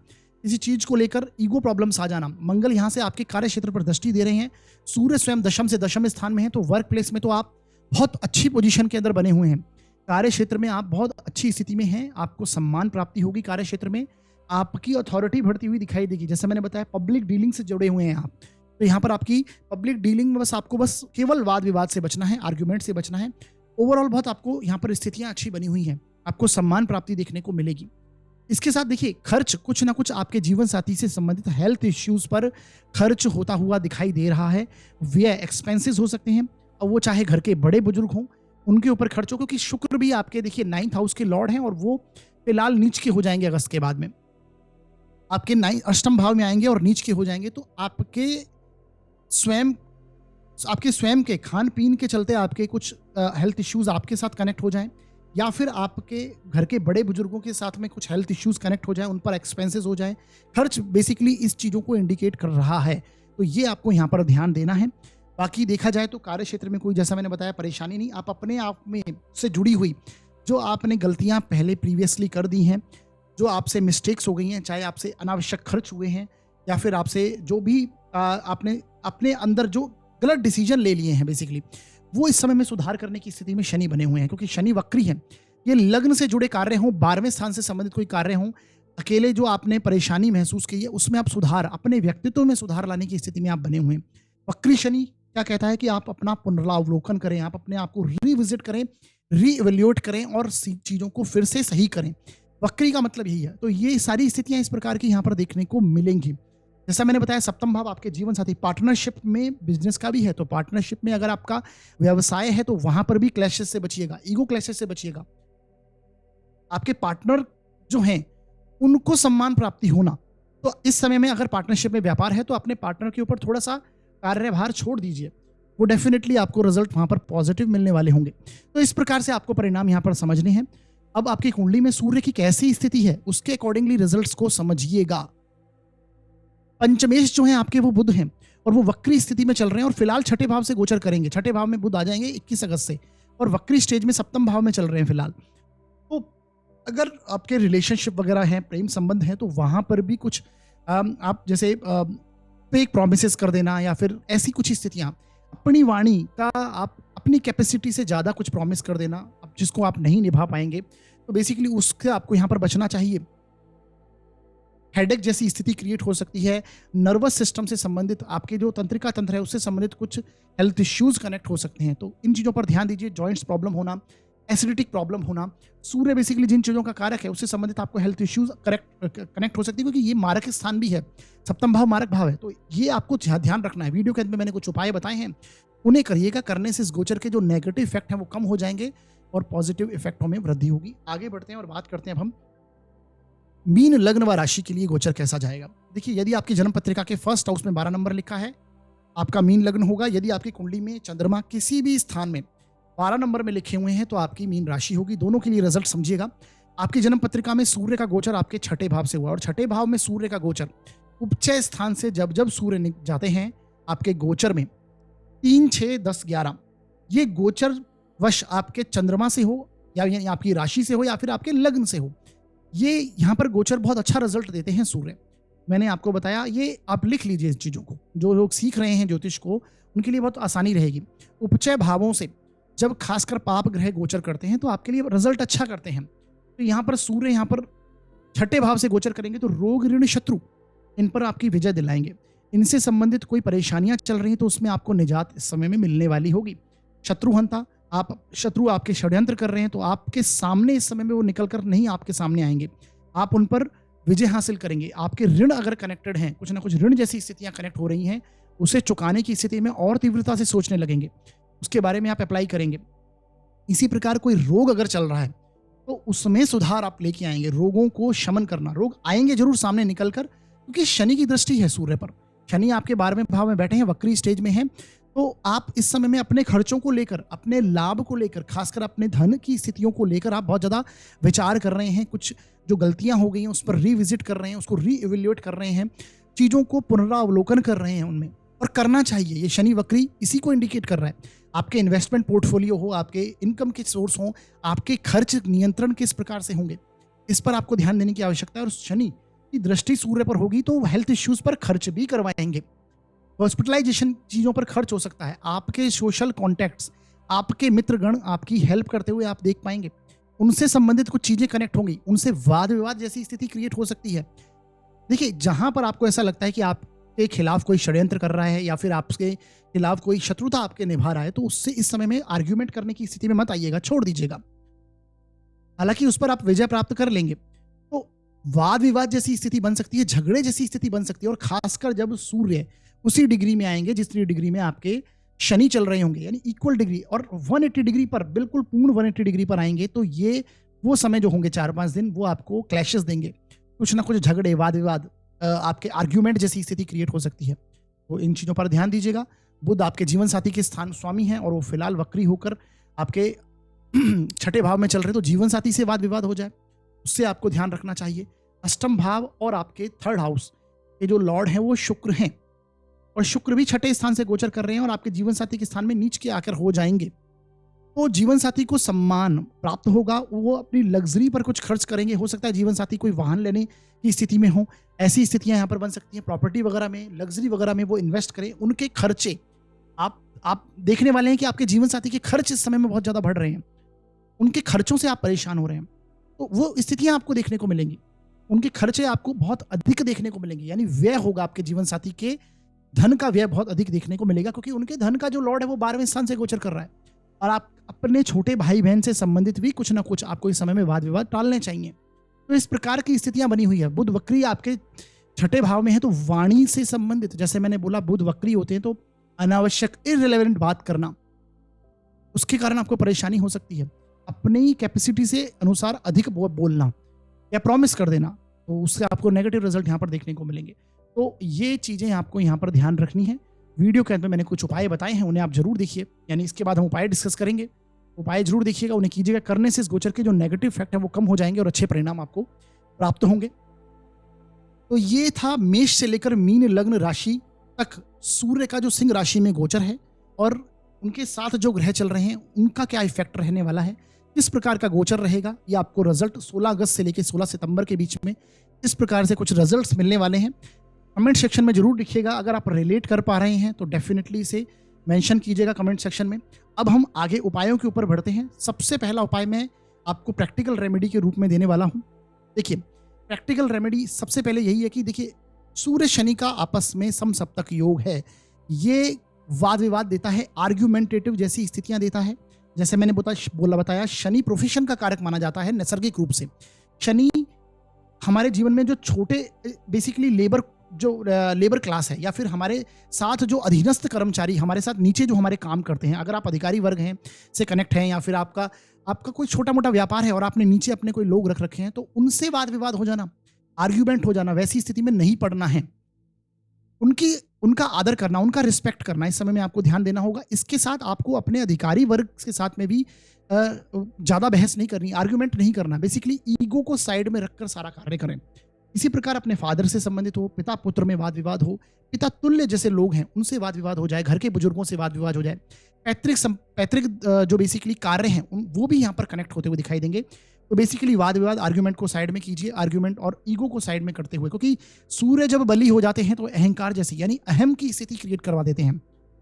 S1: किसी चीज को लेकर ईगो प्रॉब्लम्स आ जाना। मंगल यहाँ से आपके कार्य क्षेत्र पर दृष्टि दे रहे हैं, सूर्य स्वयं दशम से दशम स्थान में है, तो वर्क प्लेस में तो आप बहुत अच्छी पोजीशन के अंदर बने हुए हैं, कार्य क्षेत्र में आप बहुत अच्छी स्थिति में हैं, आपको सम्मान प्राप्ति होगी, कार्य क्षेत्र में आपकी अथॉरिटी बढ़ती हुई दिखाई देगी। जैसे मैंने बताया पब्लिक डीलिंग से जुड़े हुए हैं आप, तो यहाँ पर आपकी पब्लिक डीलिंग में आपको बस केवल वाद विवाद से बचना है, आर्ग्यूमेंट से बचना है। ओवरऑल बहुत आपको यहाँ पर स्थितियां अच्छी बनी हुई हैं, आपको सम्मान प्राप्ति देखने को मिलेगी। इसके साथ देखिए खर्च कुछ ना कुछ आपके जीवन साथी से संबंधित हेल्थ इश्यूज पर खर्च होता हुआ दिखाई दे रहा है। व्यय एक्सपेंसेस हो सकते हैं, और वो चाहे घर के बड़े बुजुर्ग हों उनके ऊपर खर्च हो, क्योंकि शुक्र भी आपके देखिए 9th हाउस के लॉर्ड हैं और वो फिलहाल नीच के हो जाएंगे अगस्त के बाद में, आपके अष्टम भाव में आएंगे और नीच के हो जाएंगे। तो आपके स्वयं के खान पीन के चलते आपके कुछ हेल्थ इश्यूज आपके साथ कनेक्ट हो जाएं, या फिर आपके घर के बड़े बुजुर्गों के साथ में कुछ हेल्थ इश्यूज कनेक्ट हो जाएं, उन पर एक्सपेंसेस हो जाएं। खर्च बेसिकली इस चीज़ों को इंडिकेट कर रहा है, तो ये आपको यहाँ पर ध्यान देना है। बाकी देखा जाए तो कार्य क्षेत्र में कोई, जैसा मैंने बताया, परेशानी नहीं। आप अपने आप में से जुड़ी हुई जो आपने गलतियां पहले प्रीवियसली कर दी हैं, जो आपसे मिस्टेक्स हो गई हैं, चाहे आपसे अनावश्यक खर्च हुए हैं या फिर आपसे जो भी आपने अपने अंदर जो गलत डिसीजन ले लिए हैं, बेसिकली वो इस समय में सुधार करने की स्थिति में शनि बने हुए हैं, क्योंकि शनि वक्री है। ये लग्न से जुड़े कार्य हों, 12वें स्थान से संबंधित कोई कार्य हों, अकेले जो आपने परेशानी महसूस की है उसमें आप सुधार, अपने व्यक्तित्व में सुधार लाने की स्थिति में आप बने हुए हैं। वक्री शनि क्या कहता है कि आप अपना पुनरावलोकन करें, आप अपने आप को रिविजिट करें, रीइवैल्यूएट करें और चीज़ों को फिर से सही करें। वक्री का मतलब यही है। तो ये सारी स्थितियां इस प्रकार की यहाँ पर देखने को मिलेंगी। जैसा मैंने बताया सप्तम भाव आपके जीवन साथी, पार्टनरशिप में बिजनेस का भी है, तो पार्टनरशिप में अगर आपका व्यवसाय है तो वहां पर भी क्लैशेस से बचिएगा, ईगो क्लैशेस से बचिएगा। आपके पार्टनर जो हैं उनको सम्मान प्राप्ति होना, तो इस समय में अगर पार्टनरशिप में व्यापार है तो अपने पार्टनर के ऊपर थोड़ा सा कार्यभार छोड़ दीजिए, वो डेफिनेटली आपको रिजल्ट वहां पर पॉजिटिव मिलने वाले होंगे। तो इस प्रकार से आपको परिणाम यहाँ पर समझने हैं। अब आपकी कुंडली में सूर्य की कैसी स्थिति है उसके अकॉर्डिंगली रिजल्ट्स को समझिएगा। पंचमेश जो है आपके वो बुध हैं और वो वक्री स्थिति में चल रहे हैं और फिलहाल छठे भाव से गोचर करेंगे। छठे भाव में बुध आ जाएंगे 21 अगस्त से और वक्री स्टेज में सप्तम भाव में चल रहे हैं फिलहाल। तो अगर आपके रिलेशनशिप वगैरह हैं, प्रेम संबंध है, तो वहां पर भी कुछ आप जैसे फेक प्रॉमिसेस कर देना या फिर ऐसी कुछ स्थितियां, अपनी वाणी का आप अपनी कैपेसिटी से ज़्यादा कुछ प्रॉमिस कर देना जिसको आप नहीं निभा पाएंगे, तो बेसिकली उससे आपको यहाँ पर बचना चाहिए। हेडेक जैसी स्थिति क्रिएट हो सकती है। नर्वस सिस्टम से संबंधित आपके जो तंत्रिका तंत्र है उससे संबंधित कुछ हेल्थ इश्यूज कनेक्ट हो सकते हैं, तो इन चीज़ों पर ध्यान दीजिए। जॉइंट्स प्रॉब्लम होना, एसिडिटिक प्रॉब्लम होना, सूर्य बेसिकली जिन चीज़ों का कारक है उससे संबंधित आपको हेल्थ इश्यूज कनेक्ट हो सकती है, क्योंकि ये मारक स्थान भी है, सप्तम भाव मारक भाव है। तो ये आपको ध्यान रखना है। वीडियो के अंत में मैंने कुछ उपाय बताए हैं, उन्हें करिएगा। करने से इस गोचर के जो नेगेटिव इफेक्ट हैं वो कम हो जाएंगे और पॉजिटिव इफेक्टों में वृद्धि होगी। आगे बढ़ते हैं और बात करते हैं अब हम मीन लग्न व राशि के लिए गोचर कैसा जाएगा। देखिए, यदि आपकी जन्म पत्रिका के फर्स्ट हाउस में 12 नंबर लिखा है, आपका मीन लग्न होगा। यदि आपकी कुंडली में चंद्रमा किसी भी स्थान में 12 नंबर में लिखे हुए हैं तो आपकी मीन राशि होगी। दोनों के लिए रिजल्ट समझिएगा। आपकी जन्म पत्रिका में सूर्य का गोचर आपके छठे भाव से हुआ और छठे भाव में सूर्य का गोचर उपचय स्थान से जब जब सूर्य जाते हैं आपके गोचर में 3, 6, 10, 11 ये गोचर वश आपके चंद्रमा से हो या यानी आपकी राशि से हो या फिर आपके लग्न से हो, ये यहाँ पर गोचर बहुत अच्छा रिजल्ट देते हैं सूर्य। मैंने आपको बताया, ये आप लिख लीजिए इस चीज़ों को, जो लोग सीख रहे हैं ज्योतिष को उनके लिए बहुत आसानी रहेगी। उपचय भावों से जब खासकर पाप ग्रह गोचर करते हैं तो आपके लिए रिजल्ट अच्छा करते हैं। तो यहाँ पर सूर्य यहाँ पर छठे भाव से गोचर करेंगे तो रोग ऋण शत्रु इन पर आपकी विजय दिलाएंगे। इनसे संबंधित कोई परेशानियां चल रही हैं तो उसमें आपको निजात इस समय में मिलने वाली होगी। शत्रुहंता, शत्रु आपके षड्यंत्र कर रहे हैं तो आपके सामने इस समय में वो निकल कर नहीं आपके सामने आएंगे, आप उन पर विजय हासिल करेंगे। आपके ऋण अगर कनेक्टेड हैं, कुछ ना कुछ ऋण जैसी स्थितियां कनेक्ट हो रही हैं, उसे चुकाने की स्थिति में और तीव्रता से सोचने लगेंगे, उसके बारे में आप अप्लाई करेंगे। इसी प्रकार कोई रोग अगर चल रहा है तो उसमें सुधार आप लेके आएंगे। रोगों को शमन करना, रोग आएंगे जरूर सामने निकल कर, क्योंकि शनि की दृष्टि है सूर्य पर। शनि आपके 12वें भाव में बैठे हैं, वक्री स्टेज में हैं, तो आप इस समय में अपने खर्चों को लेकर, अपने लाभ को लेकर, खासकर अपने धन की स्थितियों को लेकर आप बहुत ज़्यादा विचार कर रहे हैं। कुछ जो गलतियां हो गई हैं उस पर रिविजिट कर रहे हैं, उसको रीइवेल्युएट कर रहे हैं, चीज़ों को पुनरावलोकन कर रहे हैं उनमें, और करना चाहिए। ये शनि वक्री इसी को इंडिकेट कर रहा है। आपके इन्वेस्टमेंट पोर्टफोलियो हो, आपके इनकम के सोर्स हो, आपके खर्च नियंत्रण किस प्रकार से होंगे, इस पर आपको ध्यान देने की आवश्यकता है। और शनि की दृष्टि सूर्य पर होगी तो हेल्थ इश्यूज पर खर्च भी करवाएंगे। हॉस्पिटलाइजेशन चीज़ों पर खर्च हो सकता है। आपके सोशल कॉन्टैक्ट्स, आपके मित्रगण आपकी हेल्प करते हुए आप देख पाएंगे, उनसे संबंधित कुछ चीज़ें कनेक्ट होंगी, उनसे वाद विवाद जैसी स्थिति क्रिएट हो सकती है। देखिए, जहां पर आपको ऐसा लगता है कि आपके खिलाफ कोई षड्यंत्र कर रहा है या फिर आपके खिलाफ कोई शत्रुता आपके निभा रहा है, तो उससे इस समय में आर्ग्यूमेंट करने की स्थिति में मत आइएगा, छोड़ दीजिएगा। हालांकि उस पर आप विजय प्राप्त कर लेंगे। तो वाद विवाद जैसी स्थिति बन सकती है, झगड़े जैसी स्थिति बन सकती है, और खासकर जब सूर्य उसी डिग्री में आएंगे जिस डिग्री में आपके शनि चल रहे होंगे, यानी इक्वल डिग्री, और 180 डिग्री पर, बिल्कुल पूर्ण 180 डिग्री पर आएंगे, तो ये वो समय जो होंगे 4-5 दिन, वो आपको क्लैशेस देंगे। कुछ ना कुछ झगड़े, वाद विवाद, आपके आर्ग्यूमेंट जैसी स्थिति क्रिएट हो सकती है। तो इन चीज़ों पर ध्यान दीजिएगा। बुध आपके जीवन साथी के स्थान स्वामी हैं और वो फिलहाल वक्री होकर आपके छठे भाव में चल रहे, तो जीवन साथी से वाद विवाद हो जाए, उससे आपको ध्यान रखना चाहिए। अष्टम भाव और आपके थर्ड हाउस के जो लॉर्ड हैं वो शुक्र हैं, और शुक्र भी छठे स्थान से गोचर कर रहे हैं और आपके जीवन साथी के स्थान में नीच के आकर हो जाएंगे। तो जीवन साथी को सम्मान प्राप्त होगा, वो अपनी लग्जरी पर कुछ खर्च करेंगे। हो सकता है जीवन साथी कोई वाहन लेने की स्थिति में हो, ऐसी स्थितियां यहाँ पर बन सकती हैं। प्रॉपर्टी वगैरह में, लग्जरी वगैरह में वो इन्वेस्ट करें। उनके खर्चे आप देखने वाले हैं कि आपके जीवन साथी के खर्च इस समय में बहुत ज़्यादा बढ़ रहे हैं, उनके खर्चों से आप परेशान हो रहे हैं, तो वो स्थितियां आपको देखने को मिलेंगी। उनके खर्चे आपको बहुत अधिक देखने को मिलेंगे, यानी व्यय होगा आपके जीवन साथी के, धन का व्यय बहुत अधिक देखने को मिलेगा, क्योंकि उनके धन का जो लॉर्ड है वो 12वें स्थान से गोचर कर रहा है। और आप अपने छोटे भाई बहन से संबंधित भी कुछ ना कुछ आपको इस समय में वाद विवाद टालने चाहिए। तो इस प्रकार की स्थितियां बनी हुई है। बुध वक्री आपके छठे भाव में है, तो वाणी से संबंधित, जैसे मैंने बोला बुध वक्री होते हैं तो अनावश्यक इररिलेवेंट बात करना, उसके कारण आपको परेशानी हो सकती है। अपनी कैपेसिटी से अनुसार अधिक बोलना या प्रॉमिस कर देना, तो उससे आपको नेगेटिव रिजल्ट यहाँ पर देखने को मिलेंगे। तो ये चीज़ें आपको यहाँ पर ध्यान रखनी है। वीडियो के अंत में मैंने कुछ उपाय बताए हैं, उन्हें आप जरूर देखिए, यानी इसके बाद हम उपाय डिस्कस करेंगे। उपाय जरूर देखिएगा, उन्हें कीजिएगा। करने से इस गोचर के जो नेगेटिव इफेक्ट है वो कम हो जाएंगे और अच्छे परिणाम आपको प्राप्त होंगे। तो ये था मेष से लेकर मीन लग्न राशि तक सूर्य का जो सिंह राशि में गोचर है, और उनके साथ जो ग्रह चल रहे हैं उनका क्या इफेक्ट रहने वाला है, किस प्रकार का गोचर रहेगा। ये आपको रिजल्ट 16 अगस्त से लेकर 16 सितंबर के बीच में इस प्रकार से कुछ रिजल्ट्स मिलने वाले हैं। कमेंट सेक्शन में जरूर लिखिएगा, अगर आप रिलेट कर पा रहे हैं तो डेफिनेटली इसे मेंशन कीजिएगा कमेंट सेक्शन में। अब हम आगे उपायों के ऊपर बढ़ते हैं। सबसे पहला उपाय मैं आपको प्रैक्टिकल रेमेडी के रूप में देने वाला हूं। देखिए, प्रैक्टिकल रेमेडी सबसे पहले यही है कि देखिए, सूर्य शनि का आपस में समसप्तक योग है। ये वाद विवाद देता है, आर्ग्यूमेंटेटिव जैसी स्थितियां देता है। जैसे मैंने बताया, शनि प्रोफेशन का कारक माना जाता है नैसर्गिक रूप से। शनि हमारे जीवन में जो छोटे, बेसिकली लेबर क्लास है, या फिर हमारे साथ जो अधीनस्थ कर्मचारी, हमारे साथ नीचे जो हमारे काम करते हैं, अगर आप अधिकारी वर्ग हैं से कनेक्ट हैं, या फिर आपका कोई छोटा मोटा व्यापार है और आपने नीचे अपने कोई लोग रख रखे हैं, तो उनसे वाद विवाद हो जाना, आर्ग्यूमेंट हो जाना, वैसी स्थिति में नहीं पड़ना है। उनका आदर करना, उनका रिस्पेक्ट करना, इस समय में आपको ध्यान देना होगा। इसके साथ आपको अपने अधिकारी वर्ग के साथ में भी ज़्यादा बहस नहीं करनी, आर्ग्यूमेंट नहीं करना, बेसिकली ईगो को साइड में रखकर सारा कार्य करें। इसी प्रकार अपने फादर से संबंधित हो, पिता पुत्र में वाद विवाद हो, पिता तुल्य जैसे लोग हैं उनसे वाद विवाद हो जाए, घर के बुजुर्गों से वाद विवाद हो जाए, पैतृक जो बेसिकली कार्य हैं वो भी यहाँ पर कनेक्ट होते हुए दिखाई देंगे। तो बेसिकली वाद विवाद, आर्ग्यूमेंट को साइड में कीजिए, आर्ग्यूमेंट और ईगो को साइड में करते हुए, क्योंकि सूर्य जब बली हो जाते हैं तो अहंकार जैसी यानी अहम की स्थिति क्रिएट करवा देते हैं।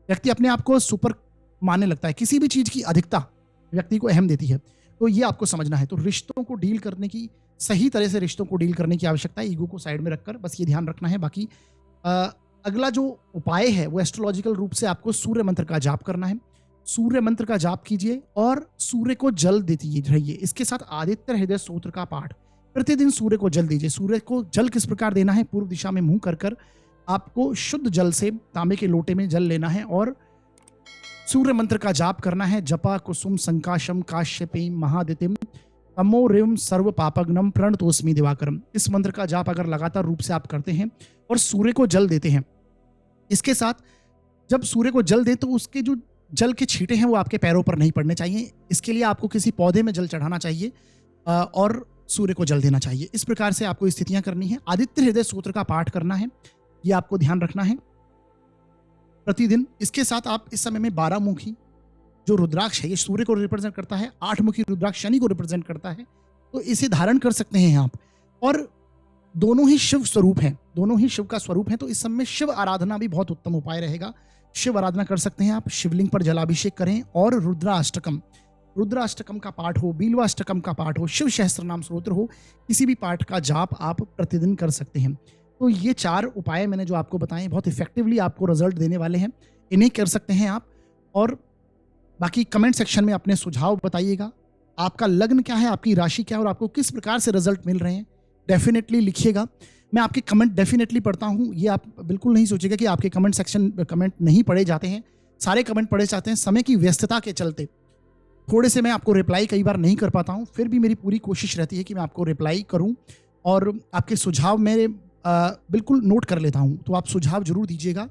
S1: व्यक्ति अपने आप को सुपर मानने लगता है, किसी भी चीज की अधिकता व्यक्ति को अहम देती है। तो ये आपको समझना है। तो रिश्तों को डील करने की, सही तरह से रिश्तों को डील करने की आवश्यकता है, ईगो को साइड में रखकर, बस ये ध्यान रखना है। बाकी अगला जो उपाय है वो एस्ट्रोलॉजिकल रूप से आपको सूर्य मंत्र का जाप करना है। सूर्य मंत्र का जाप कीजिए और सूर्य को जल देती रहिए। इसके साथ आदित्य हृदय स्तोत्र का पाठ प्रतिदिन सूर्य को जल दीजिए। सूर्य को जल किस प्रकार देना है? पूर्व दिशा में मुंह कर कर आपको शुद्ध जल से तांबे के लोटे में जल लेना है और सूर्य मंत्र का जाप करना है। जपा कुसुम संकाशम काश्यपीम महादितिम तमो रिम सर्व पापग्नम प्रणतोस्मि दिवाकरम। इस मंत्र का जाप अगर लगातार रूप से आप करते हैं और सूर्य को जल देते हैं, इसके साथ जब सूर्य को जल दें तो उसके जो जल के छींटे हैं वो आपके पैरों पर नहीं पड़ने चाहिए। इसके लिए आपको किसी पौधे में जल चढ़ाना चाहिए और सूर्य को जल देना चाहिए। इस प्रकार से आपको स्थितियां करनी है। आदित्य हृदय सूत्र का पाठ करना है, ये आपको ध्यान रखना है प्रतिदिन। इसके साथ आप इस समय में 12 मुखी जो रुद्राक्ष है, ये सूर्य को रिप्रेजेंट करता है, 8 मुखी रुद्राक्ष शनि को रिप्रेजेंट करता है, तो इसे धारण कर सकते हैं आप। और दोनों ही शिव स्वरूप हैं, दोनों ही शिव का स्वरूप है, तो इस समय में शिव आराधना भी बहुत उत्तम उपाय रहेगा। शिव आराधना कर सकते हैं आप, शिवलिंग पर जलाभिषेक करें और रुद्राष्टकम का पाठ हो, बिल्वाष्टकम का पाठ हो, शिव सहस्त्र नाम स्तोत्र हो, किसी भी पाठ का जाप आप प्रतिदिन कर सकते हैं। तो ये 4 उपाय मैंने जो आपको बताए बहुत इफेक्टिवली आपको रिजल्ट देने वाले हैं, इन्हें कर सकते हैं आप। और बाकी कमेंट सेक्शन में अपने सुझाव बताइएगा, आपका लग्न क्या है, आपकी राशि क्या है और आपको किस प्रकार से रिजल्ट मिल रहे हैं, डेफिनेटली लिखिएगा। मैं आपके कमेंट डेफिनेटली पढ़ता हूं, ये आप बिल्कुल नहीं सोचिएगा कि आपके कमेंट नहीं पढ़े जाते हैं। सारे कमेंट पढ़े जाते हैं। समय की व्यस्तता के चलते थोड़े से मैं आपको रिप्लाई कई बार नहीं कर पाता हूं, फिर भी मेरी पूरी कोशिश रहती है कि मैं आपको रिप्लाई करूं और आपके सुझाव मेरे बिल्कुल नोट कर लेता हूं। तो आप सुझाव जरूर दीजिएगा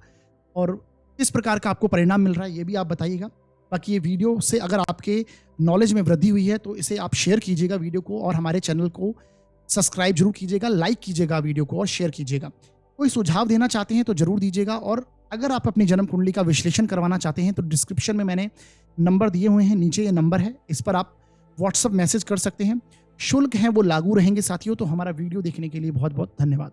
S1: और किस प्रकार का आपको परिणाम मिल रहा है ये भी आप बताइएगा। बाकी ये वीडियो से अगर आपके नॉलेज में वृद्धि हुई है तो इसे आप शेयर कीजिएगा वीडियो को, और हमारे चैनल को सब्सक्राइब जरूर कीजिएगा, लाइक कीजिएगा वीडियो को और शेयर कीजिएगा। कोई सुझाव देना चाहते हैं तो जरूर दीजिएगा। और अगर आप अपनी जन्म कुंडली का विश्लेषण करवाना चाहते हैं तो डिस्क्रिप्शन में मैंने नंबर दिए हुए हैं, नीचे ये नंबर है, इस पर आप व्हाट्सएप मैसेज कर सकते हैं। शुल्क हैं वो लागू रहेंगे साथियों। तो हमारा वीडियो देखने के लिए बहुत बहुत धन्यवाद।